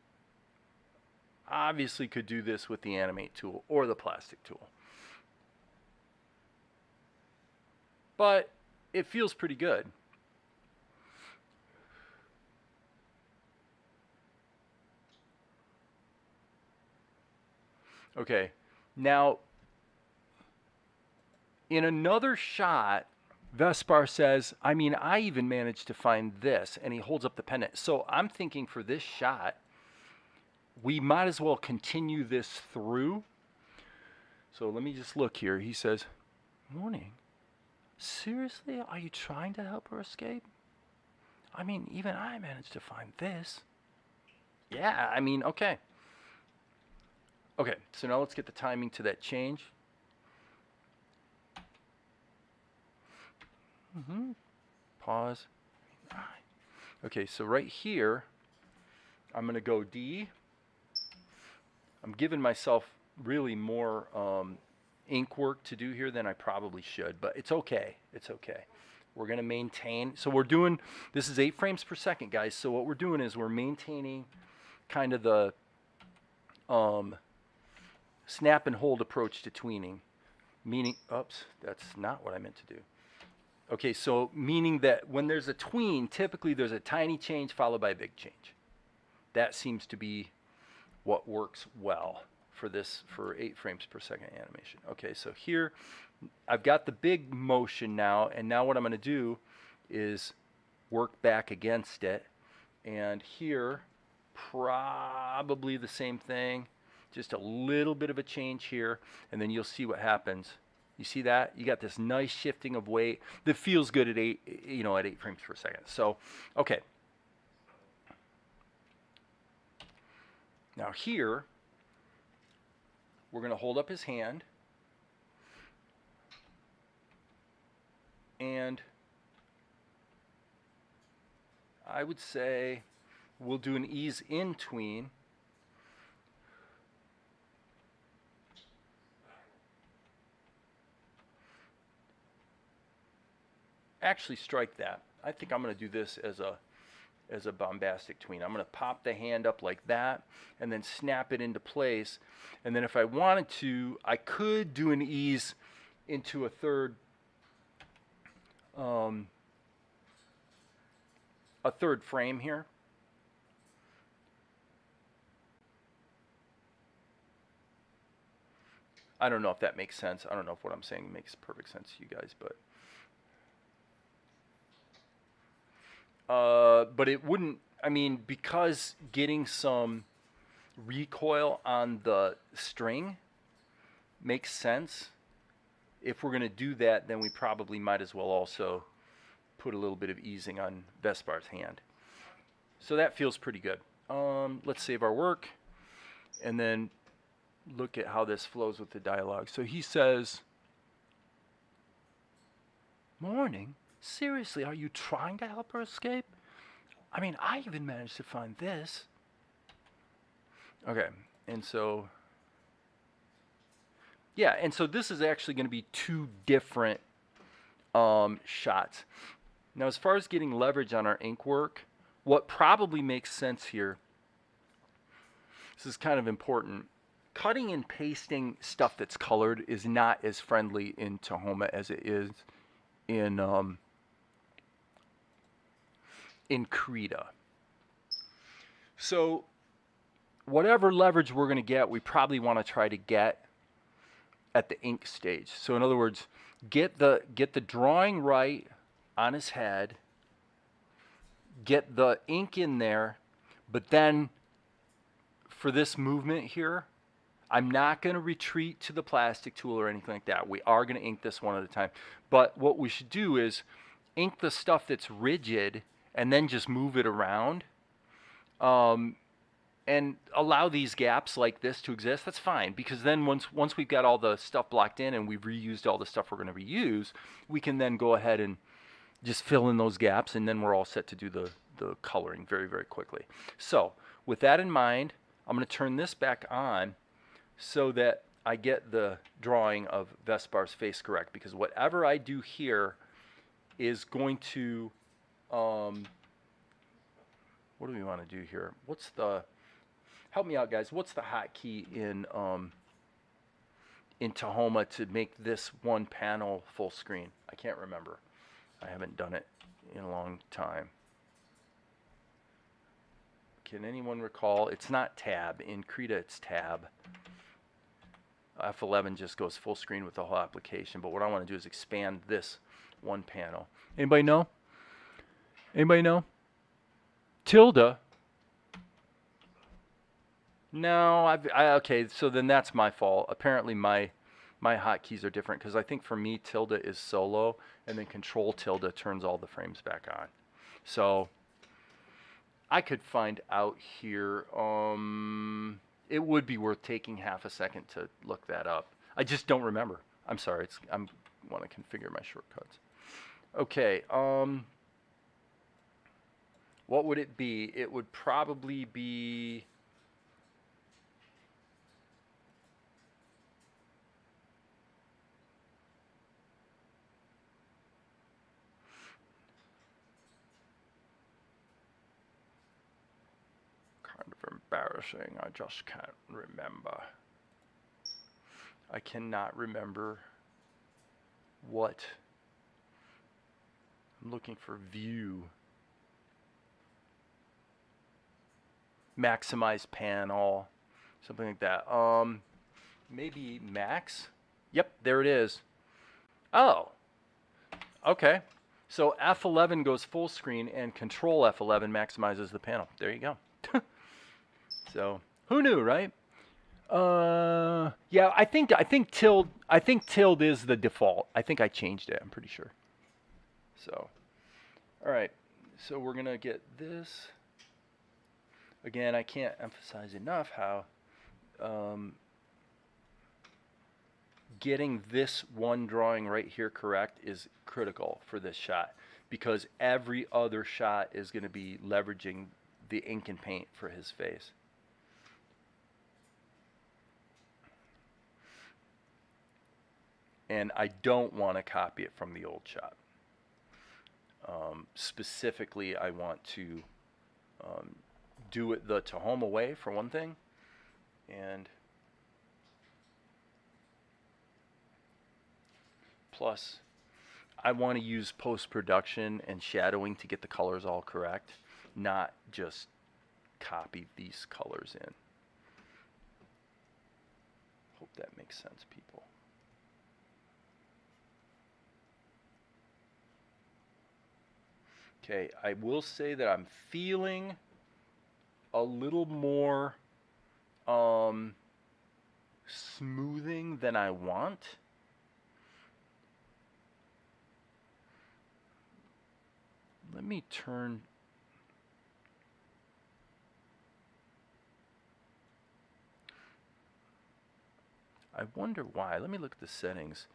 Speaker 1: obviously could do this with the animate tool or the plastic tool. But it feels pretty good. Okay, now in another shot, Vespar says, I mean, I even managed to find this, and he holds up the pendant. So I'm thinking for this shot, we might as well continue this through. So let me just look here. He says, morning. Seriously, are you trying to help her escape? I mean, even I managed to find this. Yeah, I mean, okay. Okay, so now let's get the timing to that change. Pause. Okay, so right here, I'm going to go D. I'm giving myself really more ink work to do here than I probably should, but it's okay. It's okay. We're going to maintain. So we're doing, this is 8 frames per second, guys. So what we're doing is we're maintaining kind of the snap and hold approach to tweening. Meaning, oops, that's not what I meant to do. Okay, so meaning that when there's a tween, typically there's a tiny change followed by a big change. That seems to be what works well for this, for 8 frames per second animation. Okay, so here I've got the big motion now, and now what I'm going to do is work back against it. And here, probably the same thing, just a little bit of a change here, and then you'll see what happens. You see that? You got this nice shifting of weight that feels good at 8, at 8 frames per second. So, okay. Now here, we're going to hold up his hand, and I would say we'll do an ease in tween. Actually, strike that. I think I'm going to do this as a bombastic tween. I'm going to pop the hand up like that and then snap it into place. And then if I wanted to, I could do an ease into a third frame here. I don't know if that makes sense. I don't know if what I'm saying makes perfect sense to you guys, but it wouldn't, I mean, because getting some recoil on the string makes sense. If we're going to do that, then we probably might as well also put a little bit of easing on Vespar's hand. So that feels pretty good. Let's save our work and then look at how this flows with the dialogue. So he says, "Morning? Seriously, are you trying to help her escape? I mean, I even managed to find this." Okay, and so, yeah, and so this is actually going to be two different shots. Now, as far as getting leverage on our ink work, what probably makes sense here, this is kind of important. Cutting and pasting stuff that's colored is not as friendly in Tahoma as it is in Krita. So whatever leverage we're going to get, we probably want to try to get at the ink stage. So in other words, get the drawing right on his head, get the ink in there, but then for this movement here, I'm not going to retreat to the plastic tool or anything like that. We are going to ink this one at a time. But what we should do is ink the stuff that's rigid and then just move it around. And allow these gaps like this to exist. That's fine, because then once we've got all the stuff blocked in and we've reused all the stuff we're going to reuse, we can then go ahead and just fill in those gaps, and then we're all set to do the coloring very, very quickly. So with that in mind, I'm going to turn this back on so that I get the drawing of Vespar's face correct, because whatever I do here is going to, what do we want to do here? Help me out, guys. What's the hotkey in Tahoma to make this one panel full screen? I can't remember. I haven't done it in a long time. Can anyone recall? It's not tab. In Krita, it's tab. F11 just goes full screen with the whole application, but what I want to do is expand this one panel. Anybody know? Anybody know? Tilde. No, okay, so then that's my fault. Apparently my hotkeys are different, because I think for me tilde is solo, and then control tilde turns all the frames back on. So I could find out here. It would be worth taking half a second to look that up. I just don't remember. I'm sorry. I want to configure my shortcuts. Okay. What would it be? It would probably be. Kind of embarrassing. I just can't remember. I cannot remember what. I'm looking for view. Maximize panel. Something like that. Maybe max? Yep, there it is. Oh. Okay. So F11 goes full screen and Control F11 maximizes the panel. There you go. So who knew, right? Yeah, I think tilde is the default. I think I changed it. I'm pretty sure. So, all right. So we're gonna get this. Again, I can't emphasize enough how getting this one drawing right here correct is critical for this shot, because every other shot is going to be leveraging the ink and paint for his face. And I don't want to copy it from the old shot. Specifically, I want to do it the Tahoma way, for one thing, and plus I want to use post-production and shadowing to get the colors all correct, not just copy these colors in. Hope that makes sense, people. Okay, I will say that I'm feeling a little more um, smoothing than I want. Let me turn. I wonder why. Let me look at the settings.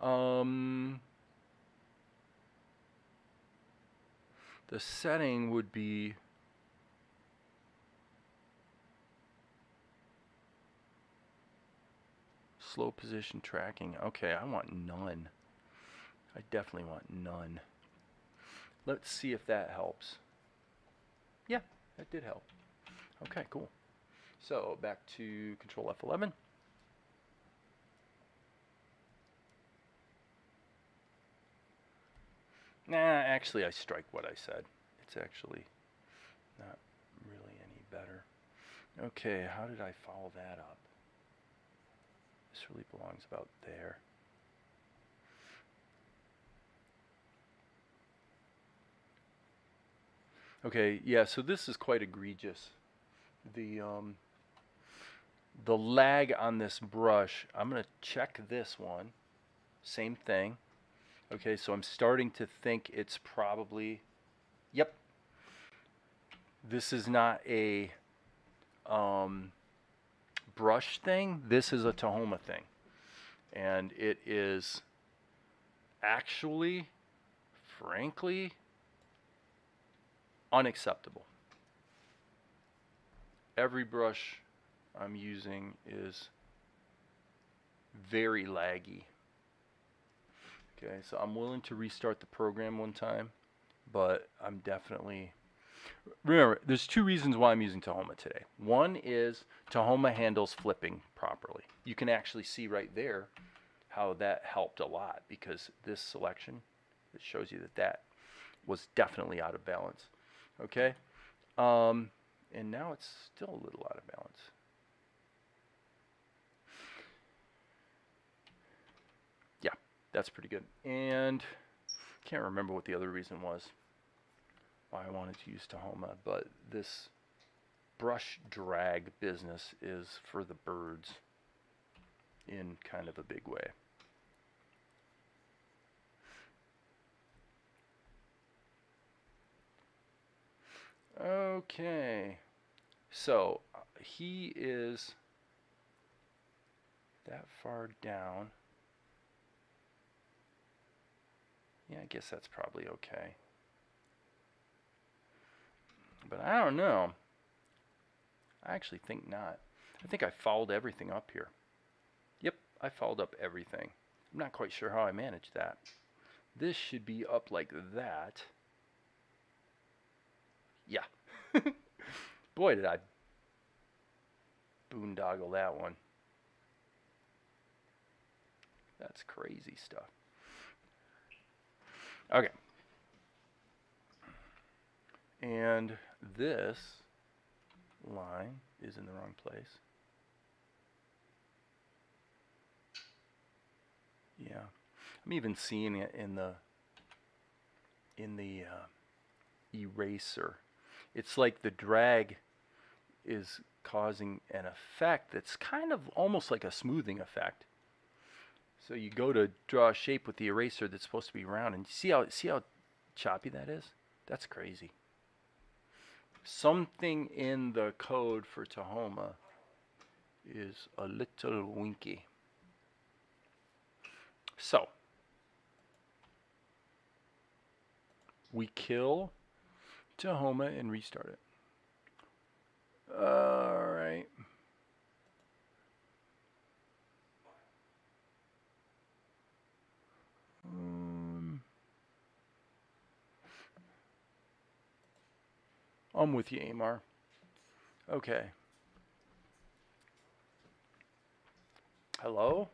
Speaker 1: Um, the setting would be slow position tracking. Okay, I want none. I definitely want none. Let's see if that helps. Yeah, that did help. Okay, cool. So back to Control F11. Nah, actually I strike what I said. It's actually not really any better. Okay, how did I follow that up? This really belongs about there. Okay, yeah, so this is quite egregious. The the lag on this brush, I'm going to check this one. Same thing. Okay, so I'm starting to think it's probably, yep, this is not a brush thing. This is a Tahoma thing. And it is actually, frankly, unacceptable. Every brush I'm using is very laggy. Okay, so I'm willing to restart the program one time, but I'm definitely... Remember, there's two reasons why I'm using Tahoma today. One is Tahoma handles flipping properly. You can actually see right there how that helped a lot, because this selection, it shows you that that was definitely out of balance. Okay, and now it's still a little out of balance. Yeah, that's pretty good. And can't remember what the other reason was why I wanted to use Tahoma, but this brush drag business is for the birds in kind of a big way. Okay, so he is that far down. Yeah, I guess that's probably okay. But I don't know. I actually think not. I think I fouled everything up here. Yep, I fouled up everything. I'm not quite sure how I managed that. This should be up like that. Yeah. Boy, did I boondoggle that one. That's crazy stuff. Okay. And this line is in the wrong place. Yeah. I'm even seeing it in the eraser. It's like the drag is causing an effect that's kind of almost like a smoothing effect. So you go to draw a shape with the eraser that's supposed to be round, and see how choppy that is? That's crazy. Something in the code for Tahoma is a little winky. So we kill Tahoma and restart it. All right. I'm with you, Amar. Okay. Hello?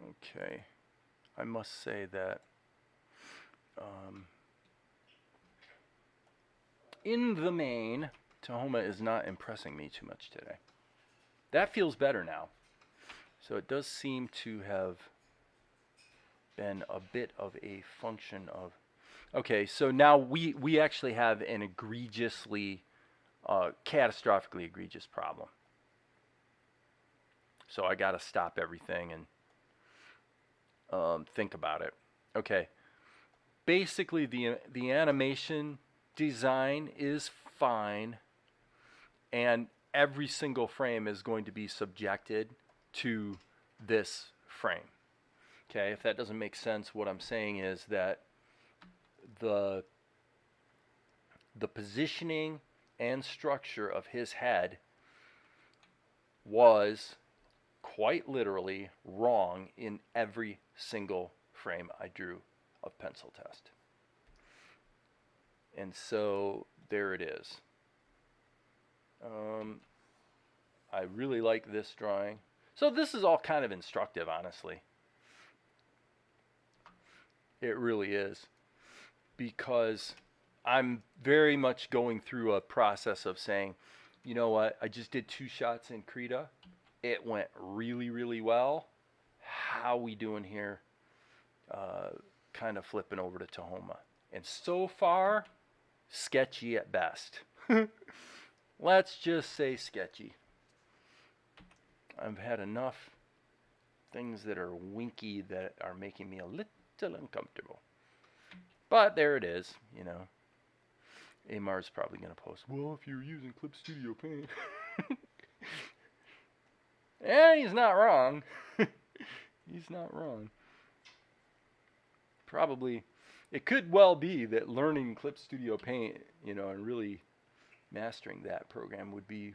Speaker 1: Okay. I must say that in the main, Tahoma is not impressing me too much today. That feels better now. So it does seem to have been a bit of a function of... Okay, so now we actually have an egregiously, catastrophically egregious problem. So I got to stop everything and think about it. Okay, basically the animation design is fine, and every single frame is going to be subjected to this frame. Okay, if that doesn't make sense, what I'm saying is that the the positioning and structure of his head was quite literally wrong in every single frame I drew of pencil test. And so there it is. Um, I really like this drawing. So this is all kind of instructive, honestly. It really is. Because I'm very much going through a process of saying, you know what, I just did 2 shots in Krita. It went really, really well. How we doing here? Kind of flipping over to Tahoma. And so far, sketchy at best. Let's just say sketchy. I've had enough things that are winky that are making me a little uncomfortable. But there it is, you know. Amar's probably going to post, well, if you're using Clip Studio Paint. Yeah, he's not wrong. He's not wrong. Probably, it could well be that learning Clip Studio Paint, you know, and really mastering that program would be.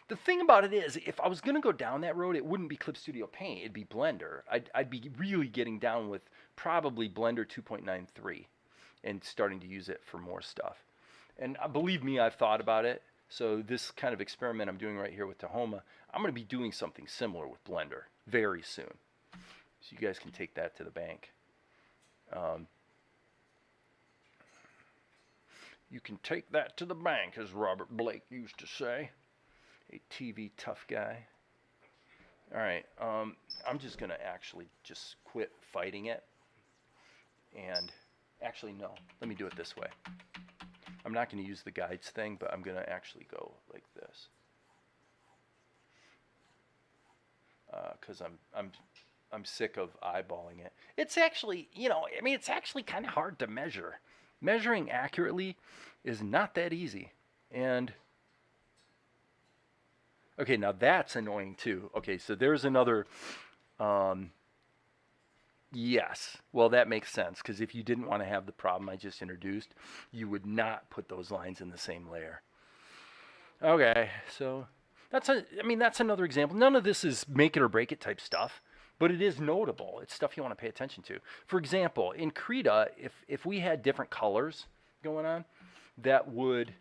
Speaker 1: The thing about it is, if I was going to go down that road, it wouldn't be Clip Studio Paint. It'd be Blender. I'd be really getting down with probably Blender 2.93 and starting to use it for more stuff. And believe me, I've thought about it. So this kind of experiment I'm doing right here with Tahoma, I'm going to be doing something similar with Blender very soon. So you guys can take that to the bank. You can take that to the bank, as Robert Blake used to say. A TV tough guy. All right, I'm just going to actually just quit fighting it. And actually, no, let me do it this way. I'm not going to use the guides thing, but I'm going to actually go like this. Because I'm sick of eyeballing it. It's actually, you know, I mean, it's actually kind of hard to measure. Measuring accurately is not that easy. And okay, now that's annoying too. Okay, so there's another. Yes, well, that makes sense, because if you didn't want to have the problem I just introduced, you would not put those lines in the same layer. Okay, so I mean, that's another example. None of this is make it or break it type stuff, but it is notable. It's stuff you want to pay attention to. For example, in Krita, if we had different colors going on, that would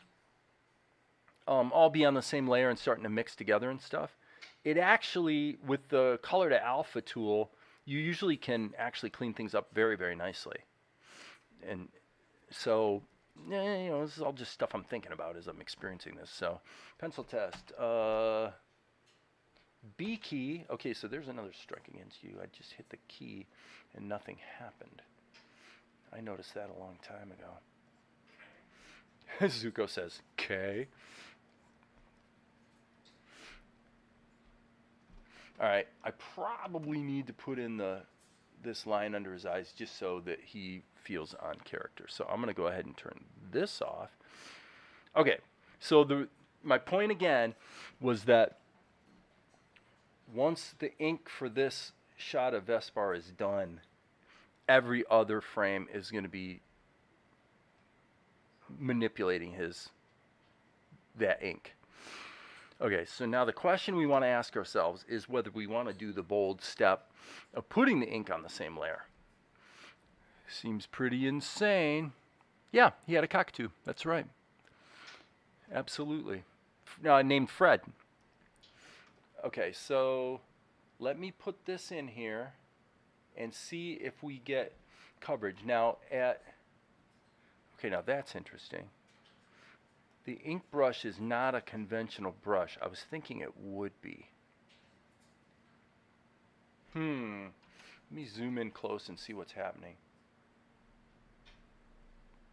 Speaker 1: all be on the same layer and starting to mix together and stuff. It actually, with the color to alpha tool, you usually can actually clean things up very, very nicely. And so, you know, this is all just stuff I'm thinking about as I'm experiencing this. So, pencil test. B key. Okay, so there's another strike against you. I just hit the key and nothing happened. I noticed that a long time ago. Zuko says, "Okay." All right, I probably need to put in this line under his eyes just so that he feels on character. So I'm going to go ahead and turn this off. Okay, so my point again was that once the ink for this shot of Vespar is done, every other frame is going to be manipulating that ink. Okay, so now the question we want to ask ourselves is whether we want to do the bold step of putting the ink on the same layer. Seems pretty insane. Yeah, he had a cockatoo. That's right. Absolutely. Named Fred. Okay, so let me put this in here and see if we get coverage. Now okay, now that's interesting. The ink brush is not a conventional brush. I was thinking it would be. Let me zoom in close and see what's happening.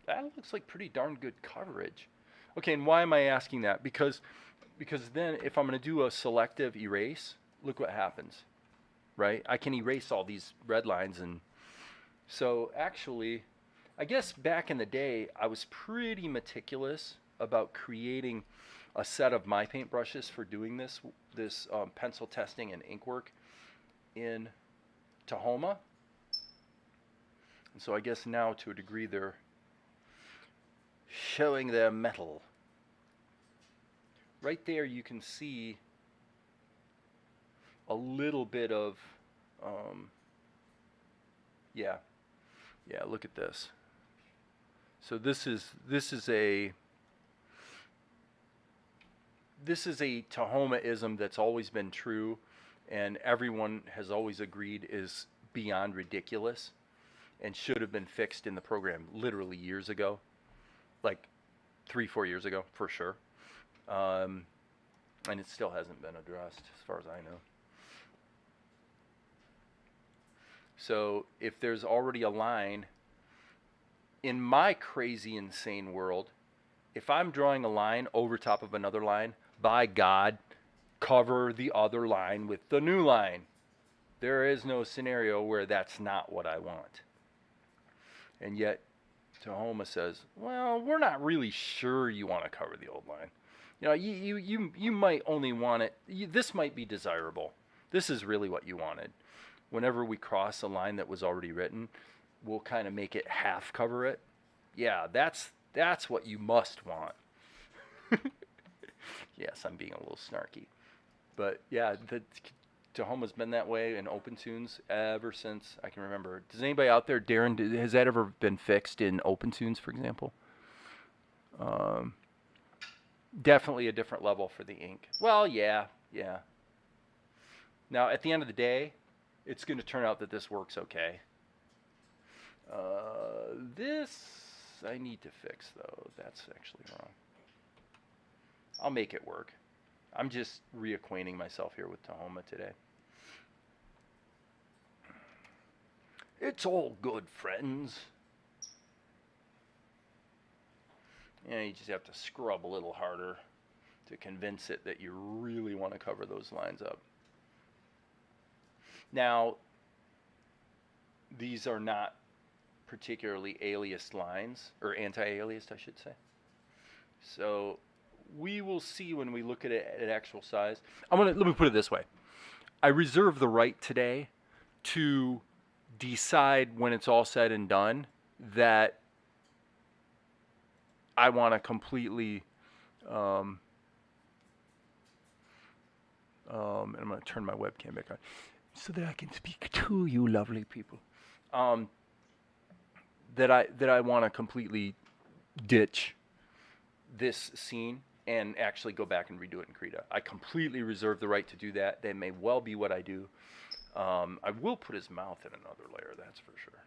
Speaker 1: That looks like pretty darn good coverage. Okay, and why am I asking that? Because then if I'm going to do a selective erase, look what happens, right? I can erase all these red lines. And so actually, I guess back in the day, I was pretty meticulous about creating a set of my paint brushes for doing this pencil testing and ink work in Tahoma. And so I guess now to a degree they're showing their mettle. Right there you can see a little bit of, yeah, look at this. So this is a Tahoma-ism that's always been true, and everyone has always agreed is beyond ridiculous and should have been fixed in the program literally years ago, like 3-4 years ago for sure. And it still hasn't been addressed as far as I know. So if there's already a line, in my crazy insane world, if I'm drawing a line over top of another line, by God, cover the other line with the new line. There is no scenario where that's not what I want. And yet Tahoma says, well, we're not really sure you want to cover the old line. You know, you might only want it, this might be desirable. This is really what you wanted. Whenever we cross a line that was already written, we'll kind of make it half cover it. Yeah, that's what you must want. Yes, I'm being a little snarky. But yeah, Tahoma's been that way in OpenTunes ever since I can remember. Does anybody out there, Darren, has that ever been fixed in OpenTunes, for example? Definitely a different level for the ink. Well, yeah. Now, at the end of the day, it's going to turn out that this works okay. This I need to fix, though. That's actually wrong. I'll make it work. I'm just reacquainting myself here with Tahoma today.
Speaker 2: It's all good, friends.
Speaker 1: Yeah, you just have to scrub a little harder to convince it that you really want to cover those lines up. Now, these are not particularly aliased lines, or anti-aliased, I should say. So we will see when we look at it at actual size. Let me put it this way. I reserve the right today to decide when it's all said and done that I want to completely, and I'm going to turn my webcam back on so that I can speak to you lovely people. That I want to completely ditch this scene and actually go back and redo it in Krita. I completely reserve the right to do that. That may well be what I do. I will put his mouth in another layer, that's for sure.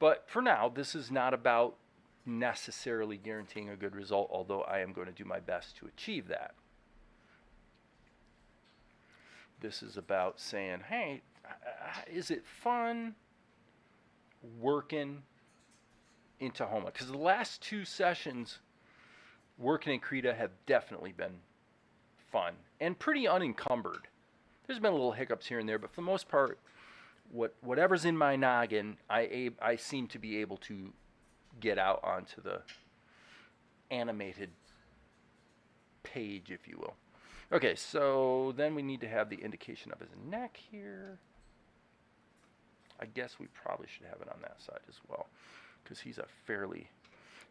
Speaker 1: But for now, this is not about necessarily guaranteeing a good result, although I am going to do my best to achieve that. This is about saying, hey, is it fun working in Tahoma? Because the last 2 sessions working in Krita have definitely been fun and pretty unencumbered. There's been little hiccups here and there, but for the most part, whatever's in my noggin, I seem to be able to get out onto the animated page, if you will. Okay, so then we need to have the indication of his neck here. I guess we probably should have it on that side as well, because he's a fairly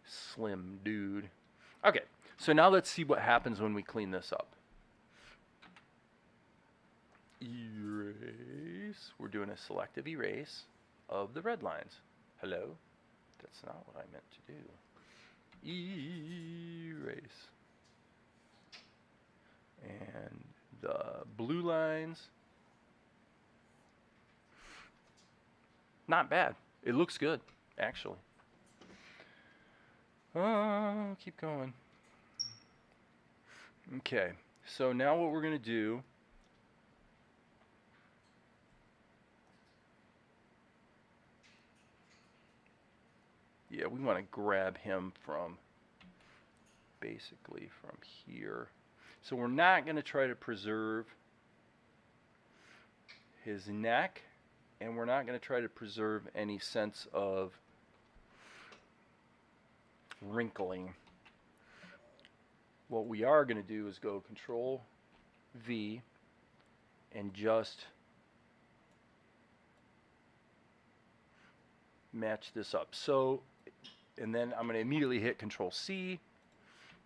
Speaker 1: slim dude. Okay, so now let's see what happens when we clean this up. Erase. We're doing a selective erase of the red lines. Hello? That's not what I meant to do. Erase. And the blue lines. Not bad. It looks good, actually. Keep going. Okay, so now what we're going to do Yeah, we want to grab him from basically from here. So we're not going to try to preserve his neck, and we're not going to try to preserve any sense of wrinkling. What we are going to do is go Control V and just match this up. So, and then I'm going to immediately hit Control C,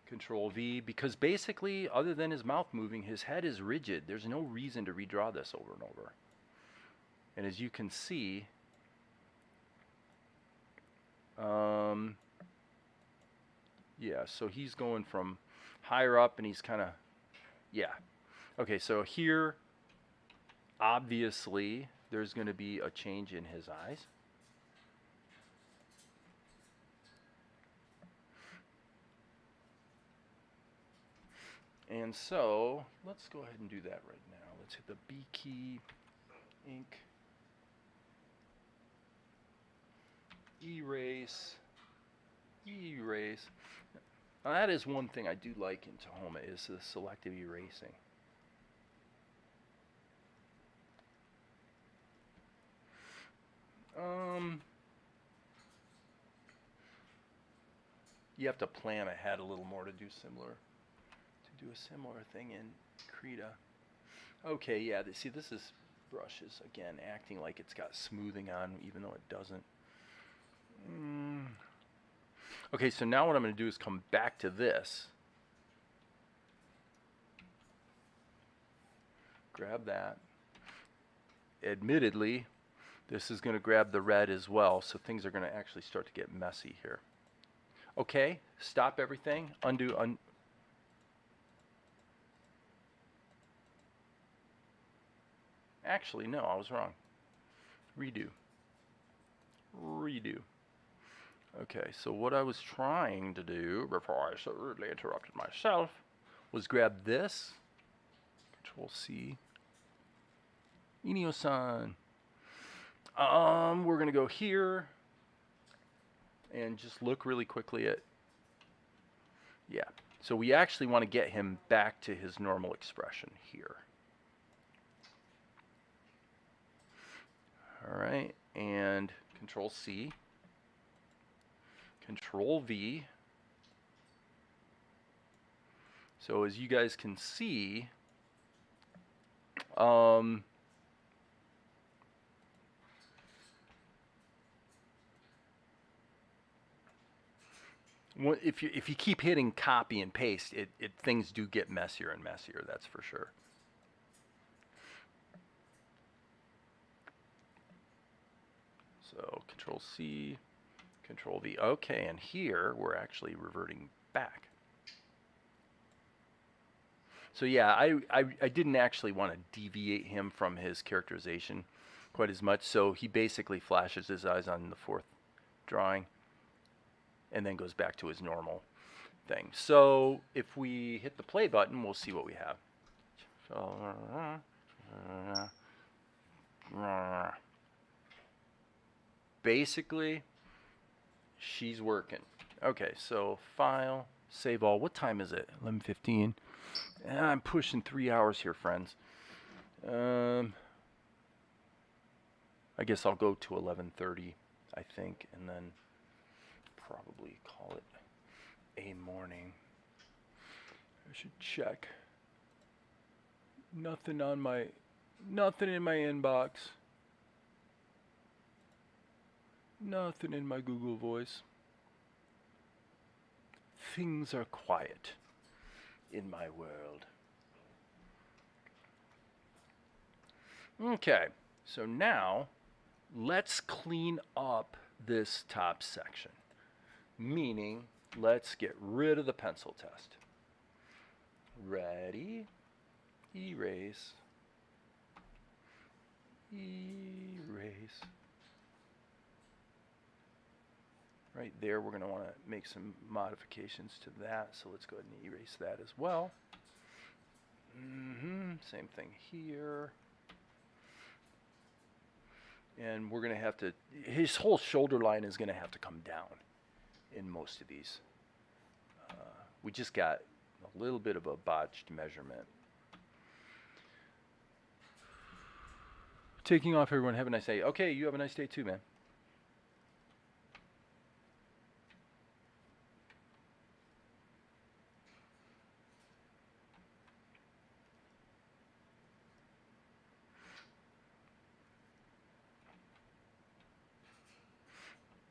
Speaker 1: Control V, because basically, other than his mouth moving, his head is rigid. There's no reason to redraw this over and over. And as you can see, yeah, so he's going from higher up and he's kind of, yeah. Okay, so here, obviously, there's going to be a change in his eyes. And so, let's go ahead and do that right now. Let's hit the B key, ink, erase, erase. Now that is one thing I do like in Tahoma is the selective erasing. You have to plan ahead a little more to do a similar thing in Krita. Okay, yeah, see this is brushes again acting like it's got smoothing on even though it doesn't. Okay, so now what I'm going to do is come back to this. Grab that. Admittedly, this is going to grab the red as well, so things are going to actually start to get messy here. Okay, stop everything, undo, actually, no, I was wrong. Redo. Redo. Okay, so what I was trying to do before I so rudely interrupted myself was grab this, Control C, Inio-san. We're gonna go here and just look really quickly at, yeah. So we actually want to get him back to his normal expression here. All right, and Control C, Control V. So as you guys can see, if you keep hitting copy and paste, things do get messier and messier. That's for sure. So Control C, Control V. Okay, and here we're actually reverting back. So yeah, I didn't actually want to deviate him from his characterization quite as much. So he basically flashes his eyes on the fourth drawing and then goes back to his normal thing. So if we hit the play button, we'll see what we have. Basically, she's working. Okay, so file, save all. What time is it? 11:15. I'm pushing 3 hours here, friends. I guess I'll go to 11:30, I think, and then probably call it a morning. I should check. Nothing in my inbox. Nothing in my Google Voice. Things are quiet in my world. Okay, so now let's clean up this top section. Meaning, let's get rid of the pencil test. Ready? Erase. Erase. Right there, we're going to want to make some modifications to that. So let's go ahead and erase that as well. Same thing here. And we're going to have to, his whole shoulder line is going to have to come down. in most of these. We just got a little bit of a botched measurement. Taking off, everyone. Have a nice day. Okay, you have a nice day too, man.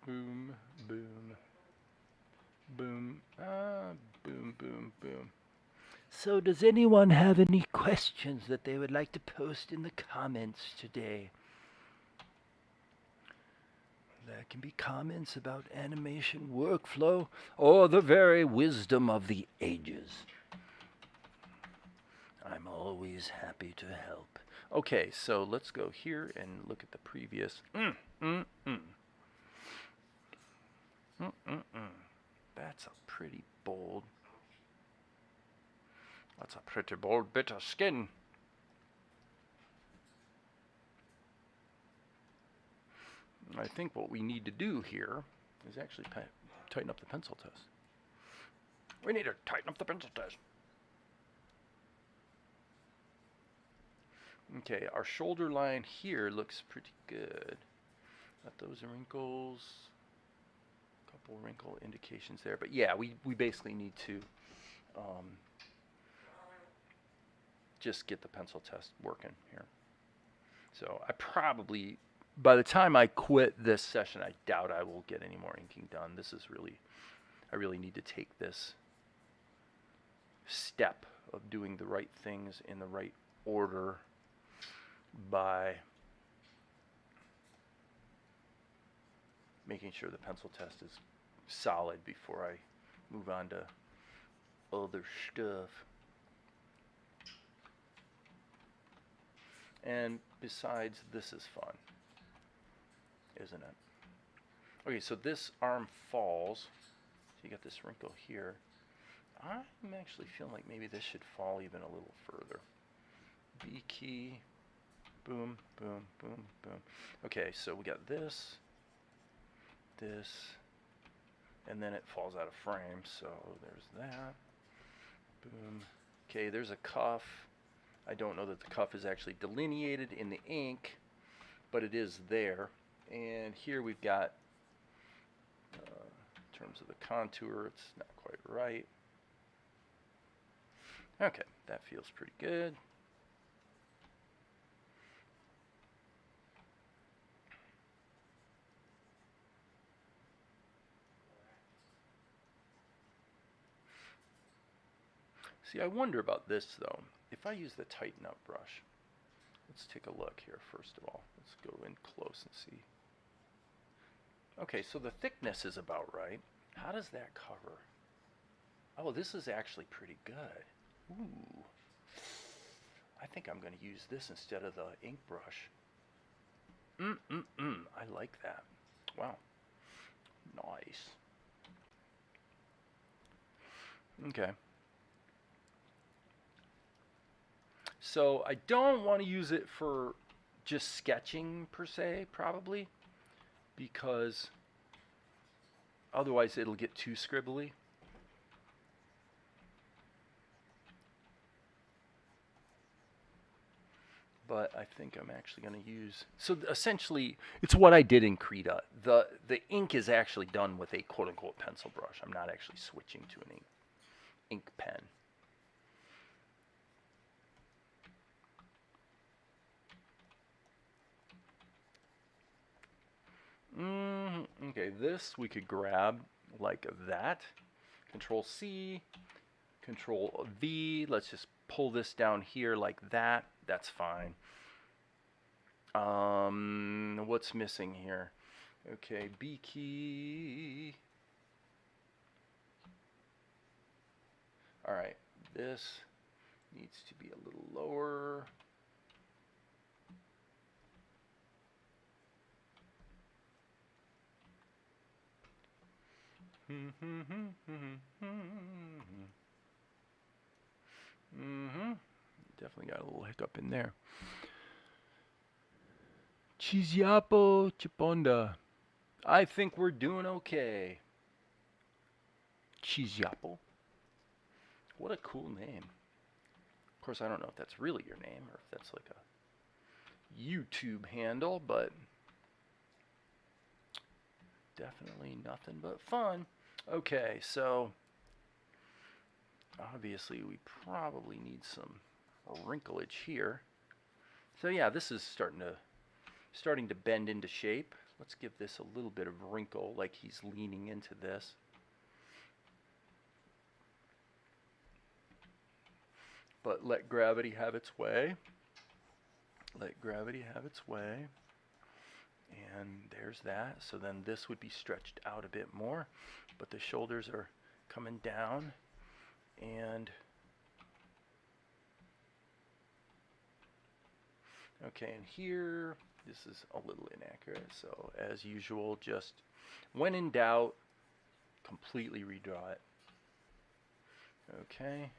Speaker 1: Boom, boom, boom, boom, boom, boom.
Speaker 2: So does anyone have any questions that they would like to post in the comments today? There can be comments about animation workflow or the very wisdom of the ages. I'm always happy to help.
Speaker 1: Okay, so let's go here and look at the previous. That's a pretty bold. That's a pretty bold bit of skin. I think what we need to do here is actually tighten up the pencil test. We need to tighten up the pencil test. Okay, our shoulder line here looks pretty good. Got those wrinkles, a couple wrinkle indications there. But yeah, we basically need to just get the pencil test working here. So I probably, by the time I quit this session, I doubt I will get any more inking done. This is really, I really need to take this step of doing the right things in the right order by making sure the pencil test is solid before I move on to other stuff. And besides, this is fun, isn't it? Okay, so this arm falls. So you got this wrinkle here. I'm actually feeling like maybe this should fall even a little further. B key, boom, boom, boom, boom. Okay, so we got this, and then it falls out of frame, so there's that. Boom. Okay, there's a cuff. I don't know that the cuff is actually delineated in the ink, but it is there. And here we've got, in terms of the contour, it's not quite right. Okay, that feels pretty good. See, I wonder about this though. If I use the tighten up brush, let's take a look here first of all. Let's go in close and see. Okay, so the thickness is about right. How does that cover? Oh, this is actually pretty good. Ooh. I think I'm going to use this instead of the ink brush. I like that. Wow. Nice. Okay. So I don't want to use it for just sketching per se, probably, because otherwise it'll get too scribbly. But I think I'm actually going to use, so essentially it's what I did in Krita. The ink is actually done with a quote-unquote pencil brush. I'm not actually switching to an ink pen. Okay, this we could grab like that. Control C, Control V. Let's just pull this down here like that. That's fine. What's missing here? Okay, B key. All right, this needs to be a little lower. Definitely got a little hiccup in there. Chiziapo Chiponda. I think we're doing okay. Cheeseapple. What a cool name. Of course, I don't know if that's really your name or if that's like a YouTube handle, but definitely nothing but fun. Okay, so obviously we probably need some wrinklage here. So yeah, this is starting to bend into shape. Let's give this a little bit of wrinkle, like he's leaning into this. But let gravity have its way. Let gravity have its way. And there's that. So then this would be stretched out a bit more, but the shoulders are coming down. And okay, and here, this is a little inaccurate. So as usual, just when in doubt, completely redraw it. Okay.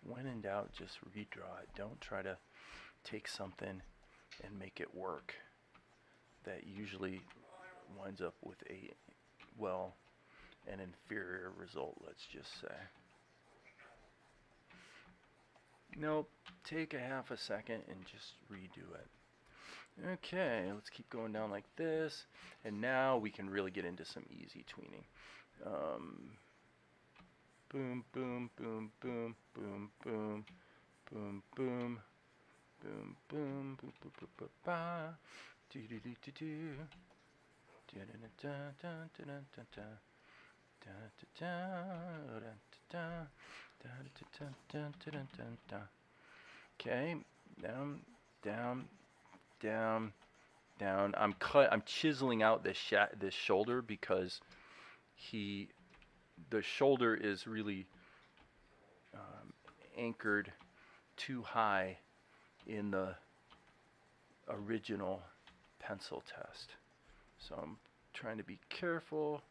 Speaker 1: When in doubt, just redraw it. Don't try to take something and make it work. That usually winds up with an inferior result, let's just say. Nope, take a half a second and just redo it. Okay, let's keep going down like this, and now we can really get into some easy tweening. Boom, boom, boom, boom, boom, boom, boom, boom, boom, boom, boom, boom, boom, boom, ba, do do do do do, da da da da da da da. Okay, down, down, down, down. I'm chiseling out this shoulder because the shoulder is really anchored too high in the original pencil test. So I'm trying to be careful.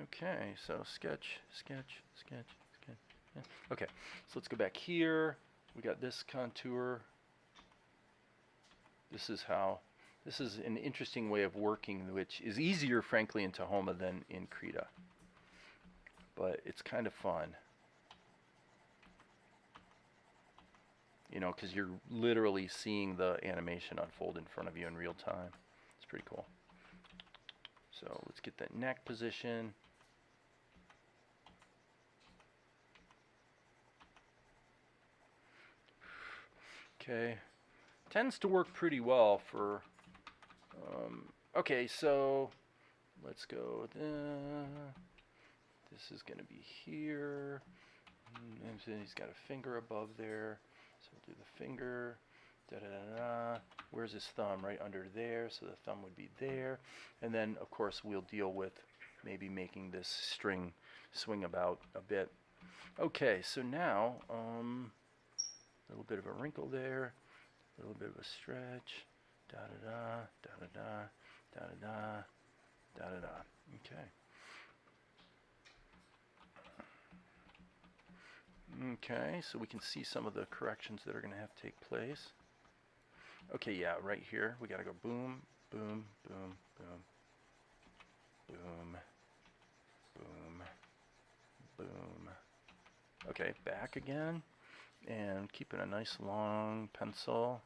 Speaker 1: Okay, so sketch, sketch, sketch, sketch. Yeah. Okay, so let's go back here. We got this contour. This is an interesting way of working, which is easier, frankly, in Tahoma than in Krita. But it's kind of fun. You know, because you're literally seeing the animation unfold in front of you in real time. It's pretty cool. So let's get that neck position. Okay, tends to work pretty well for, okay, so let's go, this is going to be here, and then he's got a finger above there, so we'll do the finger, da-da-da-da, where's his thumb? Right under there, so the thumb would be there, and then, of course, we'll deal with maybe making this string swing about a bit. Okay, so now, a little bit of a wrinkle there, a little bit of a stretch, da-da-da, da-da-da, da-da-da, da-da-da. Okay. Okay, so we can see some of the corrections that are going to have to take place. Okay, yeah, right here, we got to go boom, boom, boom, boom, boom, boom, boom. Okay, back again. And keeping a nice long pencil.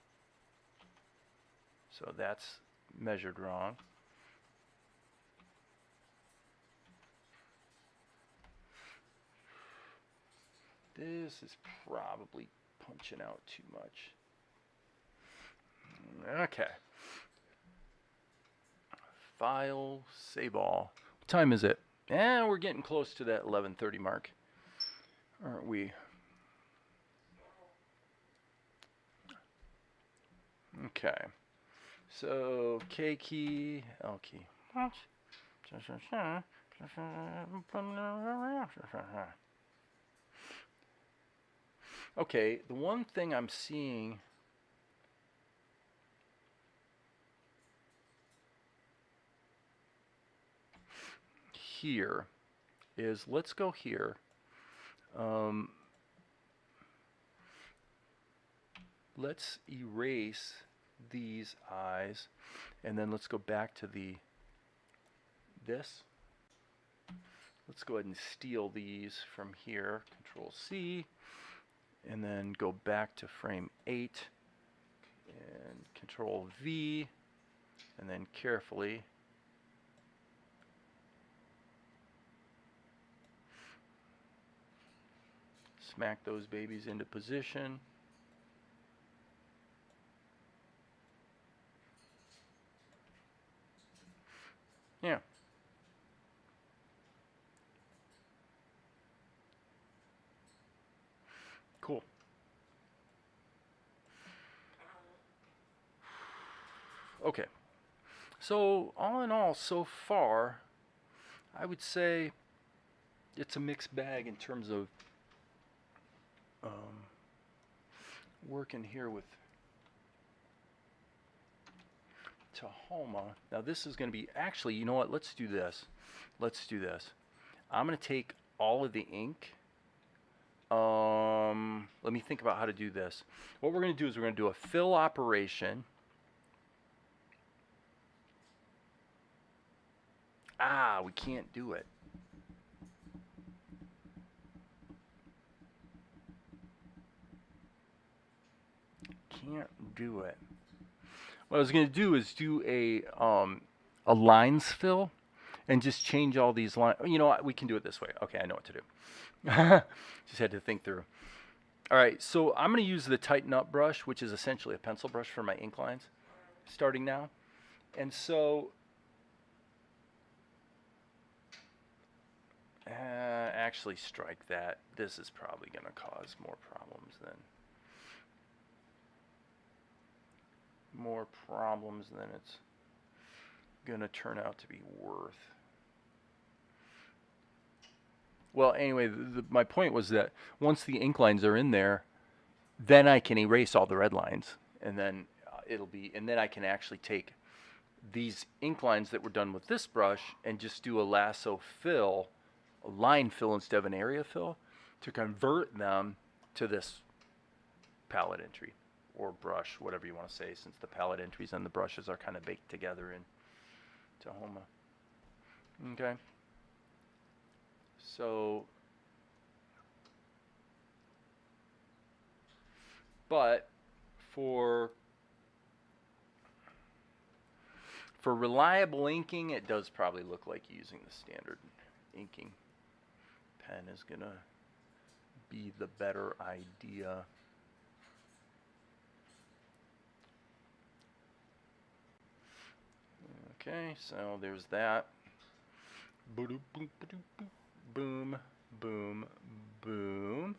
Speaker 1: So that's measured wrong. This is probably punching out too much. Okay. File, save all. What time is it? We're getting close to that 11:30 mark, aren't we? Okay. So K key, L key. What? Okay, the one thing I'm seeing here is, let's go here. Let's erase these eyes. And then let's go back to this. Let's go ahead and steal these from here. Control C. And then go back to frame 8. And Control V. And then carefully smack those babies into position. Yeah. Cool. Okay. So all in all, so far, I would say it's a mixed bag in terms of working here with Tahoma. Now this is going to be, actually, you know what? Let's do this. Let's do this. I'm going to take all of the ink. Let me think about how to do this. What we're going to do is we're going to do a fill operation. Ah, we can't do it. Can't do it. What I was going to do is do a lines fill and just change all these lines. You know what? We can do it this way. Okay, I know what to do. Just had to think through. All right, so I'm going to use the Tighten Up brush, which is essentially a pencil brush for my ink lines, starting now. And so, actually strike that. This is probably going to cause more problems than it's going to turn out to be worth. Well, anyway, my point was that once the ink lines are in there, then I can erase all the red lines, and then and then I can actually take these ink lines that were done with this brush and just do a lasso fill, a line fill instead of an area fill, to convert them to this palette entry or brush, whatever you want to say, since the palette entries and the brushes are kind of baked together in Tahoma. Okay. So, but for reliable inking, it does probably look like using the standard inking pen is going to be the better idea. Okay, so there's that. Boom, boom, boom, boom.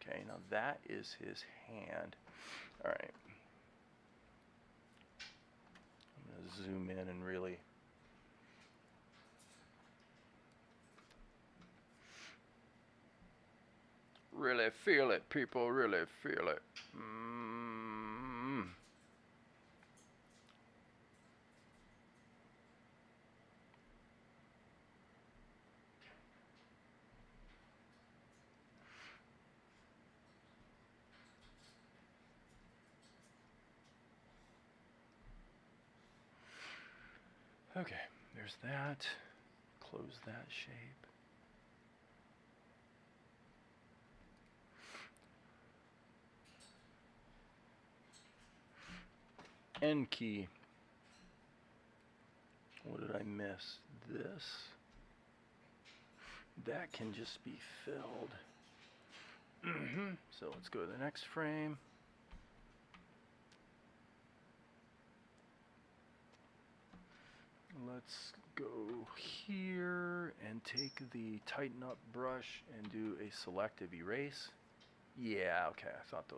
Speaker 1: Okay, now that is his hand. All right. I'm going to zoom in and really feel it, people. Really feel it. Okay, there's that. Close that shape. N key. What did I miss? This. That can just be filled. So let's go to the next frame. Let's go here and take the Tighten Up brush and do a selective erase. Yeah, okay, I thought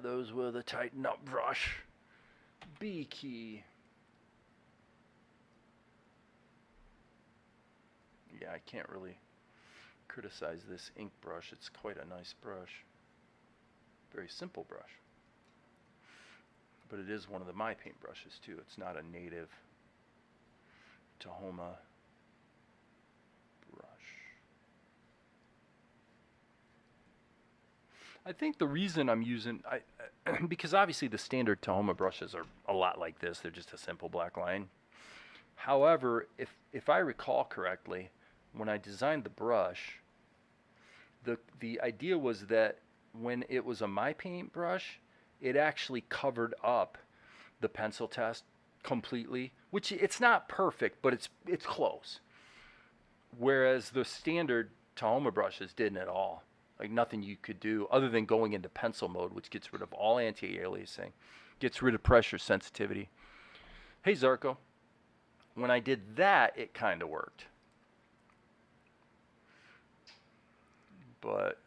Speaker 1: those were the Tighten Up brush. B key. Yeah, I can't really criticize this ink brush. It's quite a nice brush. Very simple brush. But it is one of the My Paint brushes too. It's not a native Tahoma brush. I think the reason I'm using, because obviously the standard Tahoma brushes are a lot like this. They're just a simple black line. However, if I recall correctly, when I designed the brush, the idea was that when it was a My Paint brush, it actually covered up the pencil test completely, which it's not perfect, but it's close. Whereas the standard Tahoma brushes didn't at all. Like nothing you could do other than going into pencil mode, which gets rid of all anti-aliasing, gets rid of pressure sensitivity. Hey Zarko, when I did that, it kind of worked. But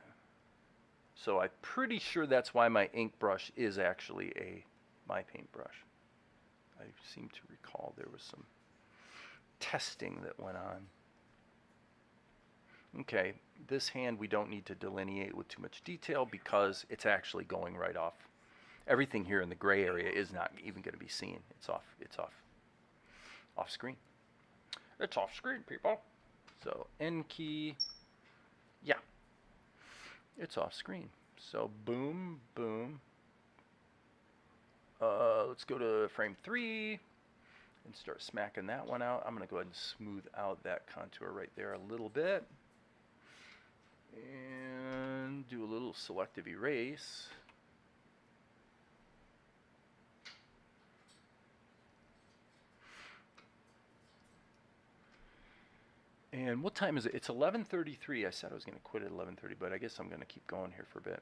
Speaker 1: so I'm pretty sure that's why my ink brush is actually a My Paint brush. I seem to recall there was some testing that went on. Okay, this hand we don't need to delineate with too much detail because it's actually going right off. Everything here in the gray area is not even going to be seen. It's off screen. It's off screen, people. So N key, yeah, it's off screen. So boom, boom. Let's go to frame 3 and start smacking that one out. I'm going to go ahead and smooth out that contour right there a little bit. And do a little selective erase. And what time is it? It's 11:33. I said I was going to quit at 11:30, but I guess I'm going to keep going here for a bit.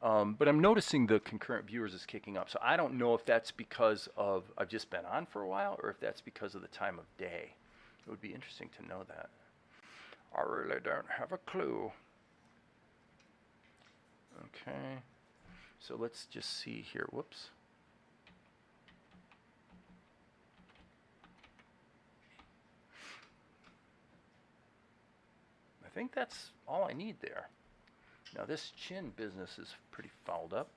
Speaker 1: But I'm noticing the concurrent viewers is kicking up. So I don't know if that's because of I've just been on for a while or if that's because of the time of day. It would be interesting to know that. I really don't have a clue. Okay. So let's just see here. Whoops. I think that's all I need there. Now this chin business is pretty fouled up.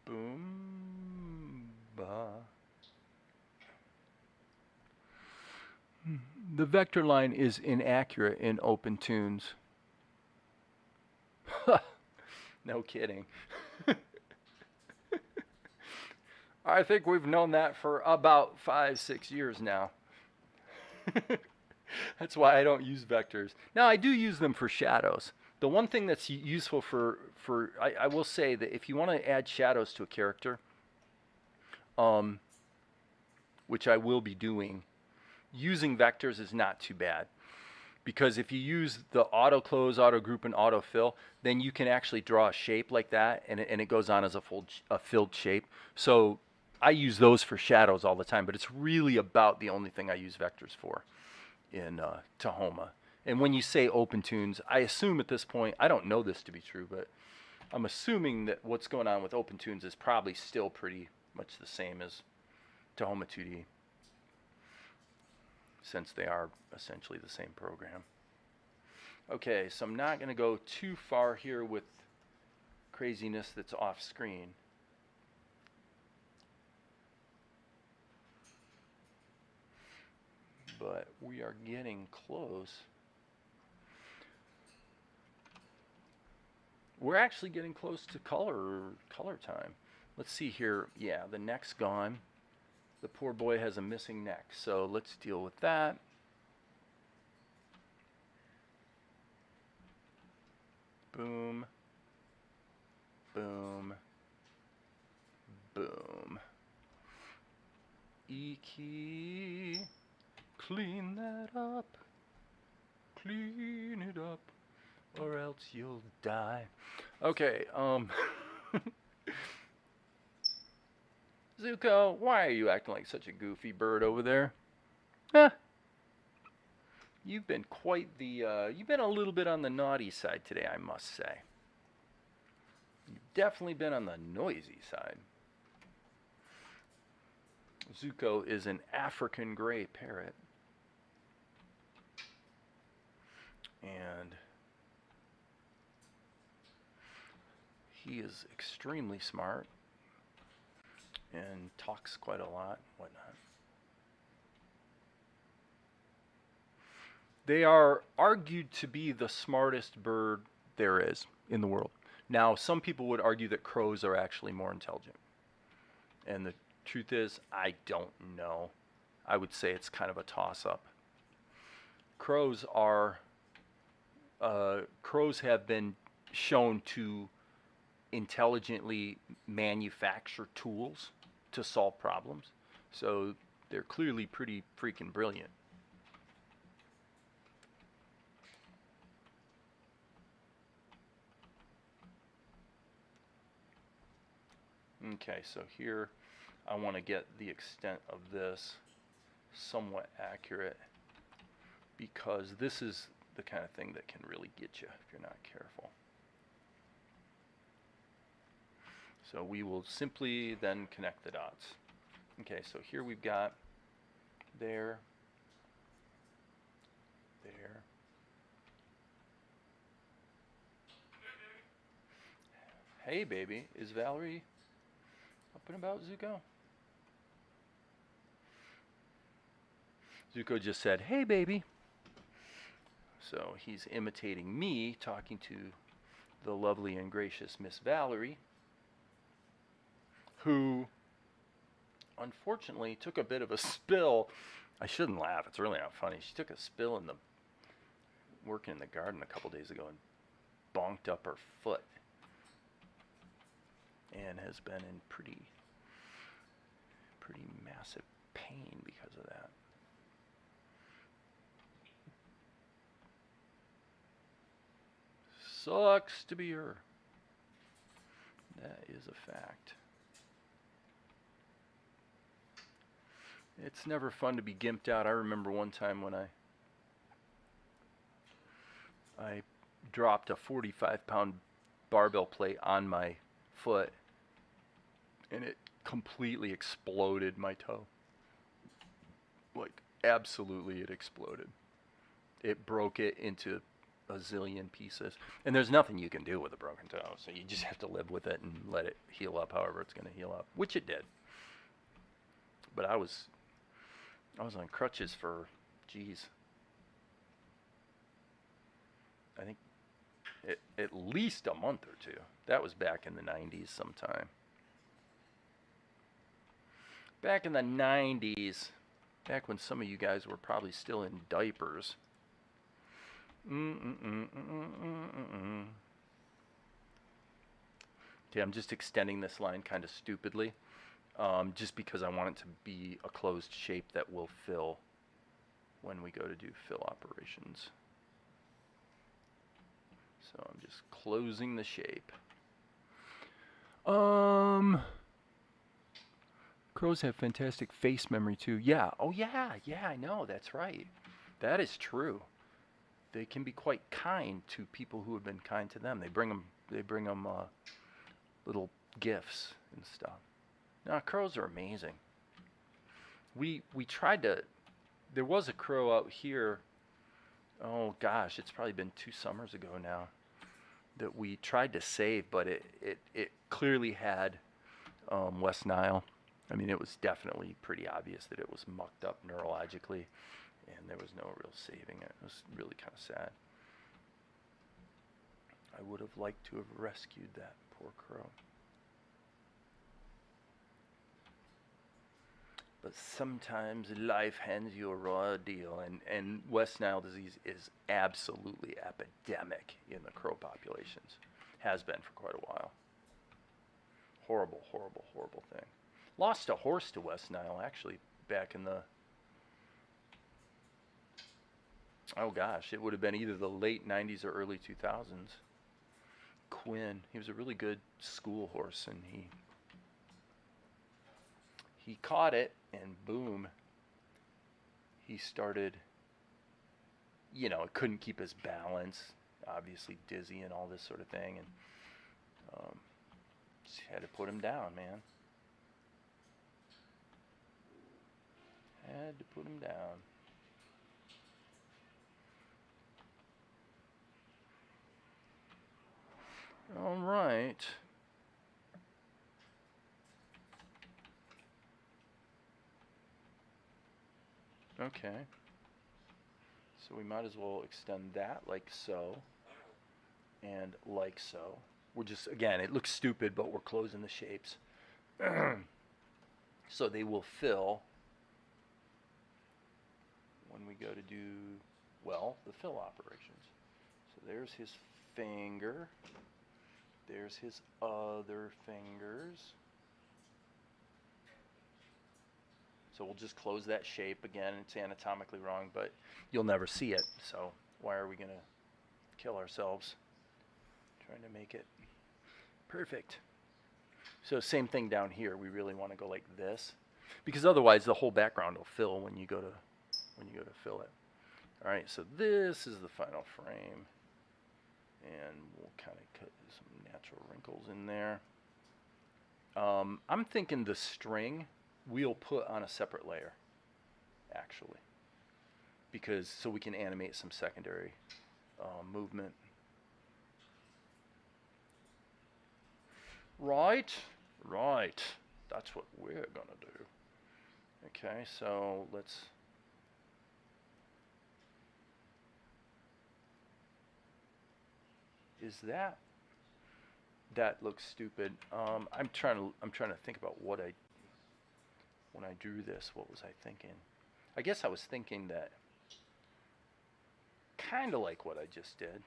Speaker 1: Boom. Bah. The vector line is inaccurate in Open Tunes. No kidding. I think we've known that for about 5-6 years now. That's why I don't use vectors. Now I do use them for shadows. The one thing that's useful I will say that if you want to add shadows to a character, which I will be doing, using vectors is not too bad. Because if you use the auto close, auto group, and auto fill, then you can actually draw a shape like that, and it goes on as a filled shape. So I use those for shadows all the time, but it's really about the only thing I use vectors for in Tahoma. And when you say Open Tunes, I assume at this point, I don't know this to be true, but I'm assuming that what's going on with Open Tunes is probably still pretty much the same as Tahoma 2D, since they are essentially the same program. Okay, so I'm not going to go too far here with craziness that's off screen. But we are getting close. We're actually getting close to color time. Let's see here. Yeah, the neck's gone. The poor boy has a missing neck, so let's deal with that. Boom, boom, boom. E key, clean that up, clean it up, or else you'll die. Okay, Zuko, why are you acting like such a goofy bird over there? Huh. You've been you've been a little bit on the naughty side today, I must say. You've definitely been on the noisy side. Zuko is an African gray parrot. And he is extremely smart and talks quite a lot, whatnot. They are argued to be the smartest bird there is in the world. Now, some people would argue that crows are actually more intelligent. And the truth is, I don't know. I would say it's kind of a toss up. Crows are crows have been shown to intelligently manufacture tools to solve problems. So they're clearly pretty freaking brilliant. Okay, so here I want to get the extent of this somewhat accurate, because this is the kind of thing that can really get you if you're not careful. So we will simply then connect the dots. Okay, so here we've got there, there. Hey baby, is Valerie up and about, Zuko? Zuko just said, hey baby. So he's imitating me talking to the lovely and gracious Miss Valerie, who unfortunately took a bit of a spill. I shouldn't laugh, it's really not funny. She took a spill in the working in the garden a couple days ago and bonked up her foot, and has been in pretty massive pain because of that. Sucks to be her. That is a fact. It's never fun to be gimped out. I remember one time when I dropped a 45-pound barbell plate on my foot, and it completely exploded my toe. Like, absolutely, it exploded. It broke it into a zillion pieces. And there's nothing you can do with a broken toe, so you just have to live with it and let it heal up however it's going to heal up, which it did. But I was on crutches for, geez, I think at least a month or two. That was back in the 90s sometime. Back in the 90s, back when some of you guys were probably still in diapers. Okay, I'm just extending this line kind of stupidly, just because I want it to be a closed shape that will fill when we go to do fill operations. So I'm just closing the shape. Crows have fantastic face memory too. Yeah. Oh yeah. Yeah, I know. That's right. That is true. They can be quite kind to people who have been kind to them. They bring them little gifts and stuff. Now, crows are amazing. We tried to. There was a crow out here. Oh gosh, it's probably been 2 summers ago now, that we tried to save, but it clearly had West Nile. I mean, it was definitely pretty obvious that it was mucked up neurologically, and there was no real saving it. It was really kind of sad. I would have liked to have rescued that poor crow. But sometimes life hands you a raw deal, and West Nile disease is absolutely epidemic in the crow populations. Has been for quite a while. Horrible, horrible, horrible thing. Lost a horse to West Nile, actually, back in the... Oh gosh, it would have been either the late 90s or early 2000s. Quinn, he was a really good school horse, and he caught it, and boom, he started, couldn't keep his balance, obviously dizzy and all this sort of thing, and just had to put him down, man. Had to put him down. All right. Okay. So we might as well extend that like so and like so. We're just, again, it looks stupid, but we're closing the shapes. So they will fill when we go to do, well, the fill operations. So there's his finger. There's his other fingers. So we'll just close that shape. Again, it's anatomically wrong, but you'll never see it. So why are we going to kill ourselves trying to make it perfect? So same thing down here. We really want to go like this, because otherwise the whole background will fill when you go to fill it. All right, so this is the final frame, and we'll kind of cut some natural wrinkles in there. I'm thinking the string we'll put on a separate layer, actually, because so we can animate some secondary movement. Right, right. That's what we're gonna do. Okay, so let's. Is that? That looks stupid. I'm trying to think about what when I drew this. What was I thinking? I guess I was thinking that kind of like what I just did.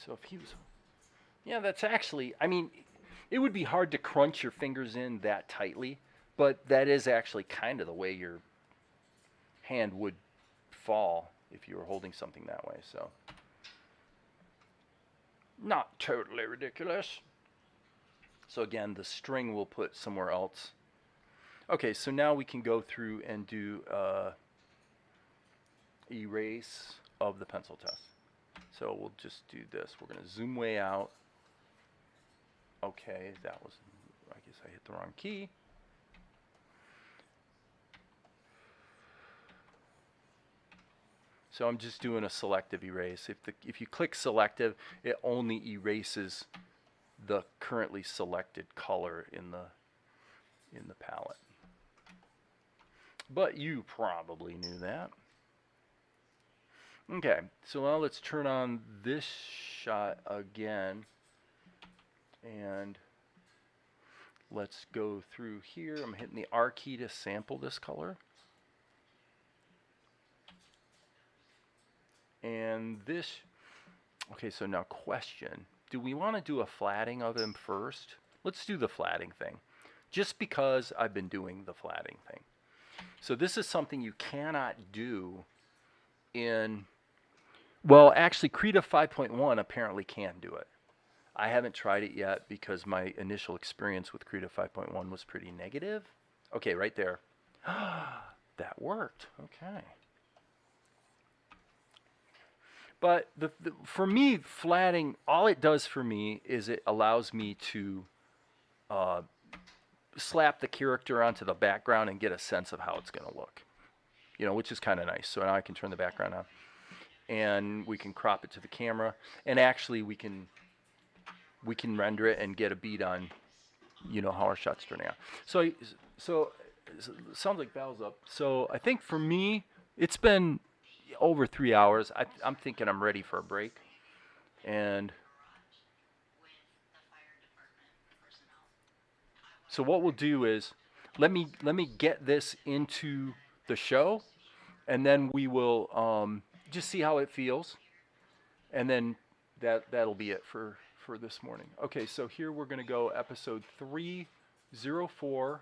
Speaker 1: So if he was, yeah, that's actually, I mean, it would be hard to crunch your fingers in that tightly, but that is actually kind of the way your hand would fall if you were holding something that way. So not totally ridiculous. So again, the string we'll put somewhere else. Okay, so now we can go through and do erase of the pencil test. So we'll just do this. We're going to zoom way out. Okay, that was, I guess I hit the wrong key. So I'm just doing a selective erase. If you click selective, it only erases the currently selected color in the palette. But you probably knew that. Okay, so now let's turn on this shot again, and let's go through here. I'm hitting the R key to sample this color. And this, okay, so now question, do we want to do a flatting of him first? Let's do the flatting thing, just because I've been doing the flatting thing. So this is something you cannot do in, well, actually, Krita 5.1 apparently can do it. I haven't tried it yet because my initial experience with Krita 5.1 was pretty negative. Okay, right there. That worked. Okay. But for me, flatting, all it does for me is it allows me to slap the character onto the background and get a sense of how it's going to look, you know, which is kind of nice. So now I can turn the background on, and we can crop it to the camera, and actually we can render it and get a beat on, you know, how our shot's turning out. So it sounds like Val's up. So I think for me, it's been over 3 hours. I'm thinking I'm ready for a break, and so what we'll do is let me get this into the show, and then we will just see how it feels, and then that'll be it for this morning. Okay, so here we're gonna go episode 304,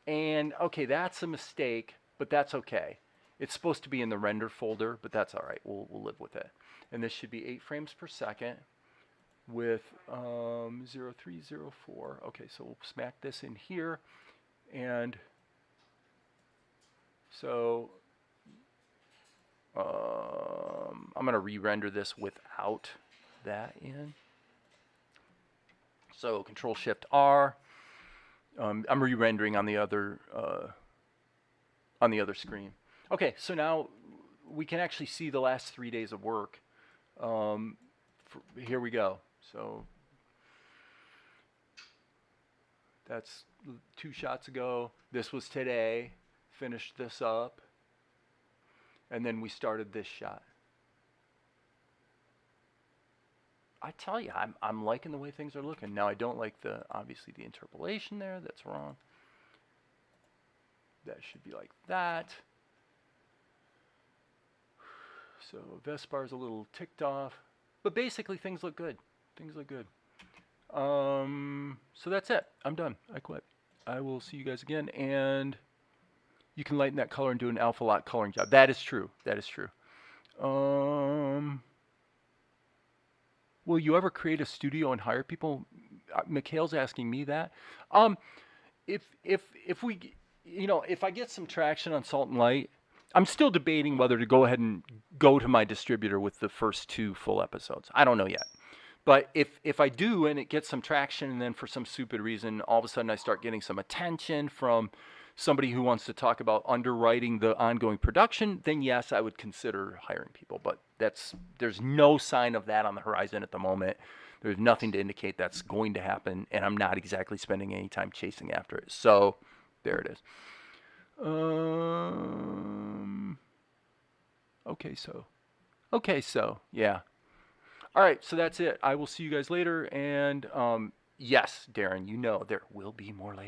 Speaker 1: and okay, that's a mistake, but that's okay. It's supposed to be in the render folder, but that's all right. We'll live with it. And this should be 8 frames per second with 0304. Okay, so we'll smack this in here, and so I'm gonna re-render this without that in. So Control Shift R. I'm re-rendering on the other screen. Okay, so now we can actually see the last 3 days of work. Here we go. So that's 2 shots ago. This was today. Finished this up. And then we started this shot. I tell you, I'm liking the way things are looking. Now I don't like obviously the interpolation there. That's wrong. That should be like that. So Vespar's a little ticked off, but basically things look good. Things look good. So that's it. I'm done. I quit. I will see you guys again, and you can lighten that color and do an alpha lock coloring job. That is true. That is true. Will you ever create a studio and hire people? Mikhail's asking me that. If we, if I get some traction on Salt and Light, I'm still debating whether to go ahead and go to my distributor with the first 2 full episodes. I don't know yet. But if I do and it gets some traction, and then for some stupid reason, all of a sudden I start getting some attention from somebody who wants to talk about underwriting the ongoing production, then yes, I would consider hiring people. But there's no sign of that on the horizon at the moment. There's nothing to indicate that's going to happen, and I'm not exactly spending any time chasing after it. So there it is. Okay, so yeah. All right, so that's it. I will see you guys later. And yes, Darren, there will be more later.